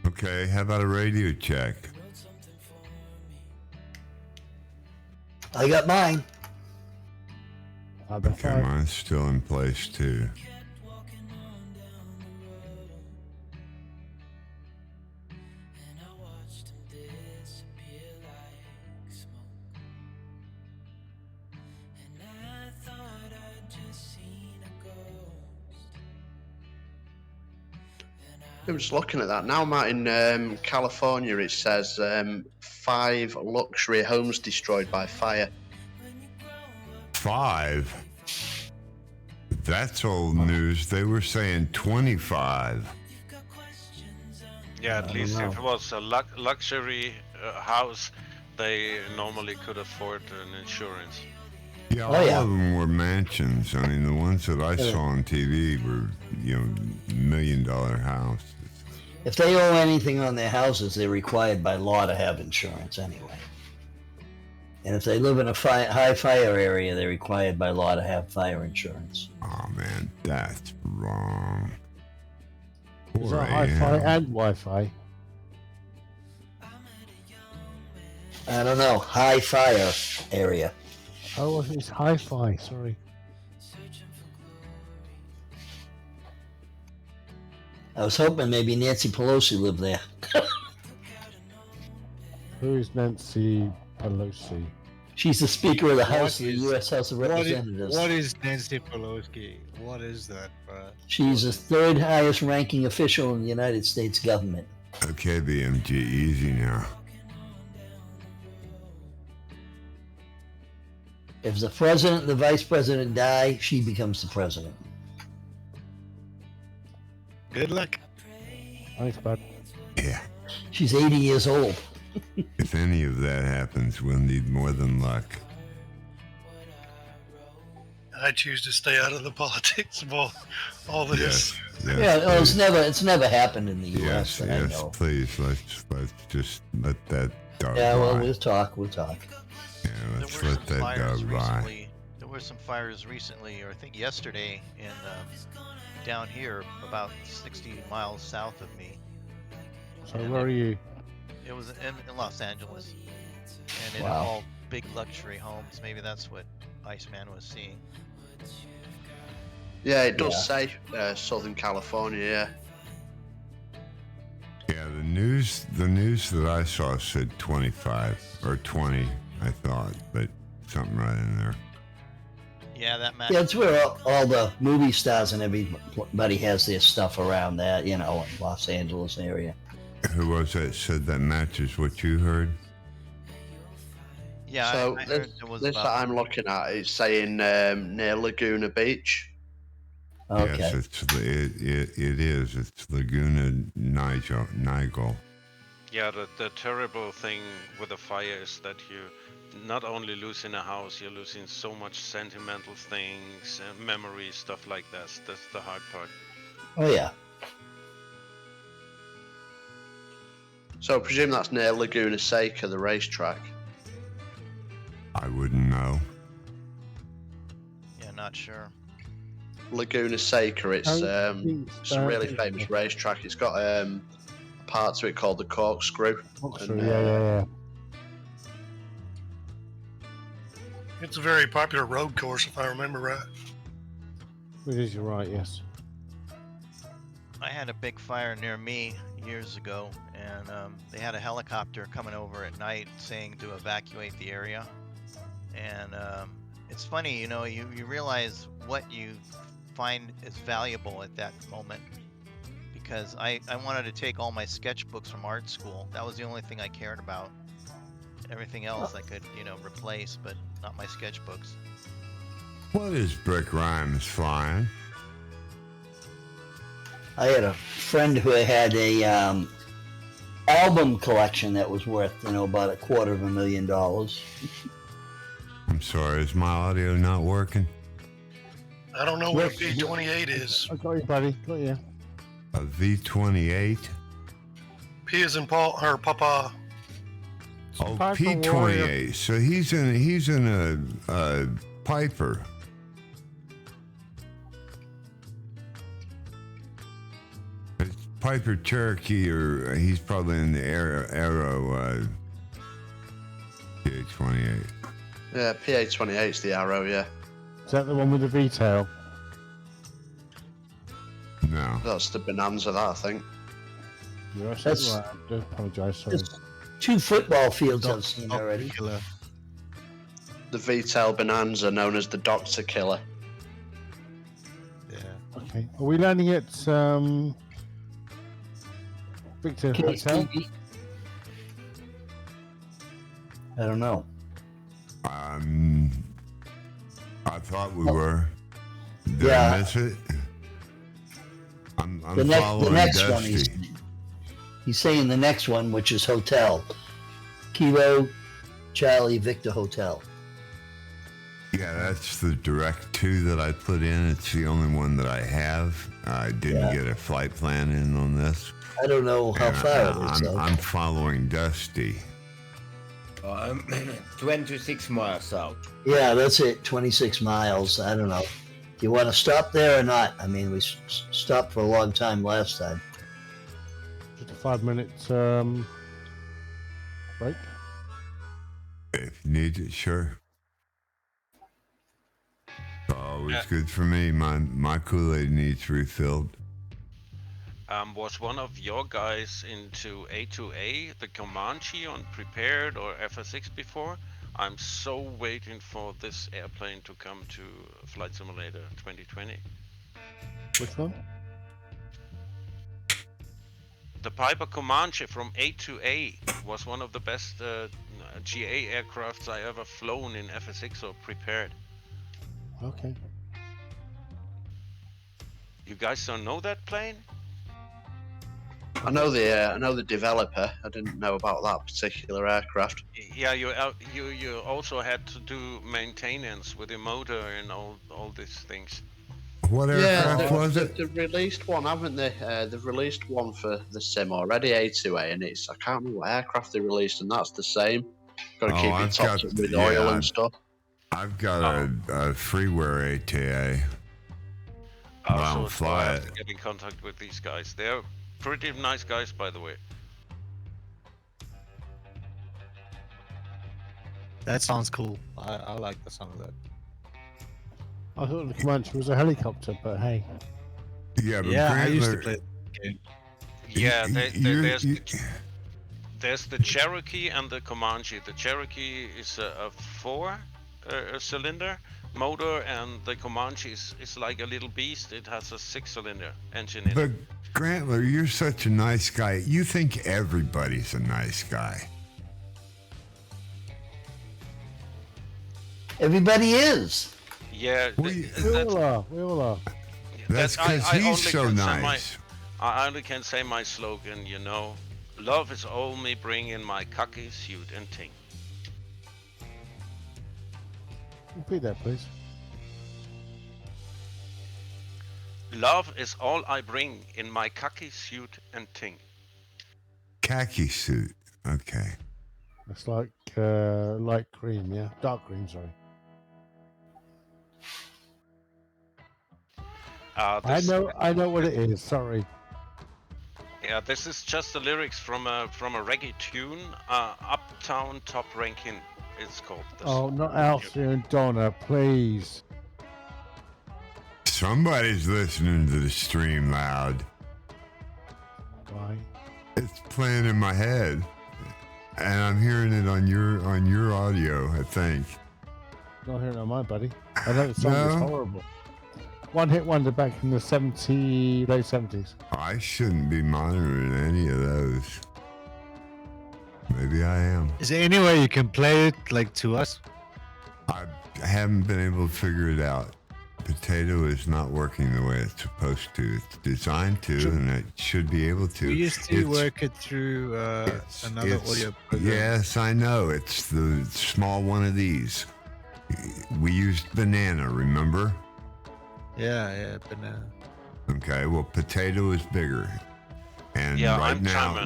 Okay, how about a radio check? I got mine. Okay, mine's still in place too. I'm just looking at that now, Matt. In California, it says 5 luxury homes destroyed by fire. 5? That's old news. They were saying 25. Yeah, at least if it was a luxury house, they normally could afford an insurance. Yeah, all of them were mansions. I mean, the ones that I saw on TV were, $1 million house. If they owe anything on their houses, they're required by law to have insurance anyway. And if they live in a high fire area, they're required by law to have fire insurance. Oh, man, that's wrong. Is that hi-fi and Wi-Fi? I don't know. High fire area. Oh, it's hi-fi. Sorry. I was hoping maybe Nancy Pelosi lived there. Who is Nancy Pelosi? She's the Speaker of the House of the U.S. House of Representatives. What is Nancy Pelosi? What is that, bro? She's the 3rd highest ranking official in the United States government. Okay, BMG, easy now. If the president and the vice president die, she becomes the president. Good luck. Thanks, bud. Yeah. She's 80 years old. If any of that happens, we'll need more than luck. I choose to stay out of the politics of all this. Yes, Yeah, it's never happened in the U.S. that I yes, know. please, let's just let that dog Yeah, well, by. we'll talk. Yeah, let's let that dog by. There were some fires recently, or I think yesterday, in down here, about 60 miles south of me. So where are you? It was in Los Angeles, and it Wow. all big luxury homes. Maybe that's what Iceman was seeing. Yeah, it does say Southern California, yeah. Yeah, the news that I saw said 25 or 20, I thought, but something right in there. Yeah, that matches. Yeah, it's where all the movie stars and everybody has their stuff around that, in Los Angeles area. Who was that said that matches what you heard? Yeah, So I heard there was this about... that I'm looking at is saying near Laguna Beach. Okay. Yes, it is. It's Laguna Nigel. Yeah, the terrible thing with a fire is that you not only losing a house, you're losing so much sentimental things, memories, stuff like that. That's the hard part. Oh yeah. So I presume that's near Laguna Seca, the racetrack. I wouldn't know. Yeah, not sure. Laguna Seca, it's a really famous racetrack. It's got a part to it called the corkscrew. Yeah. It's a very popular road course, if I remember right. It is, you're right, yes. I had a big fire near me years ago, and they had a helicopter coming over at night saying to evacuate the area. And it's funny, you know, you realize what you find is valuable at that moment. Because I wanted to take all my sketchbooks from art school. That was the only thing I cared about. Everything else I could, you know, replace, but not my sketchbooks. What is Brick Rhymes flying? I had a friend who had a album collection that was worth, you know, about $250,000. I'm sorry, is my audio not working? I don't know what a P28 is. I got you, buddy. Got you. A V28? P is in Paul or Papa. Oh, P28. So he's in a Piper. It's Piper Cherokee, or he's probably in the Arrow PA28. Yeah, PA28 is the Arrow, yeah. Is that the one with the V-tail? No. That's the Bonanza, that, I think. You're absolutely right. I do apologise, sorry. There's 2 football fields I've seen already. The V-tail Bonanza, known as the Doctor Killer. Yeah. Okay. Are we landing at Victor Hotel? I don't know. I thought we were. Did I miss it? I'm following the next Dusty. one he's saying the next one, which is Hotel. Kilo Charlie Victor Hotel. Yeah, that's the direct 2 that I put in. It's the only one that I have. I didn't get a flight plan in on this. I don't know how far it is. I'm following Dusty. 26 miles out. Yeah, that's it. 26 miles. I don't know. Do you want to stop there or not? I mean, we stopped for a long time last time. Just a 5-minute break. If you need it, sure. Always good for me. My Kool-Aid needs refilled. Was one of your guys into A2A, the Comanche on Prepared or FS6 before? I'm so waiting for this airplane to come to Flight Simulator 2020. Which one? The Piper Comanche from A2A was one of the best GA aircrafts I ever flown in FS6 or Prepared. Okay. You guys don't know that plane? I know the developer. I didn't know about that particular aircraft. Yeah, you also had to do maintenance with the motor and all these things. What aircraft was it? They've released one, haven't they? They've released one for the sim already, A2A, and I can't remember what aircraft they released, and that's the same. Got to keep it topped up with oil and stuff. I've got a freeware ATA. I don't fly I it. have to get in contact with these guys. They're pretty nice guys, by the way. That sounds cool. I like the sound of that. I thought the Comanche was a helicopter, but hey. Yeah, but I used to play. Yeah, there's the Cherokee and the Comanche. The Cherokee is a 4-cylinder motor, and the Comanche is like a little beast. It has a 6-cylinder engine in it. But Grantler, you're such a nice guy. You think everybody's a nice guy. Everybody is. Yeah, We all are. That's because he's so nice. I only can say my slogan, you know, Love is all me bring in my cocky suit and ting. Repeat that, please. Love is all I bring in my khaki suit and ting. Khaki suit. Okay. It's like light cream, yeah? Dark cream, sorry. I know what it is, sorry. Yeah, this is just the lyrics from a reggae tune, Uptown Top Ranking, it's called. Oh, not Alfie and Donna, please. Somebody's listening to the stream loud. Why? It's playing in my head, and I'm hearing it on your audio, I think. Not hearing it on my buddy. I know the song is horrible. One hit wonder back in the late 70s. I shouldn't be monitoring any of those. Maybe I am. Is there any way you can play it like to us? I haven't been able to figure it out. Potato is not working the way it's supposed to. It's designed to, and it should be able to. We used to work it through another audio program. Yes, I know. It's the small one of these. We used banana, remember? Yeah, banana. Okay, well, potato is bigger. And yeah,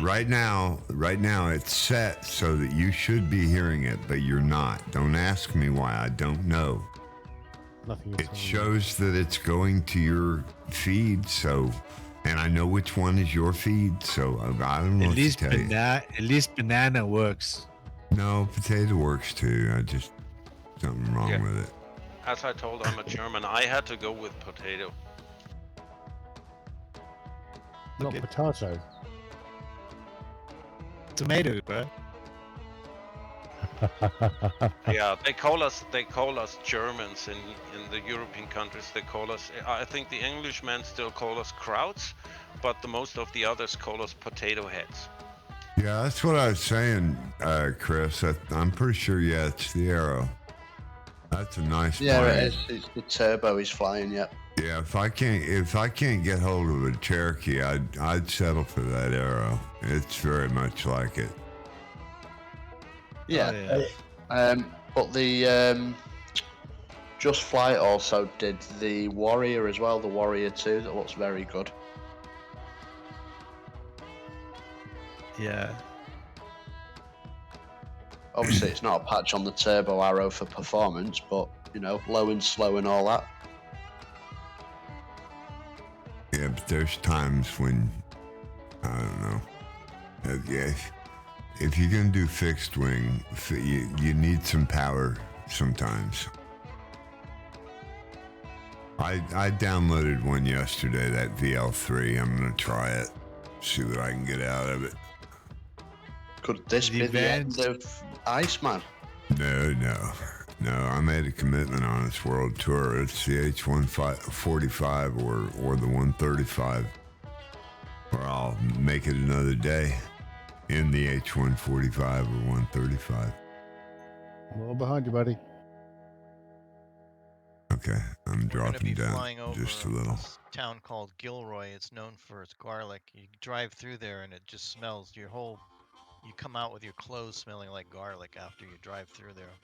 right now, it's set so that you should be hearing it, but you're not. Don't ask me why. I don't know. It shows that it's going to your feed, so, and I know which one is your feed, so I don't know what to tell you. At least banana works. No, potato works too. I just something wrong with it. As I told, I'm a German. I had to go with potato. Not potato. Tomato, bro. Yeah, they call us Germans in the European countries. They call us. I think the Englishmen still call us krauts, but the most of the others call us potato heads. Yeah, that's what I was saying, Chris. I'm pretty sure. Yeah, it's the Arrow. That's a nice plane. Yeah, it is. It's the turbo is flying. Yeah. Yeah, if I can't get hold of a Cherokee, I'd settle for that Arrow. It's very much like it. Yeah. But the Just Flight also did the Warrior as well, the Warrior 2. That looks very good. Yeah. Obviously, it's not a patch on the Turbo Arrow for performance, but you know, low and slow and all that. Yeah, but there's times when I don't know. If you're gonna do fixed wing, you need some power sometimes. I downloaded one yesterday, that VL3. I'm gonna try it, see what I can get out of it. Could this be the end of Iceman? No. I made a commitment on this world tour. It's the H145 or the 135, or I'll make it another day in the H145 or 135. I'm all behind you, buddy. Okay, I'm dropping down flying over just a little. this town called Gilroy. It's known for its garlic. You drive through there and it just smells you come out with your clothes smelling like garlic after you drive through there.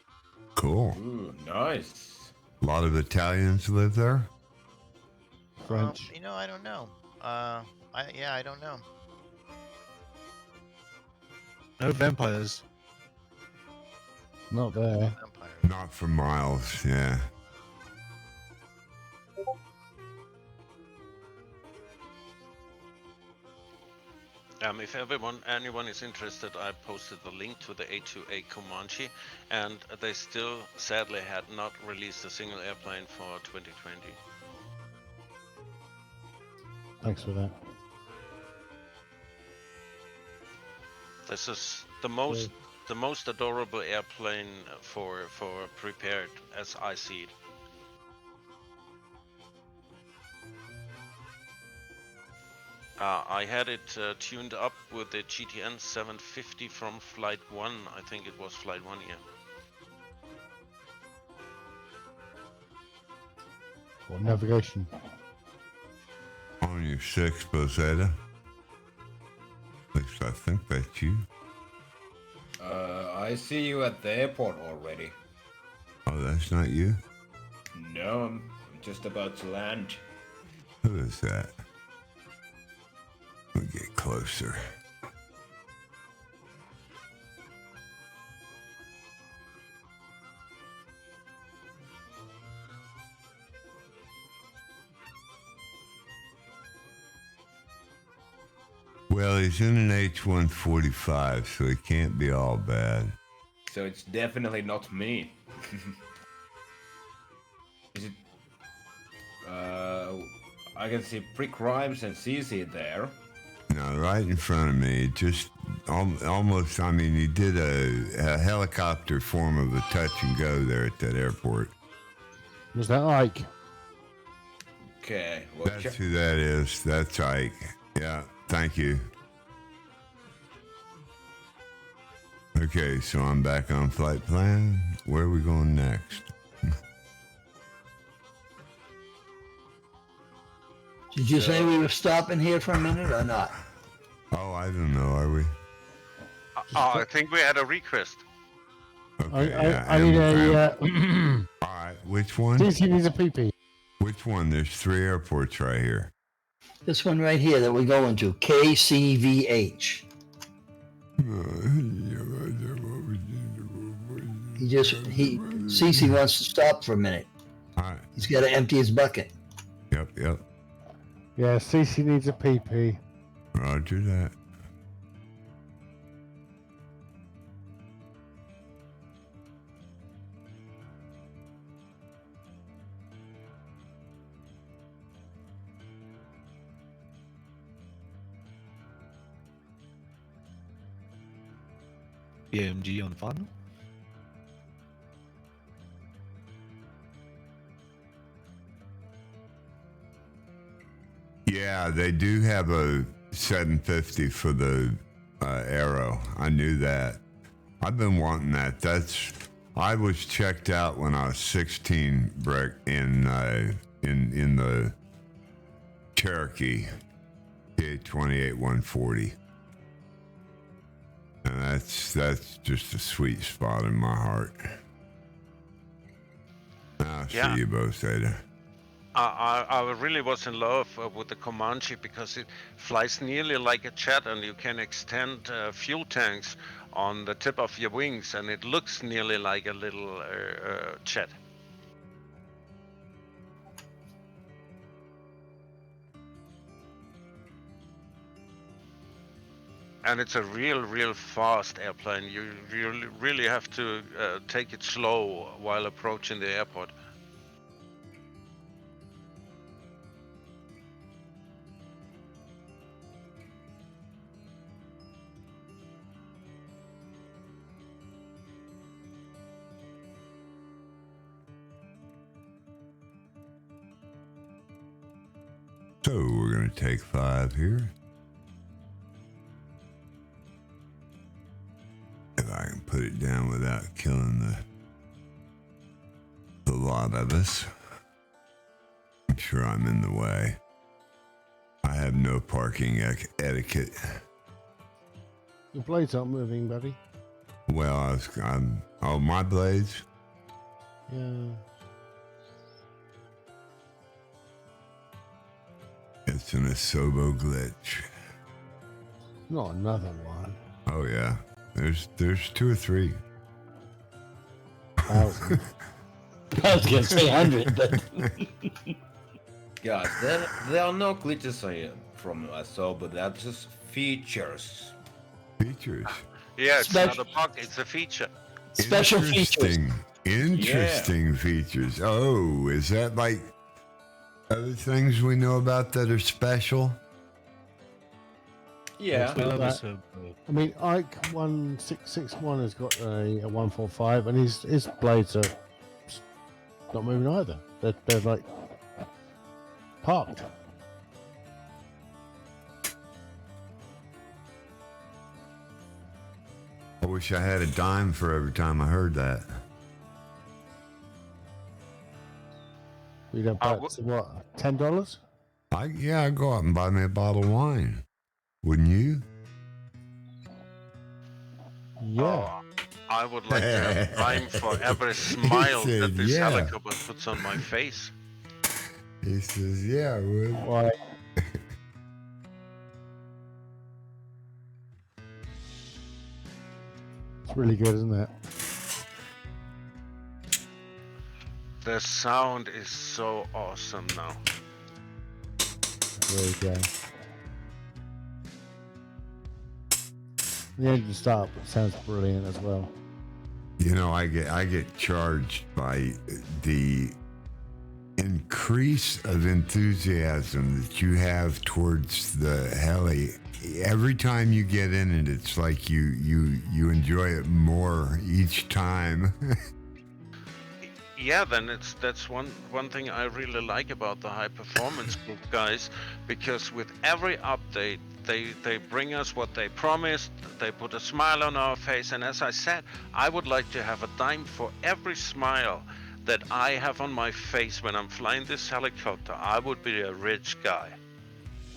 Cool. Ooh, nice. A lot of Italians live there? French. I don't know. I don't know. No vampires. Not there. Not for miles, yeah. If anyone is interested, I posted the link to the A2A Comanche, and they still sadly had not released a single airplane for 2020. Thanks for that. This is the most adorable airplane for prepared as I see it. I had it tuned up with the GTN 750 from Flight 1. I think it was Flight 1, yeah. What navigation? On your 6 Bozetta. The least I think that's you. I see you at the airport already. Oh, that's not you? No, I'm just about to land. Who is that? We'll get closer. Well, he's in an H-145, so he can't be all bad. So it's definitely not me. Is it? I can see pre-crimes and CC there. No, right in front of me, just almost, I mean, he did a helicopter form of a touch and go there at that airport. Was that Ike? Okay. Well, that's who that is. That's Ike. Yeah, thank you. Okay, so I'm back on flight plan. Where are we going next? Did you say we were stopping here for a minute or not? Oh, I don't know. Are we? I think we had a request. Okay, I need a. All right, which one? CC needs a pee-pee. Which one? There's 3 airports right here. This one right here that we're going to, KCVH. CC wants to stop for a minute. All right. He's got to empty his bucket. Yep. Yeah, CC needs a pee-pee. Roger that. BMG on final. Yeah, they do have a 750 for the Arrow. I knew that. I've been wanting that. I was checked out when I was 16, Breck, in the Cherokee K28 140. And that's just a sweet spot in my heart. I'll see you both later. I really was in love with the Comanche because it flies nearly like a jet, and you can extend fuel tanks on the tip of your wings, and it looks nearly like a little jet. And it's a real fast airplane. You really have to take it slow while approaching the airport. So we're going to take 5 here. If I can put it down without killing the lot of us. I'm sure I'm in the way. I have no parking etiquette. Your blades aren't moving, buddy. Well, my blades? Yeah. It's an Asobo glitch. Not another one. Oh yeah, there's 2 or 3. 1,000. I was gonna say 100, but Guys, there are no glitches from Asobo. They're just features. Features. Yeah, it's not a bug. It's a feature. Special features. Interesting features. Oh, is that like other things we know about that are special? Yeah. I mean, Ike 1661 has got a 145, and his blades are not moving either. They're like parked. I wish I had a dime for every time I heard that. We got back to what, $10? I'd go out and buy me a bottle of wine. Wouldn't you? Yeah. I would like to have time for every smile said, that this yeah. helicopter puts on my face. He says, yeah, I would. Why? It's really good, isn't it? The sound is so awesome now. There you go. The engine start sounds brilliant as well. You know, I get charged by the increase of enthusiasm that you have towards the heli. Every time you get in it, it's like you enjoy it more each time. Yeah, then that's one thing I really like about the high performance group guys, because with every update they bring us what they promised, they put a smile on our face, and as I said, I would like to have a dime for every smile that I have on my face when I'm flying this helicopter. I would be a rich guy.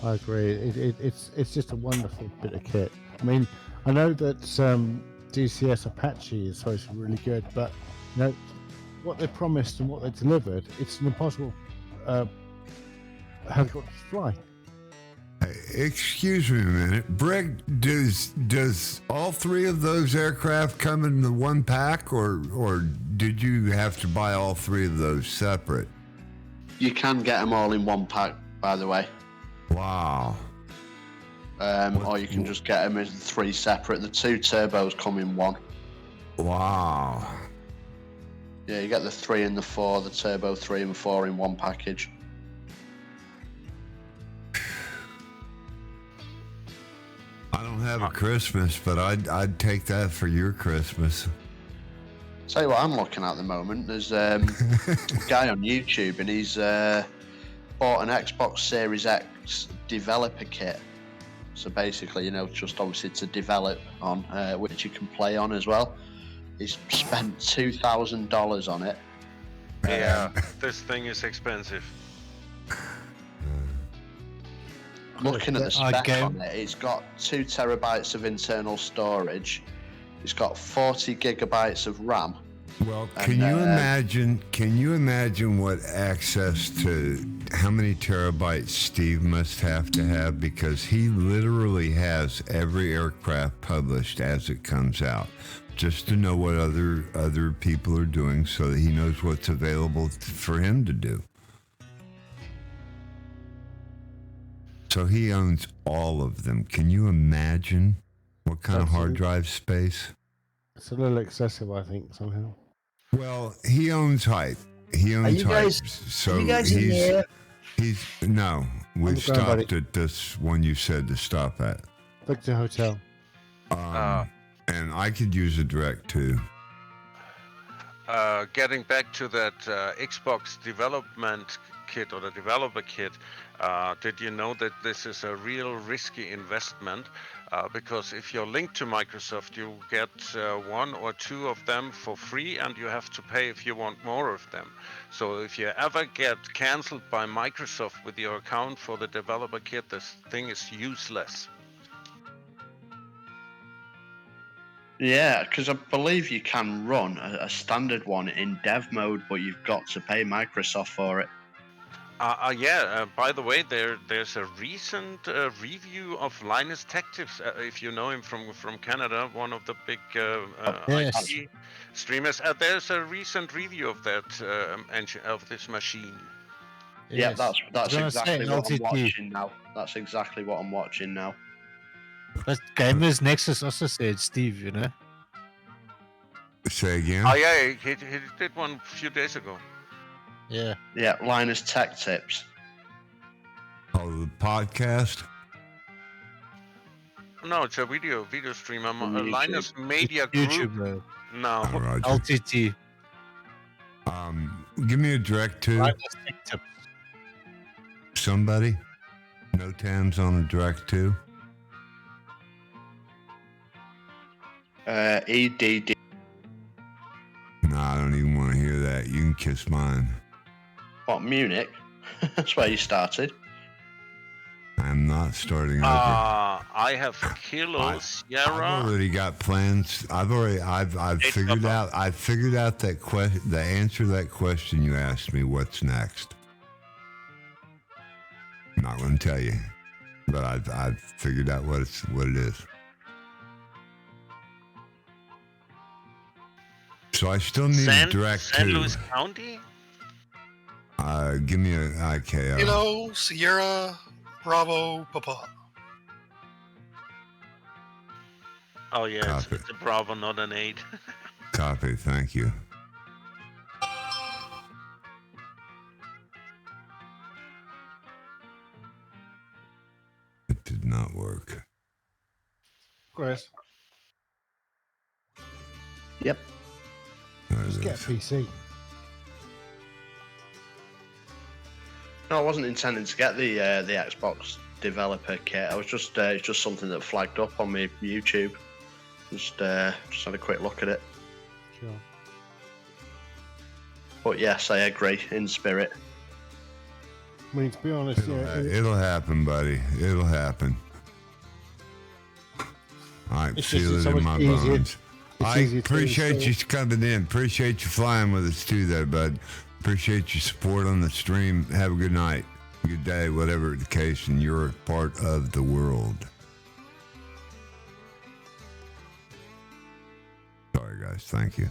I agree. It's just a wonderful bit of kit. I mean, I know that DCS Apache is supposed to be really good, but you know what they promised and what they delivered, it's an impossible helicopter to fly. Excuse me a minute, Brig. Does all three of those aircraft come in the one pack, or did you have to buy all three of those separate? You can get them all in one pack, by the way. Wow. Or you can just get them as three separate. The two turbos come in one. Wow. Yeah, you get the 3 and the 4, the turbo 3 and 4 in one package. I don't have a Christmas, but I'd take that for your Christmas. Tell you what I'm looking at the moment. There's a guy on YouTube, and he's bought an Xbox Series X developer kit. So basically, you know, just obviously to develop on, which you can play on as well. He's spent $2,000 on it. Yeah, this thing is expensive. Looking at the spec on it, it's got 2 terabytes of internal storage. It's got 40 gigabytes of RAM. Well, can you imagine what access to how many terabytes Steve must have to have, because he literally has every aircraft published as it comes out, just to know what other people are doing, so that he knows what's available for him to do. So he owns all of them. Can you imagine what kind of hard drive space? It's a little excessive, I think, somehow. Well, he owns hype. He owns hype. So he's no. We've stopped at this one you said to stop at. Victor Hotel. And I could use a direct too. Getting back to that Xbox development kit or the developer kit, did you know that this is a real risky investment? Because if you're linked to Microsoft, you get 1 or 2 of them for free, and you have to pay if you want more of them. So if you ever get cancelled by Microsoft with your account for the developer kit, this thing is useless. Yeah, because I believe you can run a standard one in dev mode, but you've got to pay Microsoft for it. By the way, there's a recent review of Linus Tech Tips, if you know him from Canada, one of the big IT streamers. There's a recent review of that engine, of this machine. Yeah, that's exactly what I'm watching now. That's exactly what I'm watching now. But Gamers Nexus also said Steve, you know. Say again? Oh yeah, he did one a few days ago. Yeah. Yeah, Linus Tech Tips. Oh, the podcast? No, it's a video stream. I'm a Linus Media Group. YouTube, no. LTT. Give me a direct to. Linus Tech Tips. Somebody? No TAMs on a direct to? EDD. No, I don't even want to hear that. You can kiss mine. What, Munich? That's where you started. I'm not starting over. I have Kilo Sierra. I've already got plans. I've figured out. I figured out that question. The answer to that question you asked me. What's next? I'm not going to tell you, but I've figured out what it is. So I still need a direct San to. Luis County? Give me a IKO. Kilo, Sierra, Bravo, Papa. Oh yeah, Copy. it's a Bravo, not an 8. Copy. Thank you. It did not work. Chris, Yep. just get a PC. No, I wasn't intending to get the Xbox developer kit. I was just it's just something that flagged up on my YouTube. Just had a quick look at it. Sure. But yes, I agree in spirit. I mean, to be honest, It'll happen, buddy. It'll happen. I It's feel just it so in much my easier. bones. It's I easier to appreciate you install. coming in. Appreciate you flying with us too there, bud. Appreciate your support on the stream. Have a good night, good day, whatever the case, and you're a part of the world. Sorry, guys. Thank you.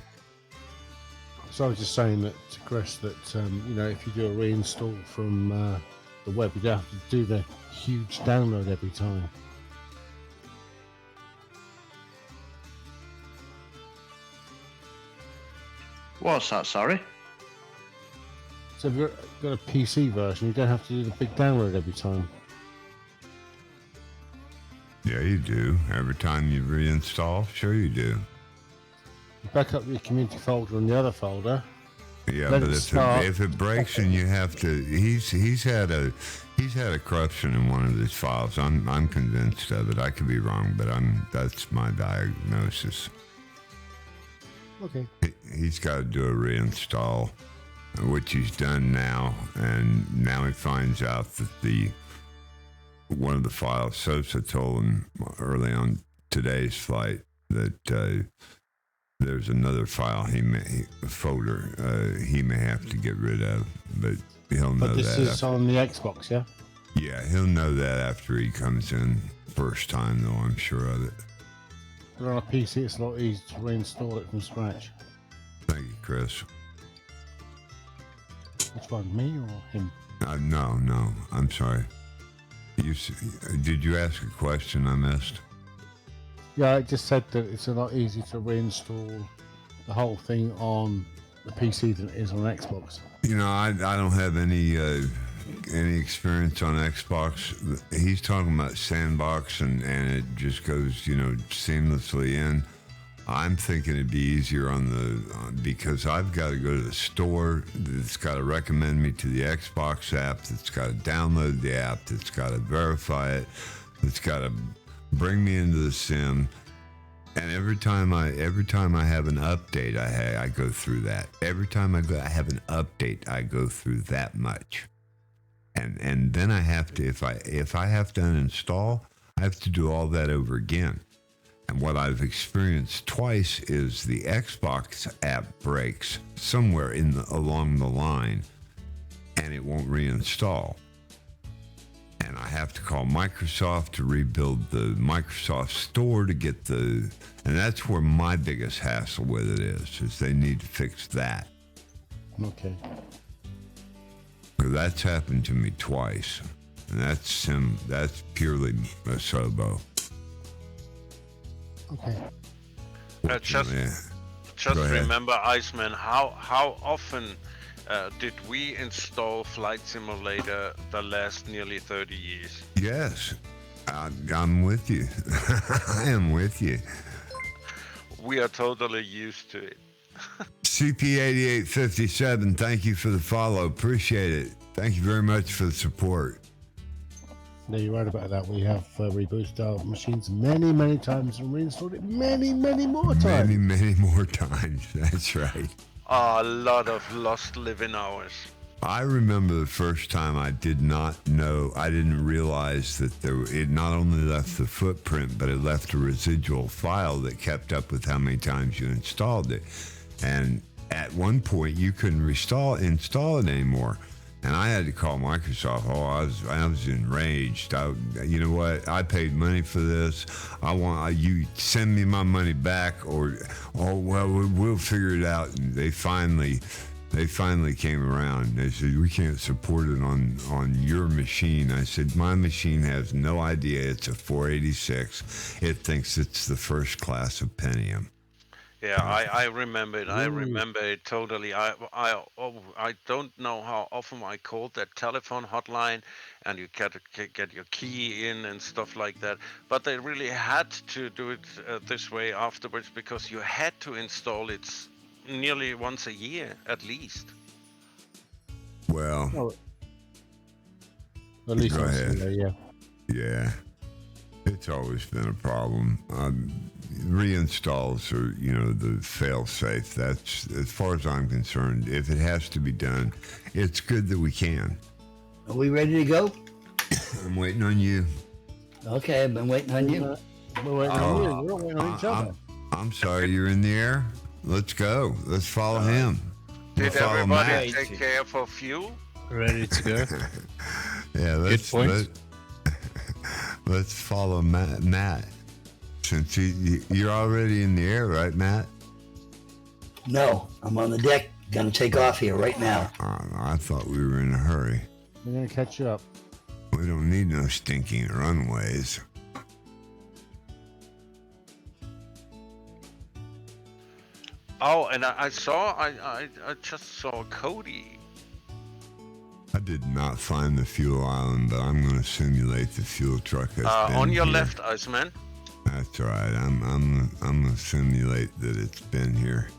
So I was just saying that to Chris that if you do a reinstall from the web, you don't have to do the huge download every time. What's that? Sorry. So if you've got a PC version, you don't have to do the big download every time. Yeah, you do. Every time you reinstall, sure you do. You back up your community folder on the other folder. Yeah, Let but it start. if it breaks and you have to, he's had a corruption in one of his files. I'm convinced of it. I could be wrong, but that's my diagnosis. Okay. He's got to do a reinstall, which he's done now, and now he finds out that one of the files, Sosa told him early on today's flight that there's another file folder he may have to get rid of, but he'll know that. But this is on the Xbox, yeah? Yeah, he'll know that after he comes in first time, though, I'm sure of it. But on a PC, it's a lot easier to reinstall it from scratch. Thank you, Chris. Which one, me or him? No, I'm sorry. Did you ask a question I missed? Yeah, I just said that it's a lot easier to reinstall the whole thing on the PC than it is on Xbox. I don't have any experience on Xbox. He's talking about Sandbox and it just goes, seamlessly in. I'm thinking it'd be easier because I've got to go to the store that's got to recommend me to the Xbox app, that's got to download the app, that's got to verify it, that's got to bring me into the sim. And every time I have an update, I go through that. Every time I have an update, I go through that much. And then I have to, if I have to uninstall, I have to do all that over again. And what I've experienced twice is the Xbox app breaks somewhere along the line, and it won't reinstall. And I have to call Microsoft to rebuild the Microsoft Store to get and that's where my biggest hassle with it is they need to fix that. Okay. That's happened to me twice, and that's purely a Sobo. Okay. Just remember, Iceman, how often did we install Flight Simulator the last nearly 30 years? Yes, I'm with you. I am with you. We are totally used to it. CP8857, thank you for the follow. Appreciate it. Thank you very much for the support. No, you're right about that. We have rebooted our machines many, many times and reinstalled it many, many more times. Many, many more times. That's right. A lot of lost living hours. I remember the first time I didn't realize that it not only left the footprint, but it left a residual file that kept up with how many times you installed it. And at one point, you couldn't install it anymore. And I had to call Microsoft. I was enraged. You know what? I paid money for this. I want you send me my money back, or we'll figure it out. And they finally came around. They said, we can't support it on your machine. I said, my machine has no idea it's a 486. It thinks it's the first class of Pentium. Yeah, I remember it. I remember it totally. I don't know how often I called that telephone hotline, and you get your key in and stuff like that. But they really had to do it this way afterwards, because you had to install it nearly once a year at least. Well, at least go ahead. Yeah. It's always been a problem. Reinstalls are, the fail-safe. That's, as far as I'm concerned, if it has to be done, it's good that we can. Are we ready to go? I'm waiting on you. Okay, I've been waiting on you. We're waiting on you. We're waiting on each other. I'm sorry, you're in the air. Let's go. Let's follow him. Did everybody take care for fuel? Ready to go. Yeah, let's follow Matt. Since you're already in the air, right, Matt? No, I'm on the deck. Gonna take off here right now. I thought we were in a hurry. We're gonna catch you up. We don't need no stinking runways. Oh, and I just saw Cody. I did not find the fuel island, but I'm going to simulate the fuel truck. On your here. left, Iceman. That's all right. I'm going to simulate that it's been here,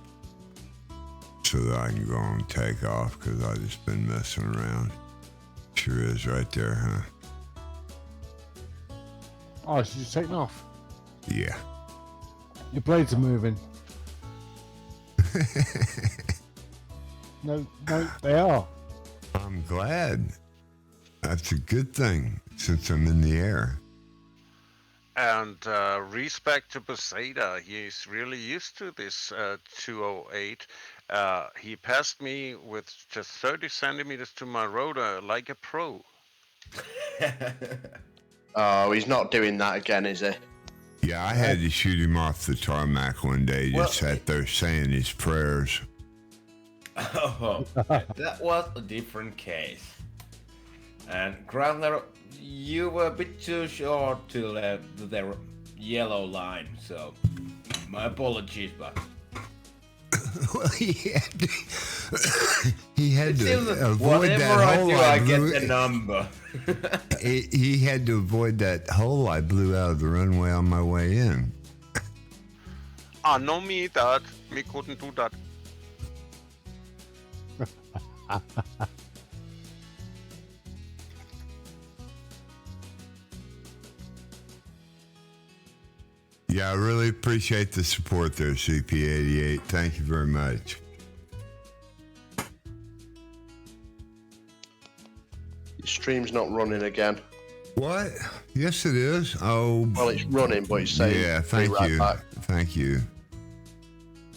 so that I can go and take off, because I've just been messing around. Sure is right there, huh? Oh, so you're taking off? Yeah. Your blades are moving. No, they are. I'm glad. That's a good thing, since I'm in the air. And respect to Beseda, he's really used to this 208. He passed me with just 30 centimeters to my rotor like a pro. Oh, he's not doing that again, is he? Yeah, I had to shoot him off the tarmac one day. Just sat there saying his prayers. Oh, that was a different case. And Graveler, you were a bit too short to the yellow line, so my apologies, but... Well, he had to avoid whatever that I hole. do, I get the number. He had to avoid that hole I blew out of the runway on my way in. No, me couldn't do that. Yeah, I really appreciate the support there, CP88. Thank you very much. Your stream's not running again. What? Yes, it is. Oh. Well, it's running, but it's saying. Yeah, thank right you. Back. Thank you.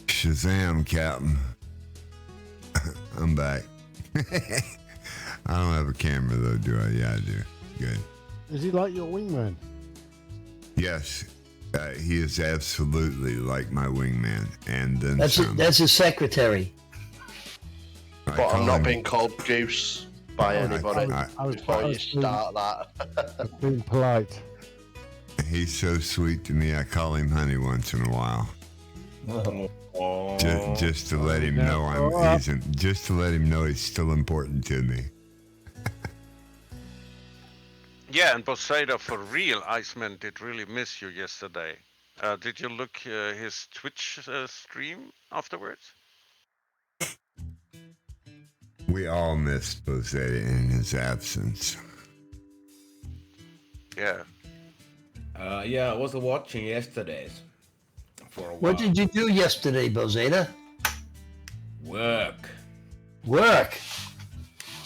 Shazam, Captain. I'm back. I don't have a camera, though, do I? Yeah, I do. Good. Is he like your wingman? Yes. He is absolutely like my wingman. And then That's his secretary. But I'm not being called Goose by anybody before you start that. Being polite. He's so sweet to me. I call him honey once in a while. Just to let him know just to let him know he's still important to me. Yeah, and Poseida, for real, Iceman did really miss you yesterday. Did you look his Twitch stream afterwards? We all missed Poseida in his absence. Yeah. Yeah, I was watching yesterday's for a while. What did you do yesterday, Bozeda? Work.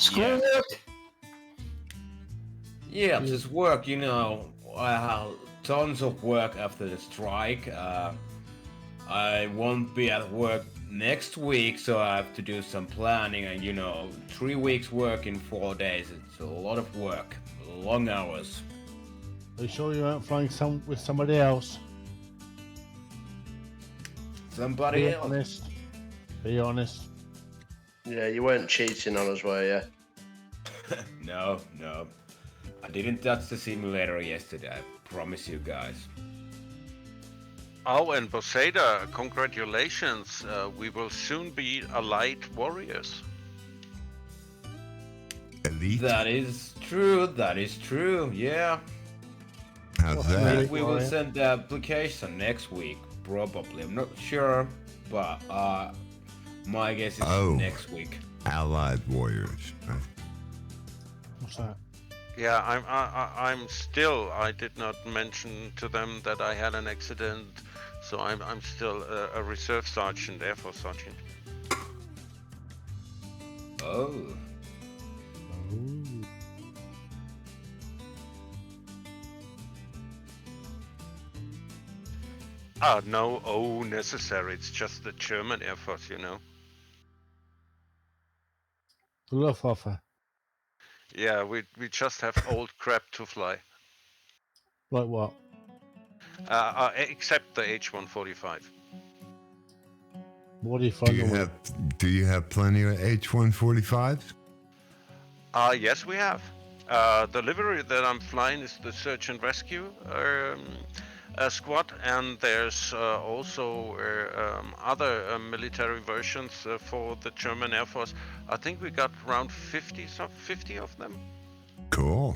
Schoolwork? Yeah, just work, you know. Tons of work after the strike. I won't be at work next week, so I have to do some planning and, 3 weeks work in 4 days. It's a lot of work. Long hours. Are you sure you aren't flying with somebody else? Somebody Be else? honest. Be honest. Yeah, you weren't cheating on us, were you? No. I didn't touch the simulator yesterday, I promise you guys. Oh, and Boseda, congratulations. We will soon be Allied Warriors. Elite? That is true, yeah. How's that? We will send the application next week, probably. I'm not sure, but my guess is next week. Allied Warriors. What's that? Yeah, I'm still. I did not mention to them that I had an accident, so I'm still a reserve sergeant, Air Force sergeant. Oh. No necessary. It's just the German Air Force, Luftwaffe. Yeah, we just have old crap to fly. Like what? Except the H-145. What do you find? Do you have plenty of H-145s? Yes, we have. The livery that I'm flying is the search and rescue squad, and there's also other military versions for the German Air Force. I think we got around 50 of them. Cool.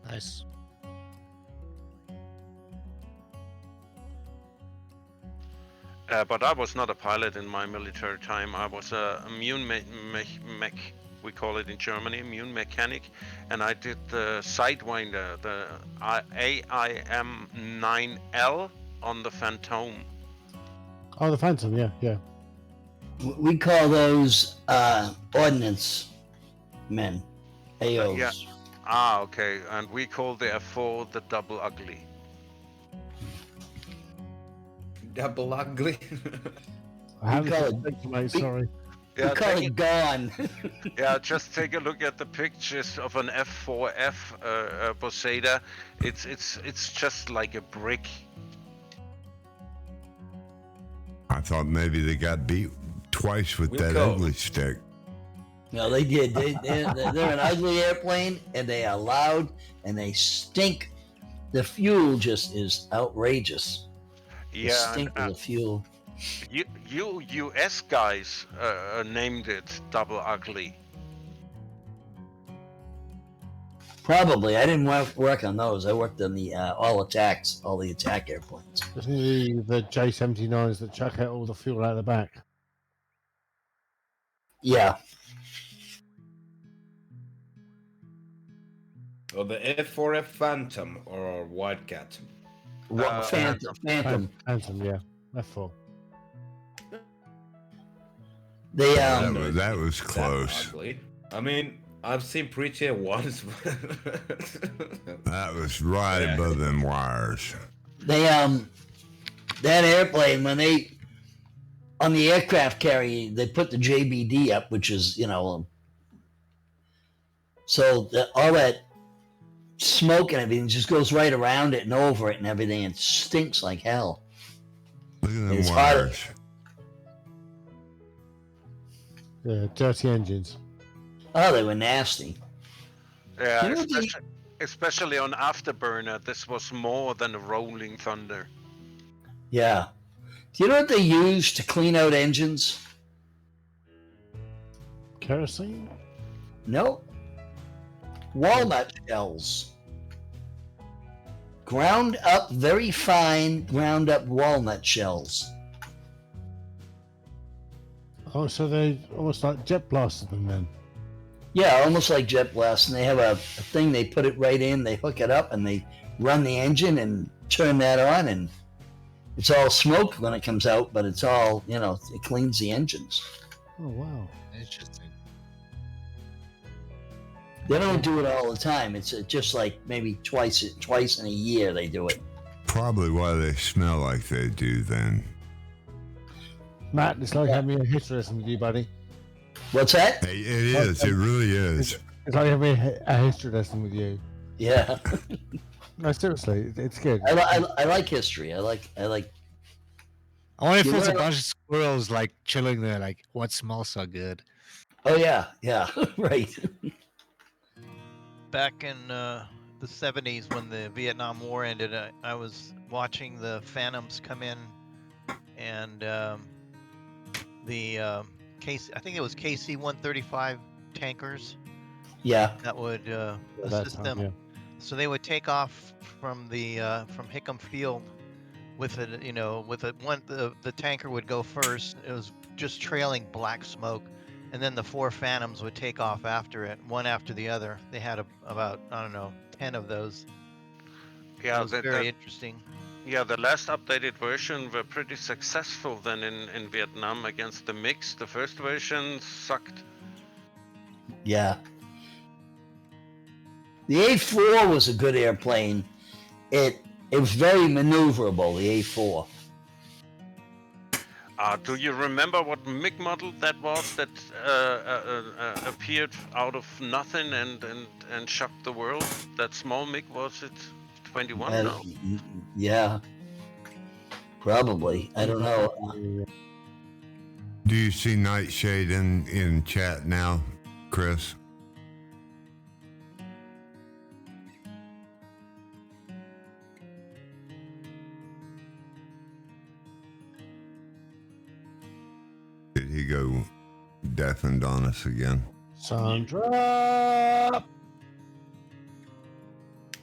Nice. But I was not a pilot in my military time. I was a immune mech. We call it in Germany, immune mechanic, and I did the Sidewinder, the AIM-9L on the Phantom. Oh, the Phantom, yeah. We call those ordnance men, AOs. Yeah. Okay. And we call the F4 the Double Ugly. Double Ugly? I haven't got a picture, mate, sorry. Yeah, we call it gone. Yeah, just take a look at the pictures of an F4F Boseda. It's just like a brick. I thought maybe they got beat twice with that ugly stick. No, they did. They're an ugly airplane, and they are loud, and they stink. The fuel just is outrageous. Yeah, the stink of the fuel. You US guys named it Double Ugly. Probably. I didn't work on those. I worked on the all the attack airplanes. Isn't the J-79s that chuck out all the fuel out the back? Yeah. Or the F4F Phantom or Wildcat? Phantom. Phantom, yeah. F4. They that was close. I mean, I've seen prettier ones. That was right above them wires. They that airplane, when they on the aircraft carrier, they put the JBD up, which is so all that smoke and everything just goes right around it and over it and everything. It stinks like hell. Look at them wires. Yeah, dirty engines. Oh, they were nasty. Yeah, especially on Afterburner, this was more than a rolling thunder. Yeah. Do you know what they use to clean out engines? Kerosene? Nope. Walnut shells. Ground up, very fine, ground up walnut shells. Oh, so they almost like jet blasted them then? Yeah, almost like jet blast. And they have a thing, they put it right in, they hook it up, and they run the engine and turn that on, and it's all smoke when it comes out, but it's all, it cleans the engines. Oh wow. Interesting. They don't do it all the time. It's just like maybe twice in a year they do it. Probably why they smell like they do then. Matt, it's like having a history lesson with you, buddy. What's that? Hey, it is. It really is. It's like having a history lesson with you. Yeah. No, seriously, it's good. I like history. I like. I wonder if You there's a learn- bunch of squirrels like chilling there, like what smells so good. Oh yeah, right. Back in the 70s when the Vietnam War ended, I was watching the Phantoms come in, and the I think it was KC-135 tankers Yeah. that would that assist time, them. yeah. So they would take off from the from Hickam Field with it, the tanker would go first. It was just trailing black smoke, and then the 4 Phantoms would take off after it, one after the other. They had about 10 of those. Yeah, It was very interesting. Yeah, the last updated version were pretty successful then in Vietnam against the MiGs. The first version sucked. Yeah. The A4 was a good airplane. It was very maneuverable, the A4. Do you remember what MiG model that was that appeared out of nothing and shocked the world? That small MiG, was it 21 now? Yeah. Probably. I don't know. Do you see Nightshade in chat now, Chris? Did he go deafened on us again? Sandra!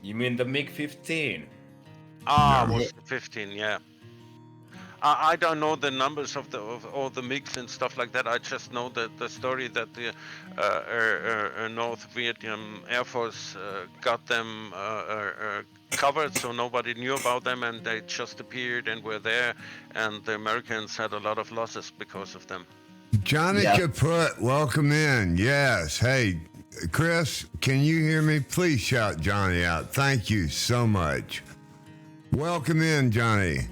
You mean the MiG-15? Was 15, yeah. I don't know the numbers of all the MiGs and stuff like that. I just know that the story that the North Vietnam Air Force got them covered, so nobody knew about them, and they just appeared and were there, and the Americans had a lot of losses because of them. Johnny Kaput, welcome in. Yes. Hey, Chris, can you hear me? Please shout Johnny out. Thank you so much. Welcome in, Johnny.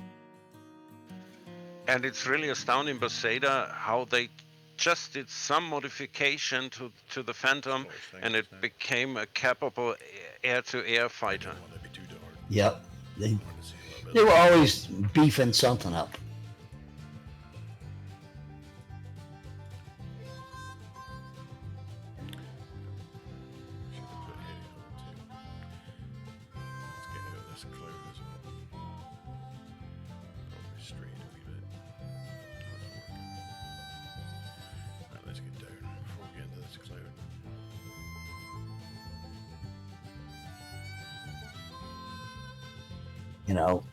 And it's really astounding, Bethesda, how they just did some modification to the Phantom, and it became a capable air-to-air fighter. Yep. They were always beefing something up.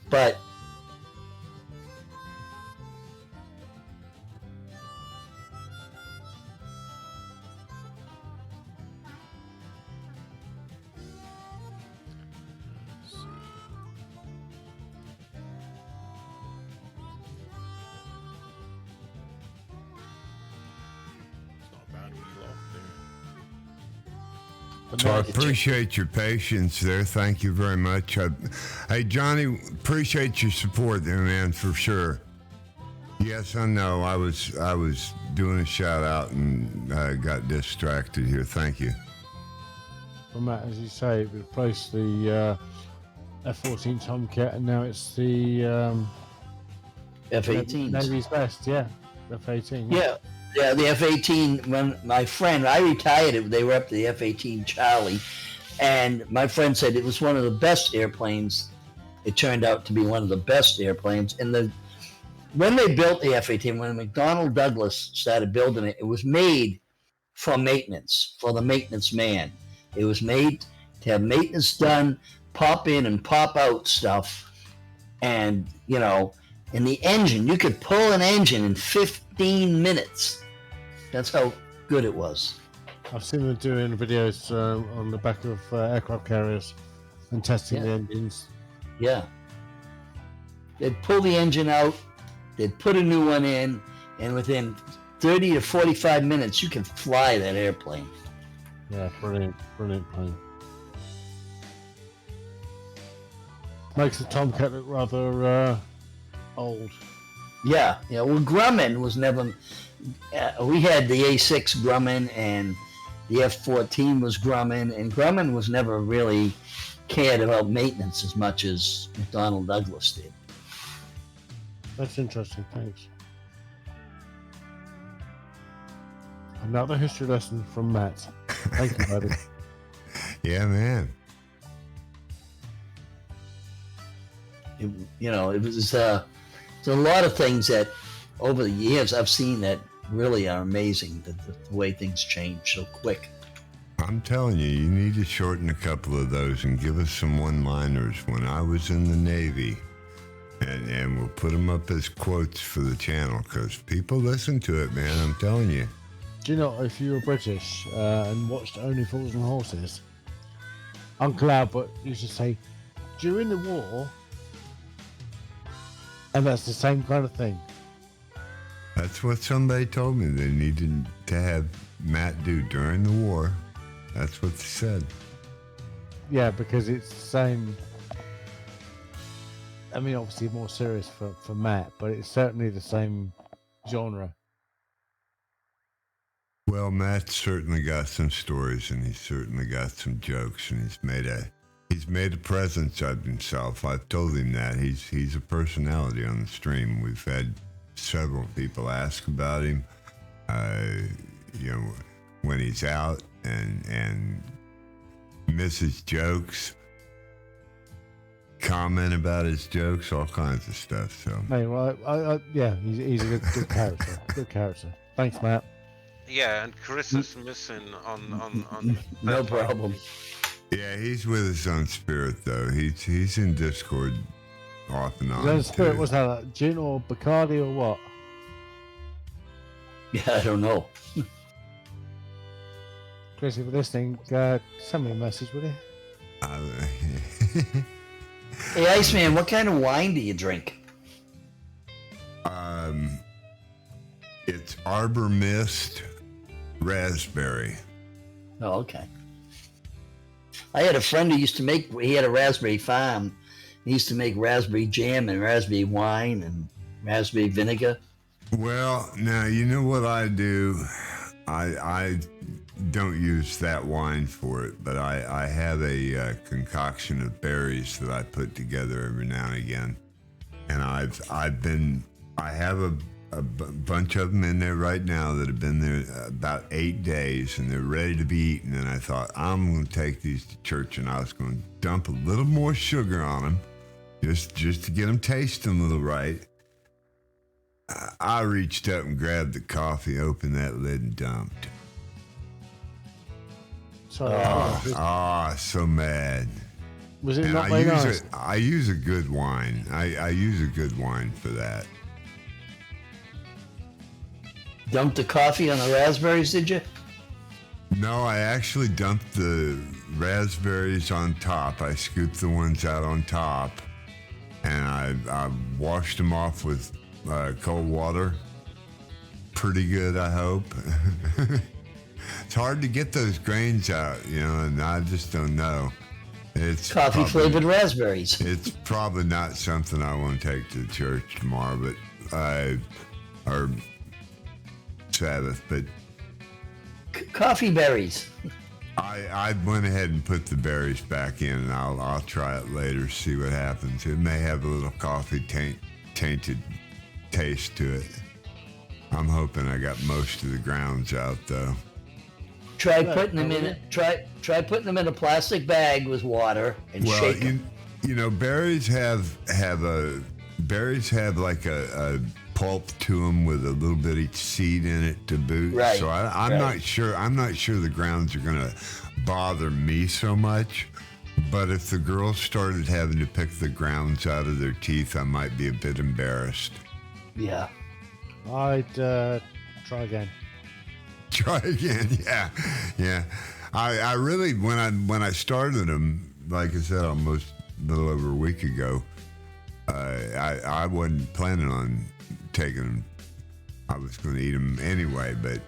But So I appreciate your patience there. Thank you very much. Hey, Johnny, appreciate your support there, man, for sure. Yes, I know. I was doing a shout out and got distracted here. Thank you. Well, Matt, as you say, it replaced the F-14 Tomcat, and now it's the F-18s. Navy's best, yeah. F-18. Yeah, the F-18, when my friend, I retired it, they were up to the F-18 Charlie, and my friend said it was one of the best airplanes. It turned out to be one of the best airplanes. And when they built the F-18, when McDonnell Douglas started building it, it was made for maintenance, for the maintenance man. It was made to have maintenance done, pop in and pop out stuff. And, in the engine, you could pull an engine in 15 minutes. That's how good it was. I've seen them doing videos on the back of aircraft carriers and testing the engines. Yeah. They'd pull the engine out, they'd put a new one in, and within 30 to 45 minutes, you can fly that airplane. Yeah, brilliant plane. Makes the Tomcat look rather old. Yeah. Well, Grumman was never. We had the A6 Grumman and the F-14 was Grumman, and Grumman was never really cared about maintenance as much as McDonnell Douglas did. That's interesting. Thanks. Another history lesson from Matt. Thank you, buddy. Yeah, man. It was a lot of things that over the years I've seen that really are amazing, the way things change so quick. I'm telling you, you need to shorten a couple of those and give us some one-liners. When I was in the Navy, and we'll put them up as quotes for the channel because people listen to it, man. I'm telling you. Do you know, if you were British and watched Only Fools and Horses, Uncle Albert used to say, during the war, and that's the same kind of thing. That's what somebody told me they needed to have Matt do during the war. That's what they said. Yeah, because it's the same. I mean, obviously more serious for Matt, but it's certainly the same genre. Well, Matt's certainly got some stories, and he's certainly got some jokes, and he's made a presence of himself. I've told him that he's a personality on the stream. We've had several people ask about him, when he's out, and miss his jokes, comment about his jokes, all kinds of stuff. So, hey, well, yeah, he's a good character. Good character. Thanks, Matt. Yeah, and Chris is missing on No problem. Yeah, he's with his own spirit though. He's in Discord off and on. His own spirit, too. was that like gin or Bacardi or what? Yeah, I don't know. Chris, if you're listening, send me a message, will you? Hey, Iceman, what kind of wine do you drink? It's Arbor Mist Raspberry. Oh, okay. I had a friend who used to he had a raspberry farm. He used to make raspberry jam and raspberry wine and raspberry vinegar. Well, now, you know what I do? I don't use that wine for it, but I have a concoction of berries that I put together every now and again. And I have a bunch of them in there right now that have been there about 8 days, and they're ready to be eaten. And I thought, I'm going to take these to church, and I was going to dump a little more sugar on them, just to get them tasting a little right. I reached up and grabbed the coffee, opened that lid, and dumped. Sorry. So mad. Was it and not very nice? I use a good wine. I use a good wine for that. Dumped the coffee on the raspberries, did you? No, I actually dumped the raspberries on top. I scooped the ones out on top, and I washed them off with cold water. Pretty good, I hope. It's hard to get those grains out, and I just don't know. It's coffee-flavored raspberries. It's probably not something I want to take to church tomorrow, or Sabbath, but coffee berries. I went ahead and put the berries back in, and I'll try it later, see what happens. It may have a little coffee tainted taste to it. I'm hoping I got most of the grounds out though. Try putting them in try putting them in a plastic bag with water and shake them. Berries have like a pulp to them with a little bitty seed in it to boot. Right. So I'm not sure the grounds are gonna bother me so much. But if the girls started having to pick the grounds out of their teeth, I might be a bit embarrassed. Yeah. I'd try again. Try again, yeah. I really, when I started them, like I said, almost a little over a week ago, I wasn't planning on taking them I was going to eat them anyway, but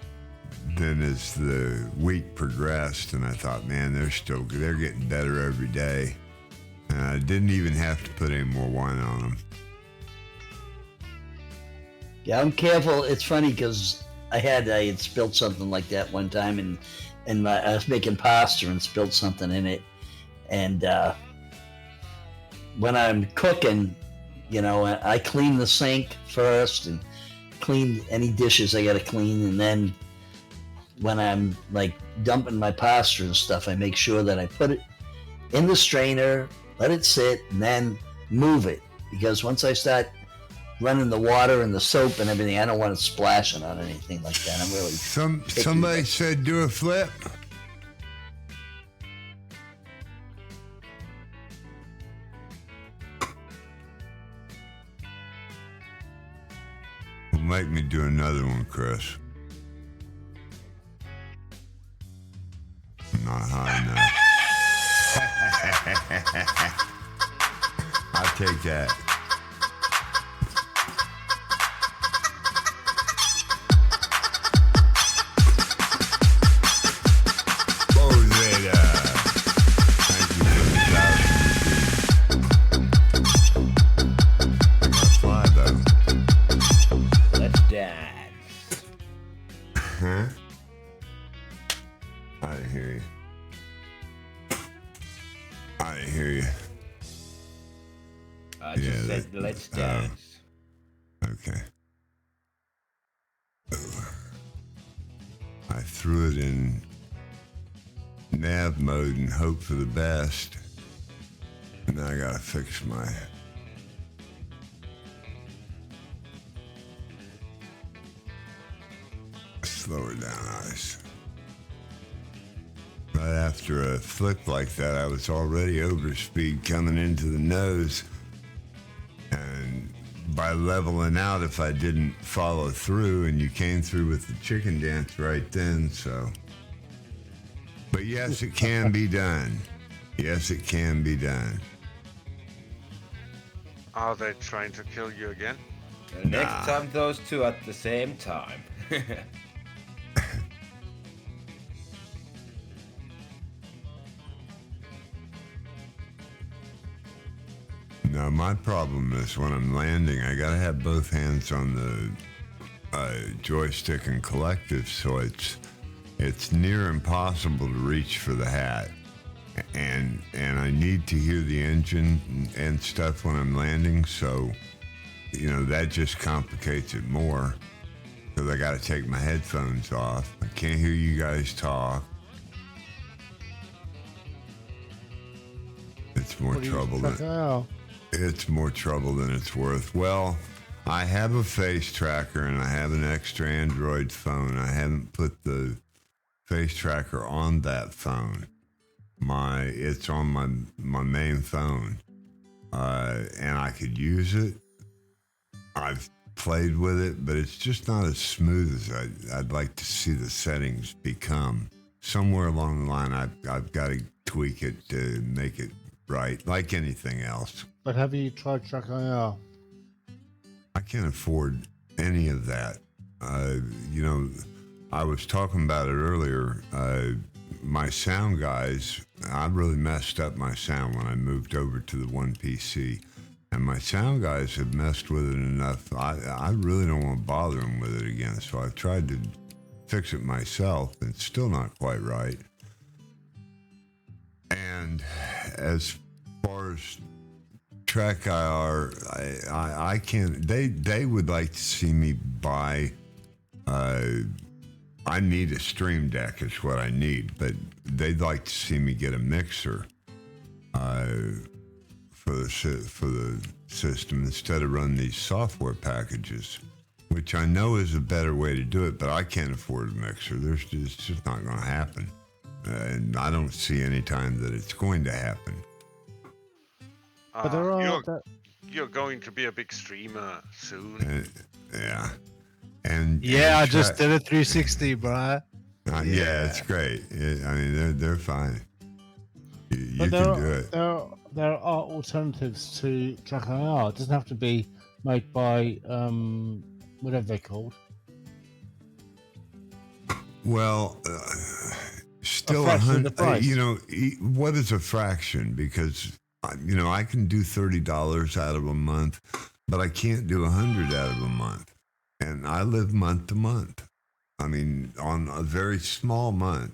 then as the week progressed, and I thought, man, they're getting better every day. And I didn't even have to put any more wine on them. Yeah, I'm careful. It's funny because I had spilled something like that one time, and I was making pasta and spilled something in it. And when I'm cooking, I clean the sink first and clean any dishes I got to clean, and then when I'm like dumping my pasta and stuff, I make sure that I put it in the strainer, let it sit, and then move it, because once I start running the water and the soap and everything, I don't want it splashing on anything like that. I'm really somebody said do a flip. Make me do another one, Chris. I'm not high enough. I'll take that. Huh? I didn't hear you. I didn't hear you. I just said let's dance. Okay. I threw it in nav mode and hope for the best. Now I gotta fix my... Slow her down, Ice. Right after a flip like that, I was already over speed coming into the nose. And by leveling out, if I didn't follow through, and you came through with the chicken dance right then, so. But yes, it can be done. Yes, it can be done. Are they trying to kill you again? Next time, those two at the same time. No, my problem is when I'm landing, I gotta have both hands on the joystick and collective, so it's near impossible to reach for the hat, and I need to hear the engine and stuff when I'm landing, so that just complicates it more, because I gotta take my headphones off. I can't hear you guys talk. It's more trouble than... It's more trouble than it's worth. Well, I have a face tracker and I have an extra Android phone. I haven't put the face tracker on that phone. It's on my main phone. And I could use it. I've played with it, but it's just not as smooth as I'd like to see the settings become. Somewhere along the line, I've got to tweak it to make it right, like anything else. But have you tried Track IR? I can't afford any of that. I was talking about it earlier. My sound guys, I really messed up my sound when I moved over to the one PC. And my sound guys have messed with it enough. I really don't want to bother them with it again. So I've tried to fix it myself. It's still not quite right. And as far as Track IR, I can't. They would like to see me buy. I need a Stream Deck is what I need, but they'd like to see me get a mixer for the system instead of run these software packages, which I know is a better way to do it, but I can't afford a mixer. It's just not going to happen, and I don't see any time that it's going to happen. But there are you're going to be a big streamer soon. Yeah. I just did a 360, bro. Yeah, it's great. They're fine. You can do it. There are alternatives to Track IR. It doesn't have to be made by whatever they're called. Well, still fraction of the 100. price. What is a fraction? Because I can do $30 out of a month, but I can't do 100 out of a month, and I live month to month. I mean, on a very small month,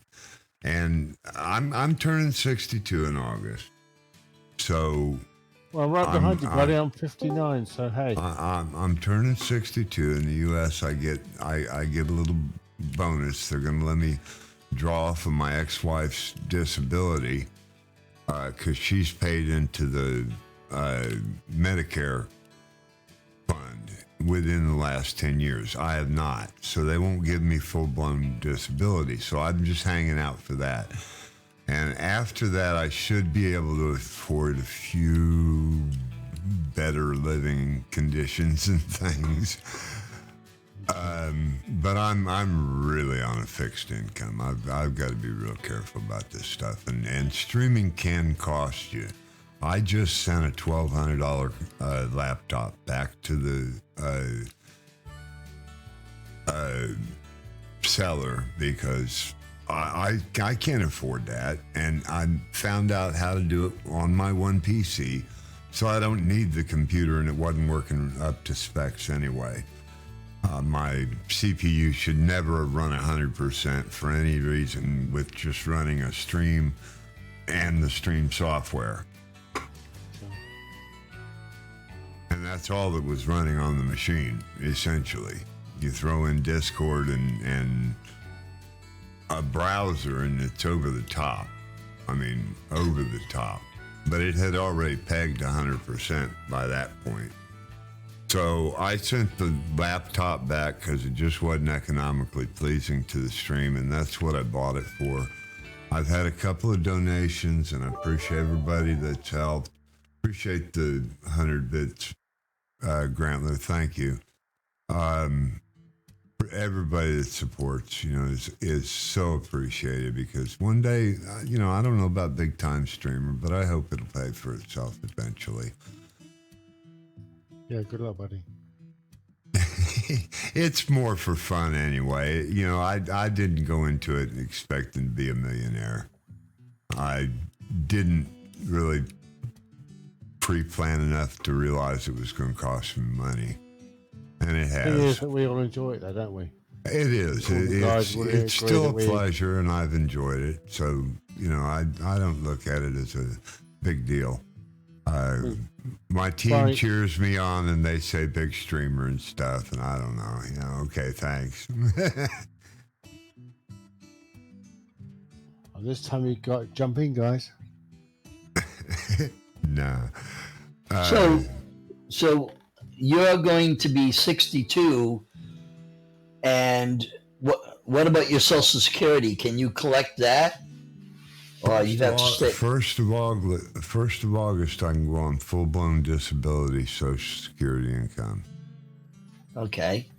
and I'm turning 62 in August, so. Well, right behind you, buddy. I'm 59, so hey. I'm turning 62 in the U.S. I get a little bonus. They're going to let me draw off of my ex-wife's disability because she's paid into the Medicare fund within the last 10 years. I have not, so they won't give me full-blown disability. So I'm just hanging out for that. And after that, I should be able to afford a few better living conditions and things. But I'm really on a fixed income. I've got to be real careful about this stuff. And streaming can cost you. I just sent a $1,200 laptop back to the seller because I can't afford that, and I found out how to do it on my one PC, so I don't need the computer, and it wasn't working up to specs anyway. My CPU should never run 100% for any reason with just running a stream and the stream software. And that's all that was running on the machine, essentially. You throw in Discord and a browser, and it's over the top. I mean, over the top. But it had already pegged 100% by that point. So I sent the laptop back because it just wasn't economically pleasing to the stream, and that's what I bought it for. I've had a couple of donations, and I appreciate everybody that's helped. Appreciate the 100 bits, Grantler. Thank you. Everybody that supports, is so appreciated because one day, I don't know about big time streamer, but I hope it'll pay for itself eventually. Yeah, good luck, buddy. It's more for fun anyway. I didn't go into it expecting to be a millionaire. I didn't really pre-plan enough to realize it was going to cost me money. And it has. It is that we all enjoy it, though, don't we? It is. It's still a pleasure, and I've enjoyed it. So, I don't look at it as a big deal. My team cheers me on, and they say big streamer and stuff, and I don't know. Okay, thanks. This time you got jump in, guys. No. So you're going to be 62, and what about your Social Security? Can you collect that, or you have to stay? First of August, I can go on full-blown disability Social Security income. Okay,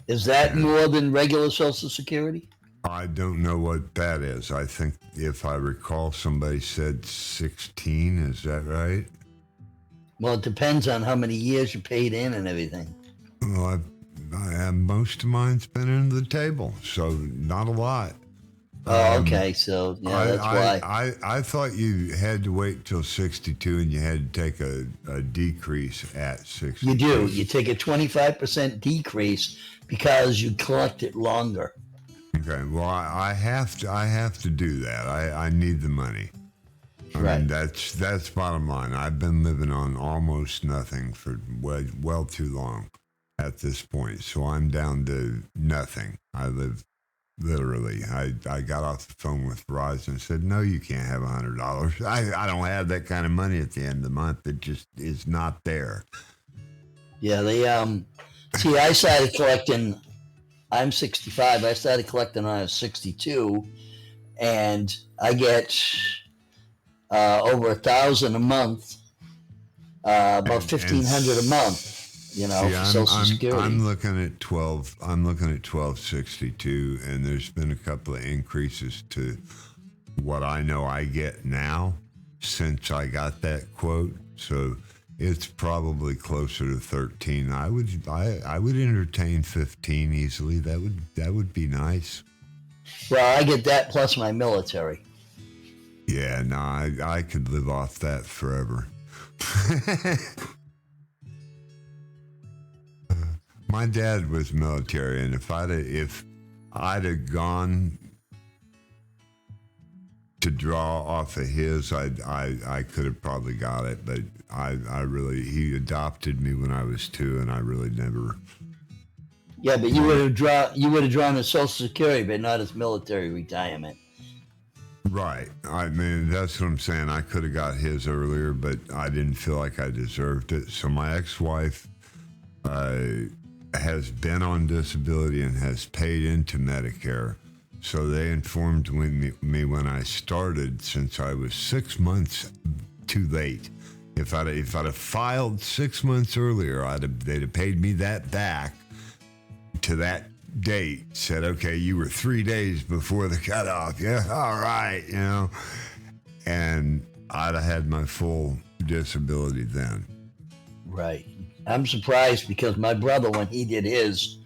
is that more than regular Social Security? I don't know what that is. I think, if I recall, somebody said 16. Is that right? Well, it depends on how many years you paid in and everything. Well, I have most of mine's been under the table, so not a lot. Oh, okay. So that's why. I thought you had to wait till 62 and you had to take a decrease at 60. You do. You take a 25% decrease because you collect it longer. Okay. Well, I have to do that. I need the money. I mean, that's bottom line. I've been living on almost nothing for well too long at this point. So I'm down to nothing. I live literally. I got off the phone with Verizon and said, no, you can't have $100. I don't have that kind of money at the end of the month. It just is not there. Yeah, see, I started collecting, I'm 65. I started collecting when I was 62, and I get over 1,000 a month, about 1,500 a month. For Social Security. I'm looking at 1262, and there's been a couple of increases to what I know I get now since I got that quote. So it's probably closer to 13. I would entertain 15 easily. That would be nice. Well, I get that plus my military. Yeah, no, I could live off that forever. My dad was military, and if I'd have gone to draw off of his, I could have probably got it, but he adopted me when I was 2, and I really never. Yeah, but you would have drawn his Social Security, but not his military retirement. Right. I mean, that's what I'm saying. I could have got his earlier, but I didn't feel like I deserved it. So my ex-wife has been on disability and has paid into Medicare. So they informed me when I started, since I was 6 months too late. If I'd have filed 6 months earlier, they'd have paid me that back to that date. Said, okay, you were 3 days before the cutoff. Yeah, all right, and I'd have had my full disability then. Right. I'm surprised because my brother, when he did his,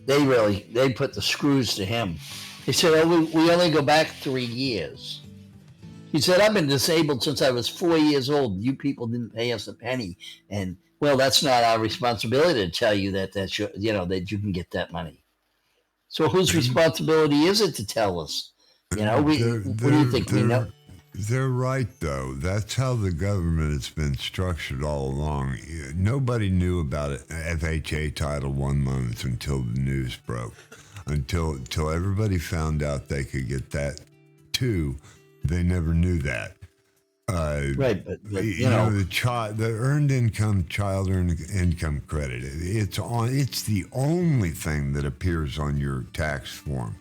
they put the screws to him. They said, oh, we only go back 3 years. He said, I've been disabled since I was 4 years old. You people didn't pay us a penny. And, well, that's not our responsibility to tell you that you can get that money. So whose responsibility is it to tell us? What do you think? We know? They're right, though. That's how the government has been structured all along. Nobody knew about it, FHA Title 1 loans, until the news broke. Until everybody found out they could get that, too. They never knew that. Right, but the earned income, child earned income credit. It's the only thing that appears on your tax form.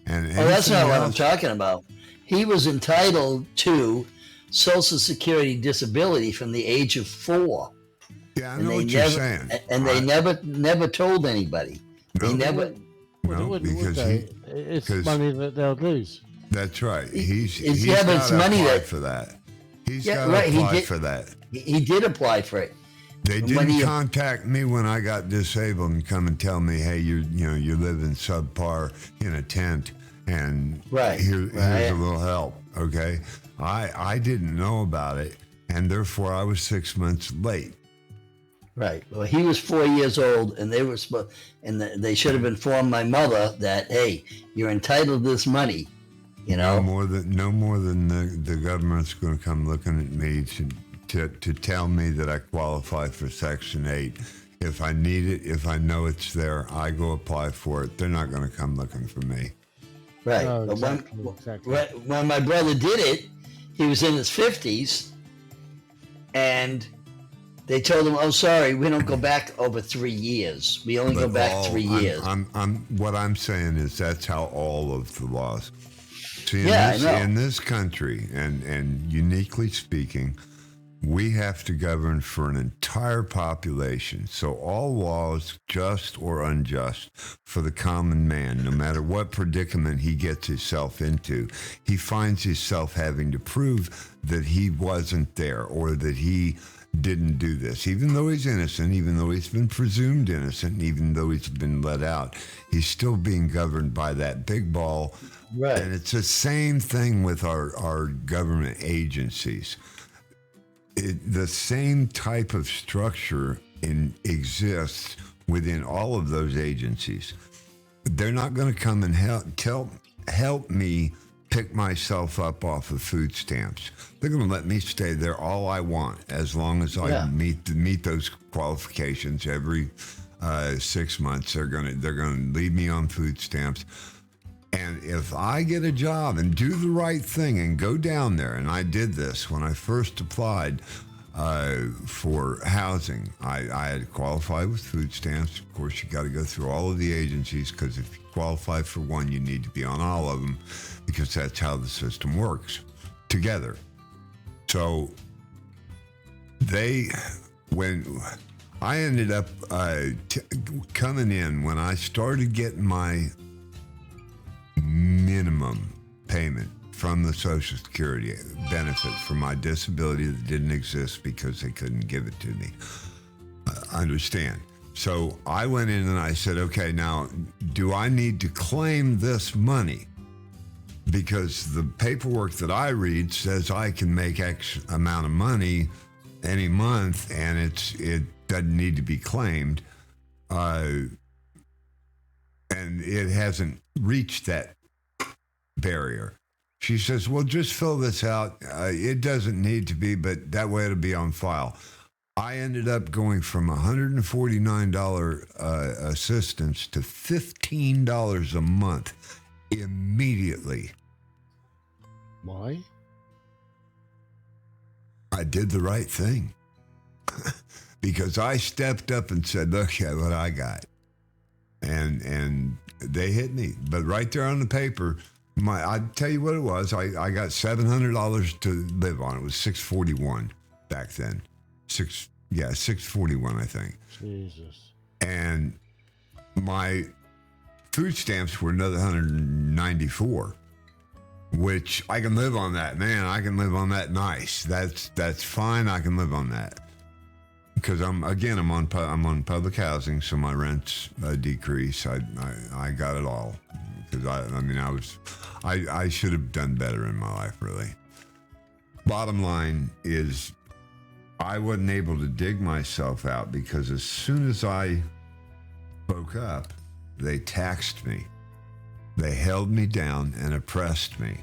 And that's not what I'm talking about. He was entitled to Social Security disability from the age of 4. Yeah, I know what you're saying. And they never told anybody. No, they never. Because it's money that they'll lose. That's right. He's but got it's to money apply that for that. He's got to apply for that. He did apply for it. They didn't contact me when I got disabled and come and tell me, hey, you're living subpar in a tent, and here's a little help. Okay, I didn't know about it, and therefore I was 6 months late. Right. Well, he was 4 years old, and they should have informed my mother that, hey, you're entitled to this money. No more than the government's going to come looking at me to tell me that I qualify for Section 8. If I need it, if I know it's there, I go apply for it. They're not going to come looking for me. Right. Oh, But when my brother did it, he was in his 50s, and they told him, oh, sorry, we don't go back over 3 years. We only go back 3 years. What I'm saying is that's how all of the laws. See, in this country, and uniquely speaking, we have to govern for an entire population. So all laws, just or unjust, for the common man, no matter what predicament he gets himself into, he finds himself having to prove that he wasn't there or that he didn't do this. Even though he's innocent, even though he's been presumed innocent, even though he's been let out, he's still being governed by that big ball. Right. And it's the same thing with our government agencies. The same type of structure exists within all of those agencies. They're not going to come and help me pick myself up off of food stamps. They're going to let me stay there all I want, as long as I meet those qualifications. Every 6 months, they're going to leave me on food stamps. And if I get a job and do the right thing and go down there, and I did this when I first applied for housing, I had to qualify with food stamps. Of course, you got to go through all of the agencies, because if you qualify for one, you need to be on all of them, because that's how the system works together. So when I ended up coming in, when I started getting my minimum payment from the Social Security benefit for my disability that didn't exist because they couldn't give it to me. Understand, So I went in and I said, okay, now, do I need to claim this money? Because the paperwork that I read says I can make X amount of money any month, and it doesn't need to be claimed. And it hasn't reached that barrier. She says, well, just fill this out. It doesn't need to be, but that way it'll be on file. I ended up going from $149 assistance to $15 a month immediately. Why? I did the right thing. Because I stepped up and said, look at what I got. And they hit me. But right there on the paper, I'd tell you what it was. I got $700 to live on. It was $641 back then. $641, I think. Jesus. And my food stamps were another $194, which I can live on that. Man, I can live on that nice. That's fine. I can live on that. Because I'm on public housing, so my rents decrease. I got it all. Because I should have done better in my life, really. Bottom line is, I wasn't able to dig myself out because as soon as I spoke up, they taxed me. They held me down and oppressed me.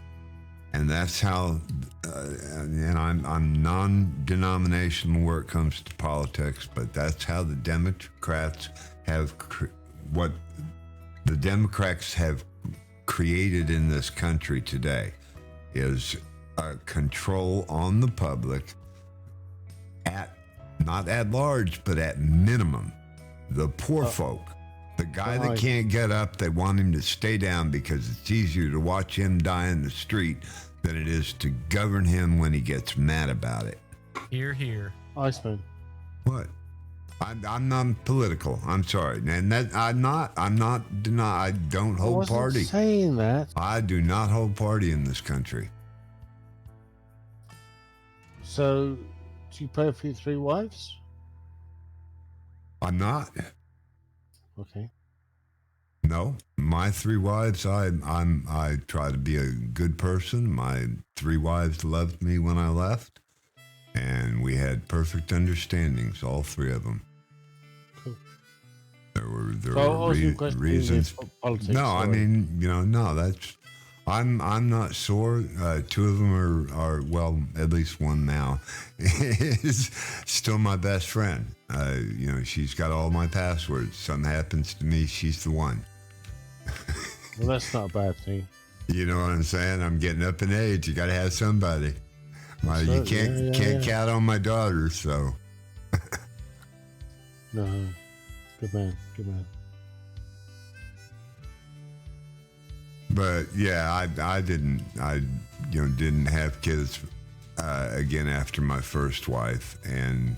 And that's how, and I'm non-denominational where it comes to politics, but that's how the Democrats have, what the Democrats have created in this country today is a control on the public at, not at large, but at minimum. The poor folk. The guy that can't get up, they want him to stay down because it's easier to watch him die in the street than it is to govern him when he gets mad about it. Hear, hear. Iceman. What? I'm not political. I'm sorry. And that I don't hold party. Saying that. I do not hold party in this country. So, do you pray for your 3 wives? I'm not. Okay. No, my 3 wives, I try to be a good person. My 3 wives loved me when I left, and we had perfect understandings, all 3 of them. Cool. There were reasons. Politics, no, sorry. I mean, no, that's. I'm not sore. 2 of them are well, at least one now is still my best friend. She's got all my passwords. Something happens to me, she's the one. Well, that's not a bad thing. You know what I'm saying? I'm getting up in age. You got to have somebody. You can't count on my daughter, so. No, good man. But yeah, I didn't have kids again after my first wife, and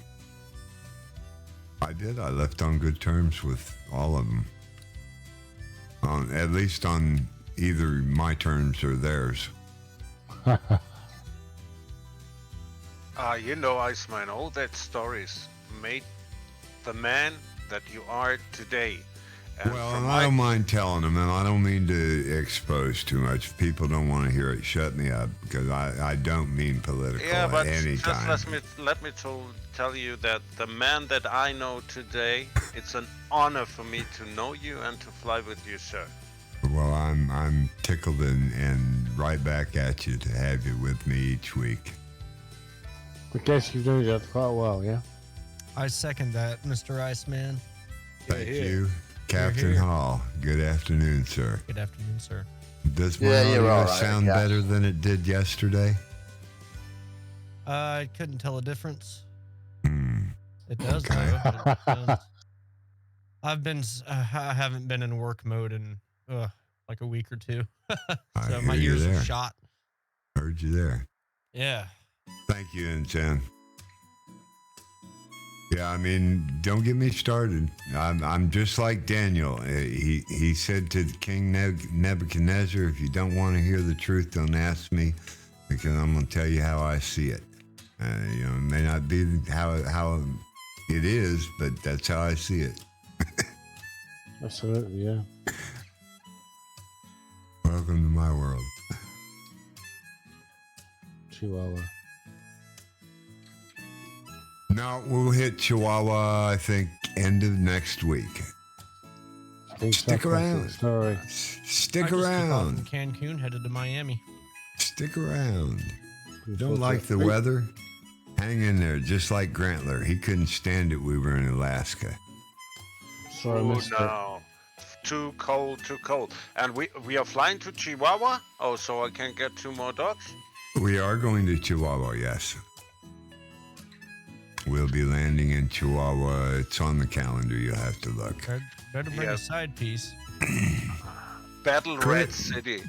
I left on good terms with all of them. At least on either my terms or theirs. Iceman, all that stories made the man that you are today. And well, I don't mind telling them, and I don't mean to expose too much. If people don't want to hear it, shut me up, because I don't mean political at any time. Just let me tell you that the man that I know today, it's an honor for me to know you and to fly with you, sir. Well, I'm tickled and right back at you to have you with me each week. I guess you've done that quite well, yeah? I second that, Mr. Iceman. Thank you. Captain Hall, good afternoon, sir. Good afternoon, sir. Does my audio sound better than it did yesterday? I couldn't tell a difference. It does, Okay. though. It does. I haven't been in work mode in like a week or 2. So my ears are shot. Heard you there. Yeah. Thank you, Inchan. Yeah, I mean, don't get me started. I'm just like Daniel. He said to King Nebuchadnezzar, if you don't want to hear the truth, don't ask me, because I'm going to tell you how I see it. It may not be how it is, but that's how I see it. Absolutely, yeah. Welcome to my world. Chihuahua. No, we'll hit Chihuahua, I think, end of next week. Stick around. Sorry. Stick I just took off around. from Cancun, headed to Miami. Stick around. You don't like the weather? Hang in there, just like Grantler. He couldn't stand it. We were in Alaska. Sorry, I Oh missed it. no. Too cold, too cold. And we are flying to Chihuahua? Oh, so I can get 2 more dogs? We are going to Chihuahua, yes. We'll be landing in Chihuahua. It's on the calendar. You'll have to look. Better bring a side piece. Battle Red City.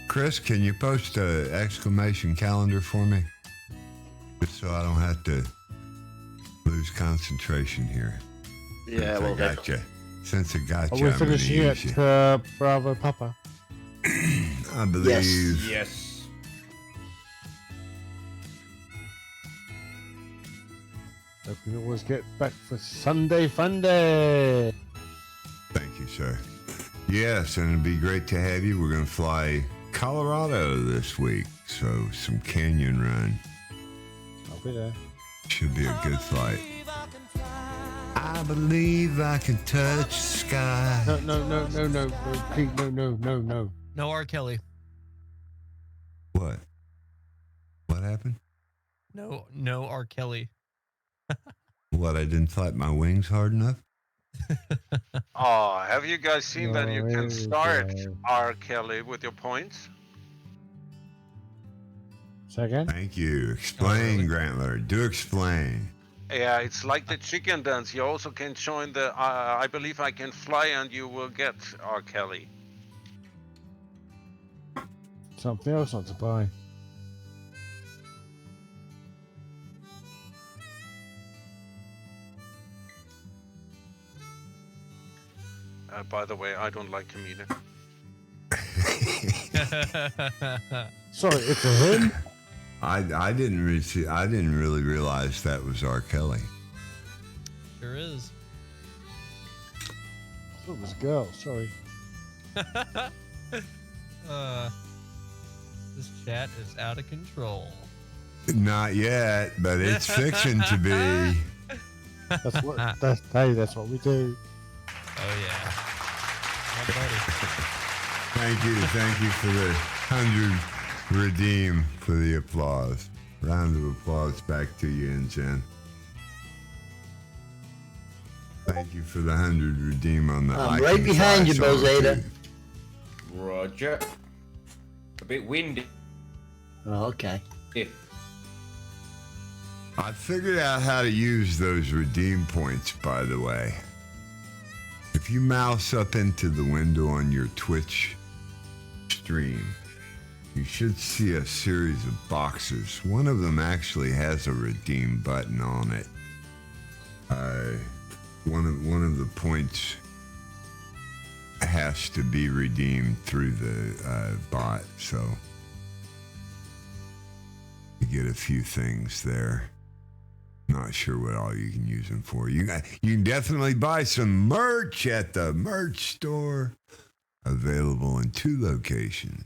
Chris, can you post an exclamation calendar for me? Just so I don't have to lose concentration here. Yeah, Since well, I got you. Since I got Are you, we I'm gonna finishing use you. at Bravo Papa? I believe. Yes. So we can always get back for Sunday Fun Day. Thank you, sir. Yes, and it'd be great to have you. We're going to fly Colorado this week, so some canyon run. I'll be there. Should be a good flight. I believe I can touch the sky. No, please, no. No R. Kelly. What? What happened? No R. Kelly. What, I didn't flap my wings hard enough? Oh, have you guys seen that you No, can start okay. R. Kelly with your points? Second? Thank you. Explain, Grantler. Do explain. Yeah, it's like the chicken dance. You also can join the I believe I can fly and you will get R. Kelly. Something else not to buy. By the way, I don't like him either. Sorry, it's a him? I didn't really realize that was R. Kelly. Sure is. I thought it was a girl, sorry. This chat is out of control. Not yet, but it's fixing to be. That's what we do. Oh yeah. My buddy. Thank you for the 100 redeem for the applause. Round of applause back to you, Inchen. Thank you for the 100 redeem on the. I'm right behind you, Bozada. Roger. A bit windy. Oh, okay. Yeah. I figured out how to use those redeem points, by the way. If you mouse up into the window on your Twitch stream, you should see a series of boxes. One of them actually has a redeem button on it. One of the points has to be redeemed through the bot, so you get a few things there. Not sure what all you can use them for. You can definitely buy some merch at the merch store, available in 2 locations.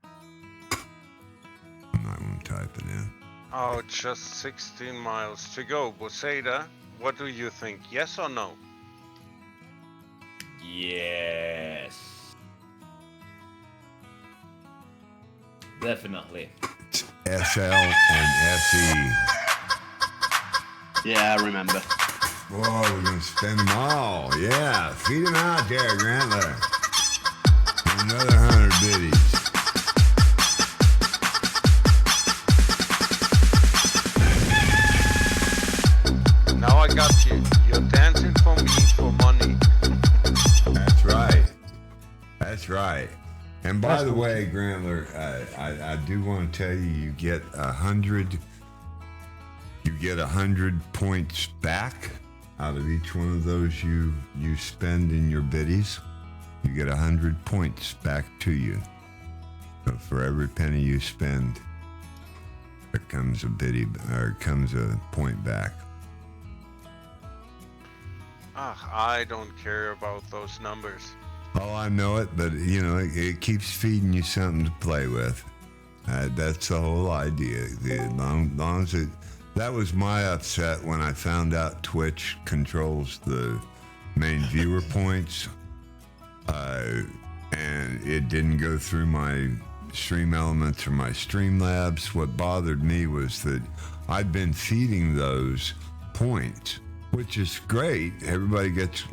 I'm not going to type it in. Oh, just 16 miles to go. Boseda, what do you think? Yes or no? Yes. Definitely. It's SL and SE. Yeah, I remember. Whoa, we're going to spend them all. Yeah, feed them out there, Grantler. Another 100 biddies. Now I got you. You're dancing for me for money. That's right. That's right. And by the way, Grantler, I do want to tell you, you get 100 points back out of each one of those you spend in your biddies. You get 100 points back to you. So for every penny you spend, there comes a biddy, or comes a point back. I don't care about those numbers. Oh, I know it, but it keeps feeding you something to play with. That's the whole idea. Long as that was my upset when I found out Twitch controls the main viewer points, and it didn't go through my Stream Elements or my Streamlabs. What bothered me was that I'd been feeding those points, which is great. Everybody gets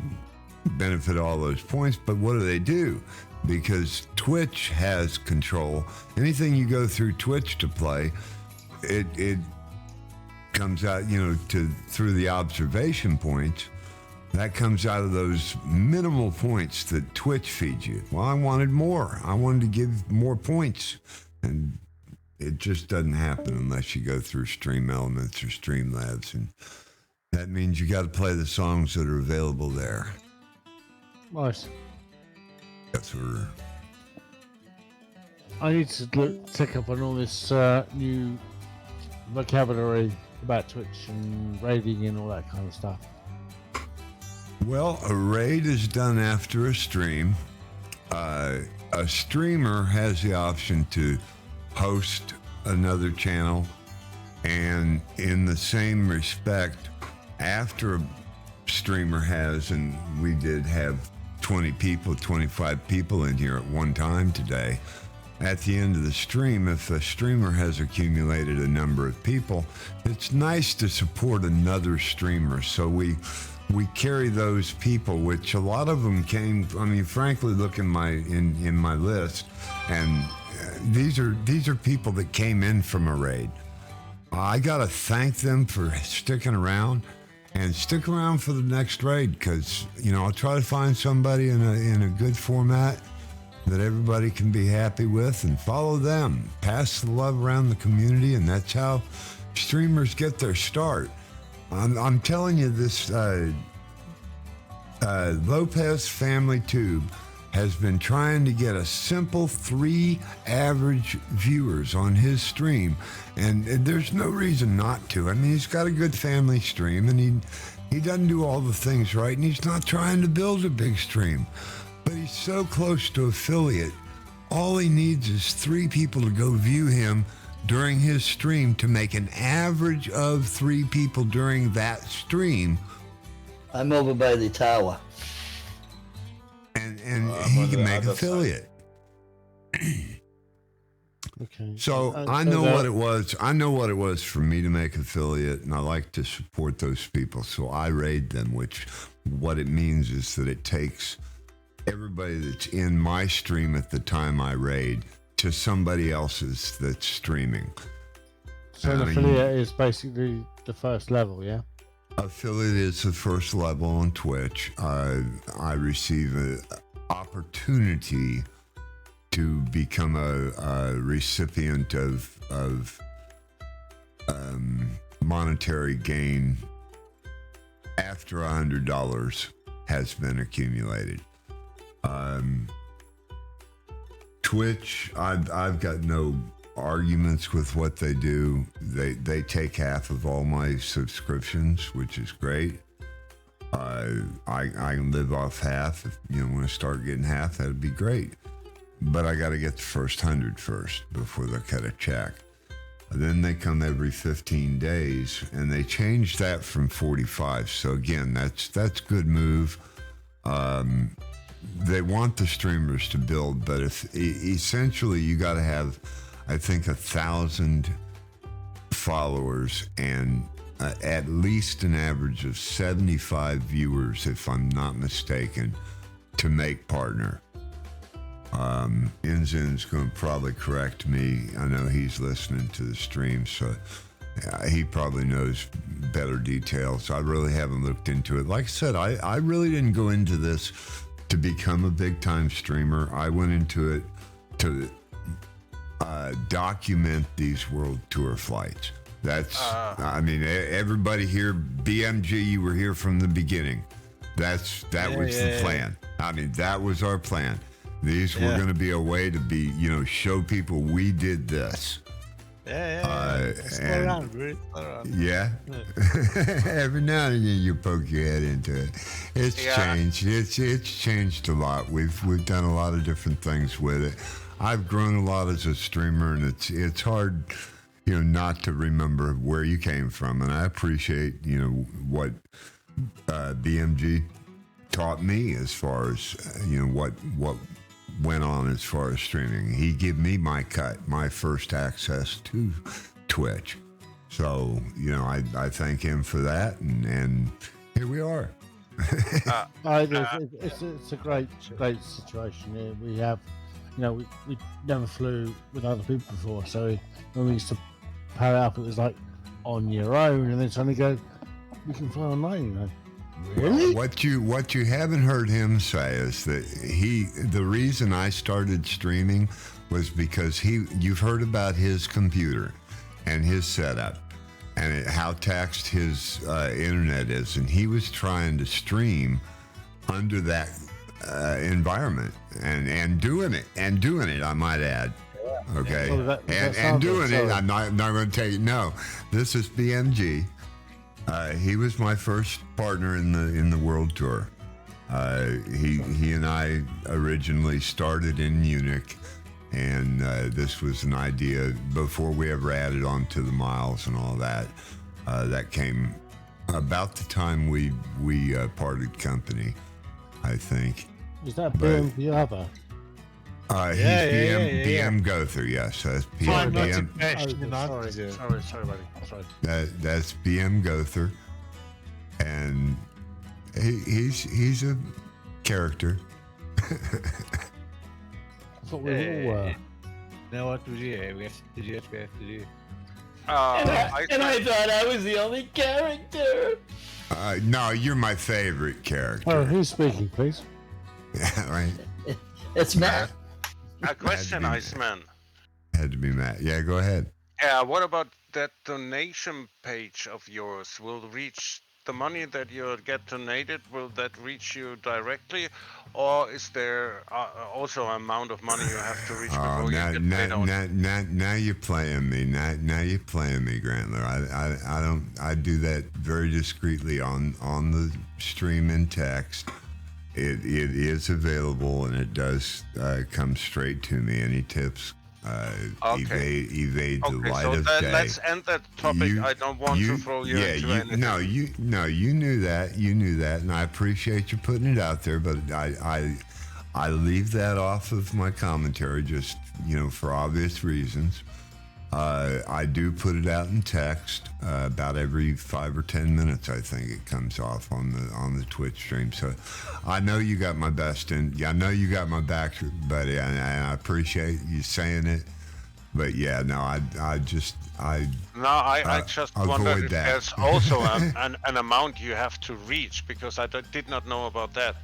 benefit all those points, but what do? Because Twitch has control. Anything you go through Twitch to play, it comes out, through the observation points. That comes out of those minimal points that Twitch feeds you. Well, I wanted more. I wanted to give more points. And it just doesn't happen unless you go through Stream Elements or Streamlabs. And that means you got to play the songs that are available there. Nice. That's where I need to take up on all this new vocabulary about Twitch and raiding and all that kind of stuff. Well, a raid is done after a stream. A streamer has the option to host another channel, and in the same respect, after a streamer has, and we did have 20 people, 25 people in here at one time today. At the end of the stream, if a streamer has accumulated a number of people, it's nice to support another streamer. So we carry those people, which a lot of them came. I mean, frankly, look in my list, and these are people that came in from a raid. I gotta thank them for sticking around, and stick around for the next raid, because I'll try to find somebody in a good format that everybody can be happy with, and follow them. Pass the love around the community, and that's how streamers get their start. I'm telling you, this Lopez Family Tube has been trying to get a simple 3 average viewers on his stream, and there's no reason not to. I mean, he's got a good family stream, and he doesn't do all the things right, and he's not trying to build a big stream, but he's so close to affiliate. All he needs is 3 people to go view him during his stream to make an average of 3 people during that stream. I'm over by the tower. And he can make affiliate. Okay. So I know what it was. I know what it was for me to make affiliate, and I like to support those people. So I raid them, which what it means is that it takes everybody that's in my stream at the time I raid to somebody else's that's streaming. So an affiliate is basically the first level, yeah? Affiliate is the first level on Twitch. I receive an opportunity to become a recipient of monetary gain after $100 has been accumulated. Twitch, I've got no arguments with what they do. They take half of all my subscriptions, which is great. I can live off half. If you want to start getting half, that'd be great. But I got to get the first 100 first before they cut a check. Then they come every 15 days, and they changed that from 45. So again, that's good move. They want the streamers to build, but if essentially you got to have, I think, 1,000 followers and at least an average of 75 viewers, if I'm not mistaken, to make partner. Inzin's going to probably correct me. I know he's listening to the stream, so he probably knows better details. I really haven't looked into it. Like I said, I really didn't go into this to become a big-time streamer. I went into it to document these world tour flights. That's, I mean, everybody here, BMG, you were here from the beginning. That was the plan. I mean, that was our plan. These were going to be a way to be, show people we did this. Slow and down, bro. Slow down. yeah, every now and again you poke your head into it. It's Yeah. changed. It's changed a lot. We've done a lot of different things with it. I've grown a lot as a streamer, and it's hard, not to remember where you came from. And I appreciate, what BMG taught me as far as what went on as far as streaming. He gave me my cut, my first access to Twitch. So I thank him for that, and here we are. It's a great situation here. We have, we never flew with other people before, so when we used to pair up, it was like on your own, and then suddenly go, we can fly online. Really? What you haven't heard him say is that the reason I started streaming was because you've heard about his computer and his setup and how taxed his internet is, and he was trying to stream under that environment and doing it, I might add. Okay, and doing it. I'm not going to tell you. No, this is BMG. He was my first partner in the world tour. He and I originally started in Munich, and this was an idea before we ever added on to the miles and all that. That came about the time we parted company, I think. Is that BM other? He's BM Gother, yes. That's Sorry, BM. Sorry, buddy. Sorry. That's BM Gother, and he's a character. I thought we all Now what do we have to do? And I thought I was the only character. No, you're my favorite character. Oh, who's speaking, please? Right. It's Matt. A question, Iceman. Had to be Matt. Yeah, go ahead. Yeah, what about that donation page of yours? Will reach the money that you get donated? Will that reach you directly, or is there also an amount of money you have to reach before you get paid out? Now you're playing me. Now you're playing me, Grantler. I do that very discreetly on the stream in text. It is available, and it does come straight to me. Any tips evade the light of day. Let's end that topic. I don't want to throw you into anything. You knew that. You knew that, and I appreciate you putting it out there. But I leave that off of my commentary, just for obvious reasons. I do put it out in text about every 5 or 10 minutes. I think it comes off on the Twitch stream. So I know you got my best, and I know you got my back, buddy. And I appreciate you saying it. But yeah, no, I just wondered if that. there's also an amount you have to reach, because I did not know about that.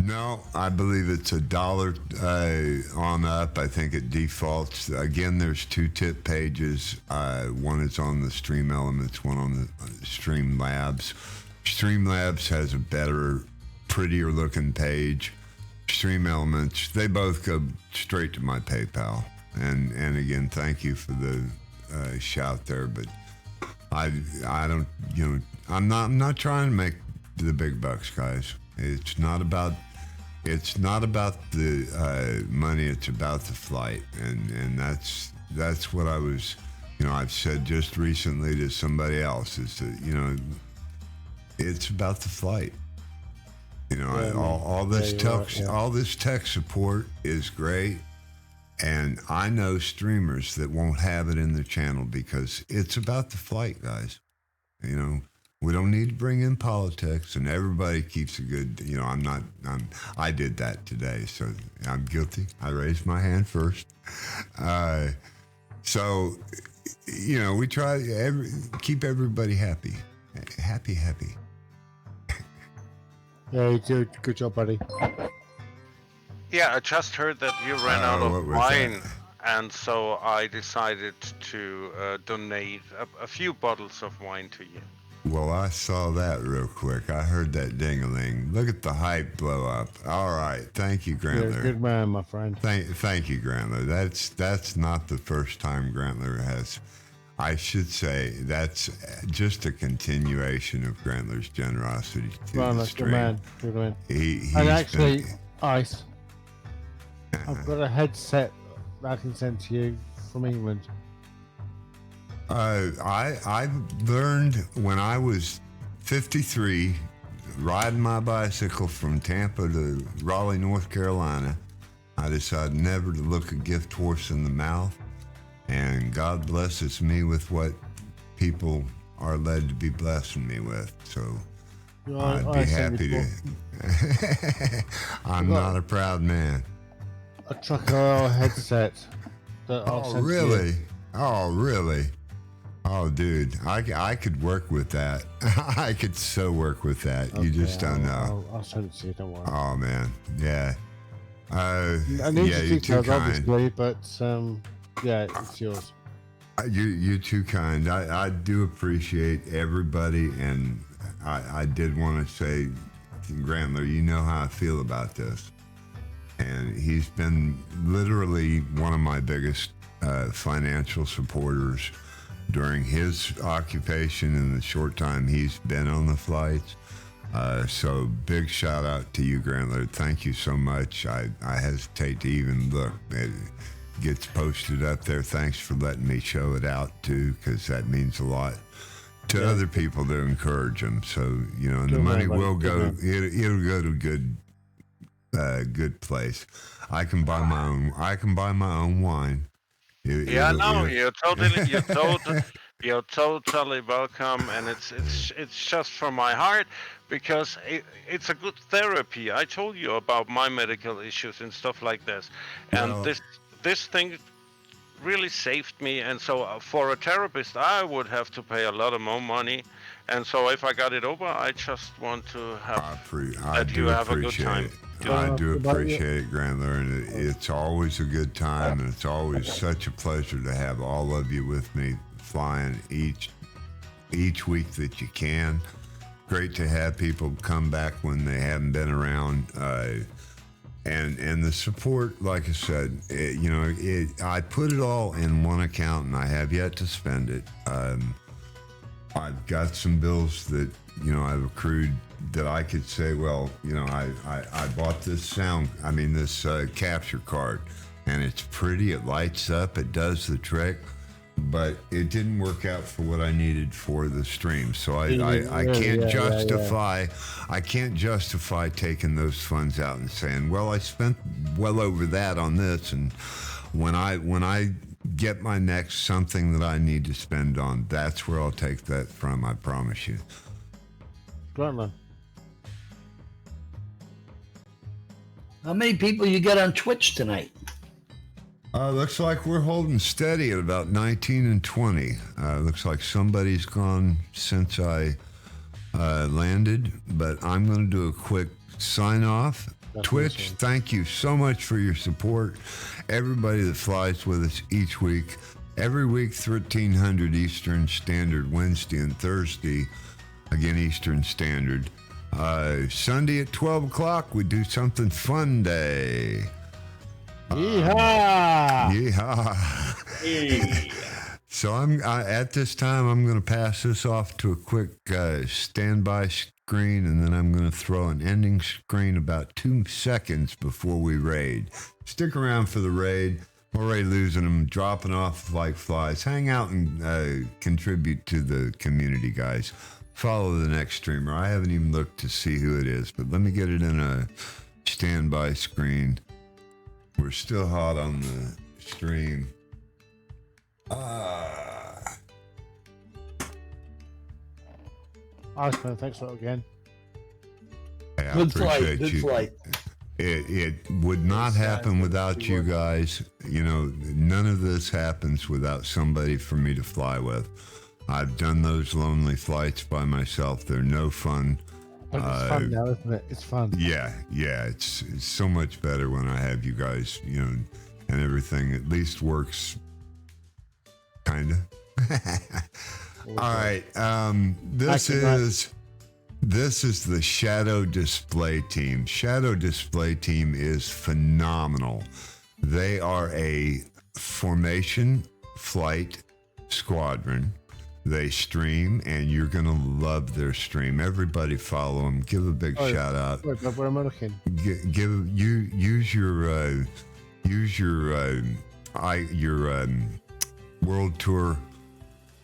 No, I believe it's $1 on up. I think it defaults. Again, there's 2 tip pages. One is on the Stream Elements, one on the Stream Labs. Stream Labs has a better, prettier looking page. Stream Elements, they both go straight to my PayPal. And again, thank you for the shout there. But I don't, I'm not trying to make the big bucks, guys. It's not about the money. It's about the flight, and that's what I was. I've said just recently to somebody else is that it's about the flight. All this tech support is great, and I know streamers that won't have it in their channel because it's about the flight, guys. We don't need to bring in politics, and everybody keeps a good, I did that today, so I'm guilty. I raised my hand first. So, we try keep everybody happy. Happy. Yeah, you did. Good job, buddy. Yeah, I just heard that you ran out of wine, and so I decided to donate a few bottles of wine to you. Well, I saw that real quick. I heard that ding-a-ling. Look at the hype blow up. All right. Thank you, You're Grantler. a good man, my friend. Thank you, Grantler. That's not the first time Grantler has. I should say that's just a continuation of Grantler's generosity to Well, the that's stream. good man. Good man. He's And actually, been- Ice, I've got a headset that I can send to you from England. I learned when I was 53, riding my bicycle from Tampa to Raleigh, North Carolina. I decided never to look a gift horse in the mouth, and God blesses me with what people are led to be blessing me with. So I'd be happy to. I'm not a proud man. A trucker oil headset that I'll send to you. Really? Oh, really? Oh, dude, I could work with that. I could so work with that. You just don't know. I'll send it to you. Don't worry. Oh man, yeah. I need yeah, your you're too details, kind. obviously, but yeah, it's yours. You're too kind. I do appreciate everybody, and I did want to say, Grantler, you know how I feel about this, and he's been literally one of my biggest financial supporters during his occupation in the short time he's been on the flights. So big shout out to you, Grantler. Thank you so much. I hesitate to even look. It gets posted up there. Thanks for letting me show it out too, because that means a lot to other people to encourage them. So, you know, and the money will go, it'll go to good place. I can buy my own wine. You're totally welcome, and it's just from my heart, because it's a good therapy. I told you about my medical issues and stuff like this, and this thing really saved me. And so for a therapist, I would have to pay a lot of more money, and so if I got it over, I just want to have that you have a good time. I do appreciate it, Grantler, and it's always a good time, and it's always such a pleasure to have all of you with me flying each week that you can. Great to have people come back when they haven't been around, and the support. Like I said, I put it all in one account, and I have yet to spend it. I've got some bills that I've accrued that I could say, well, I bought this capture card, and it's pretty, it lights up, it does the trick, but it didn't work out for what I needed for the stream. So I can't justify taking those funds out and saying, well, I spent well over that on this, and when I get my next something that I need to spend on, that's where I'll take that from, I promise you. Grantler. How many people you got on Twitch tonight? Looks like we're holding steady at about 19 and 20. Looks like somebody's gone since I landed, but I'm going to do a quick sign off. Twitch, thank you so much for your support. Everybody that flies with us each week, every week, 1300 Eastern Standard, Wednesday and Thursday, again, Eastern Standard. Sunday at 12 o'clock, we do something fun day. Yeehaw! Yeehaw! So at this time, I'm going to pass this off to a quick standby screen, and then I'm going to throw an ending screen about 2 seconds before we raid. Stick around for the raid. Already losing them, dropping off like flies. Hang out and contribute to the community, guys. Follow the next streamer. I haven't even looked to see who it is, but let me get it in a standby screen. We're still hot on the stream. Iceman, thanks a lot again. I Good flight, appreciate good you. flight. It would not happen without you guys. None of this happens without somebody for me to fly with. I've done those lonely flights by myself. They're no fun. But it's fun now, isn't it? It's fun. Yeah. It's so much better when I have you guys, and everything at least works kinda. All right. This is the Shadow Display Team. Shadow Display Team is phenomenal. They are a formation flight squadron. They stream, and you're gonna love their stream. Everybody follow them. Give a big shout out. Where am I looking? Use your world tour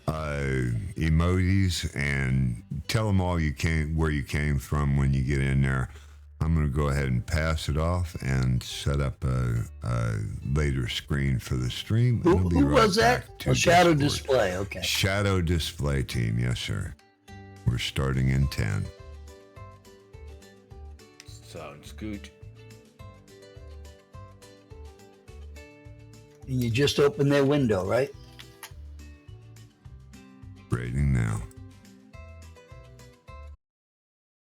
emojis and tell them all where you came from when you get in there. I'm going to go ahead and pass it off and set up a later screen for the stream. Who right was that? Shadow Display. Okay. Shadow Display Team. Yes, sir. We're starting in 10. Sounds good. And you just opened their window, right? Rating now.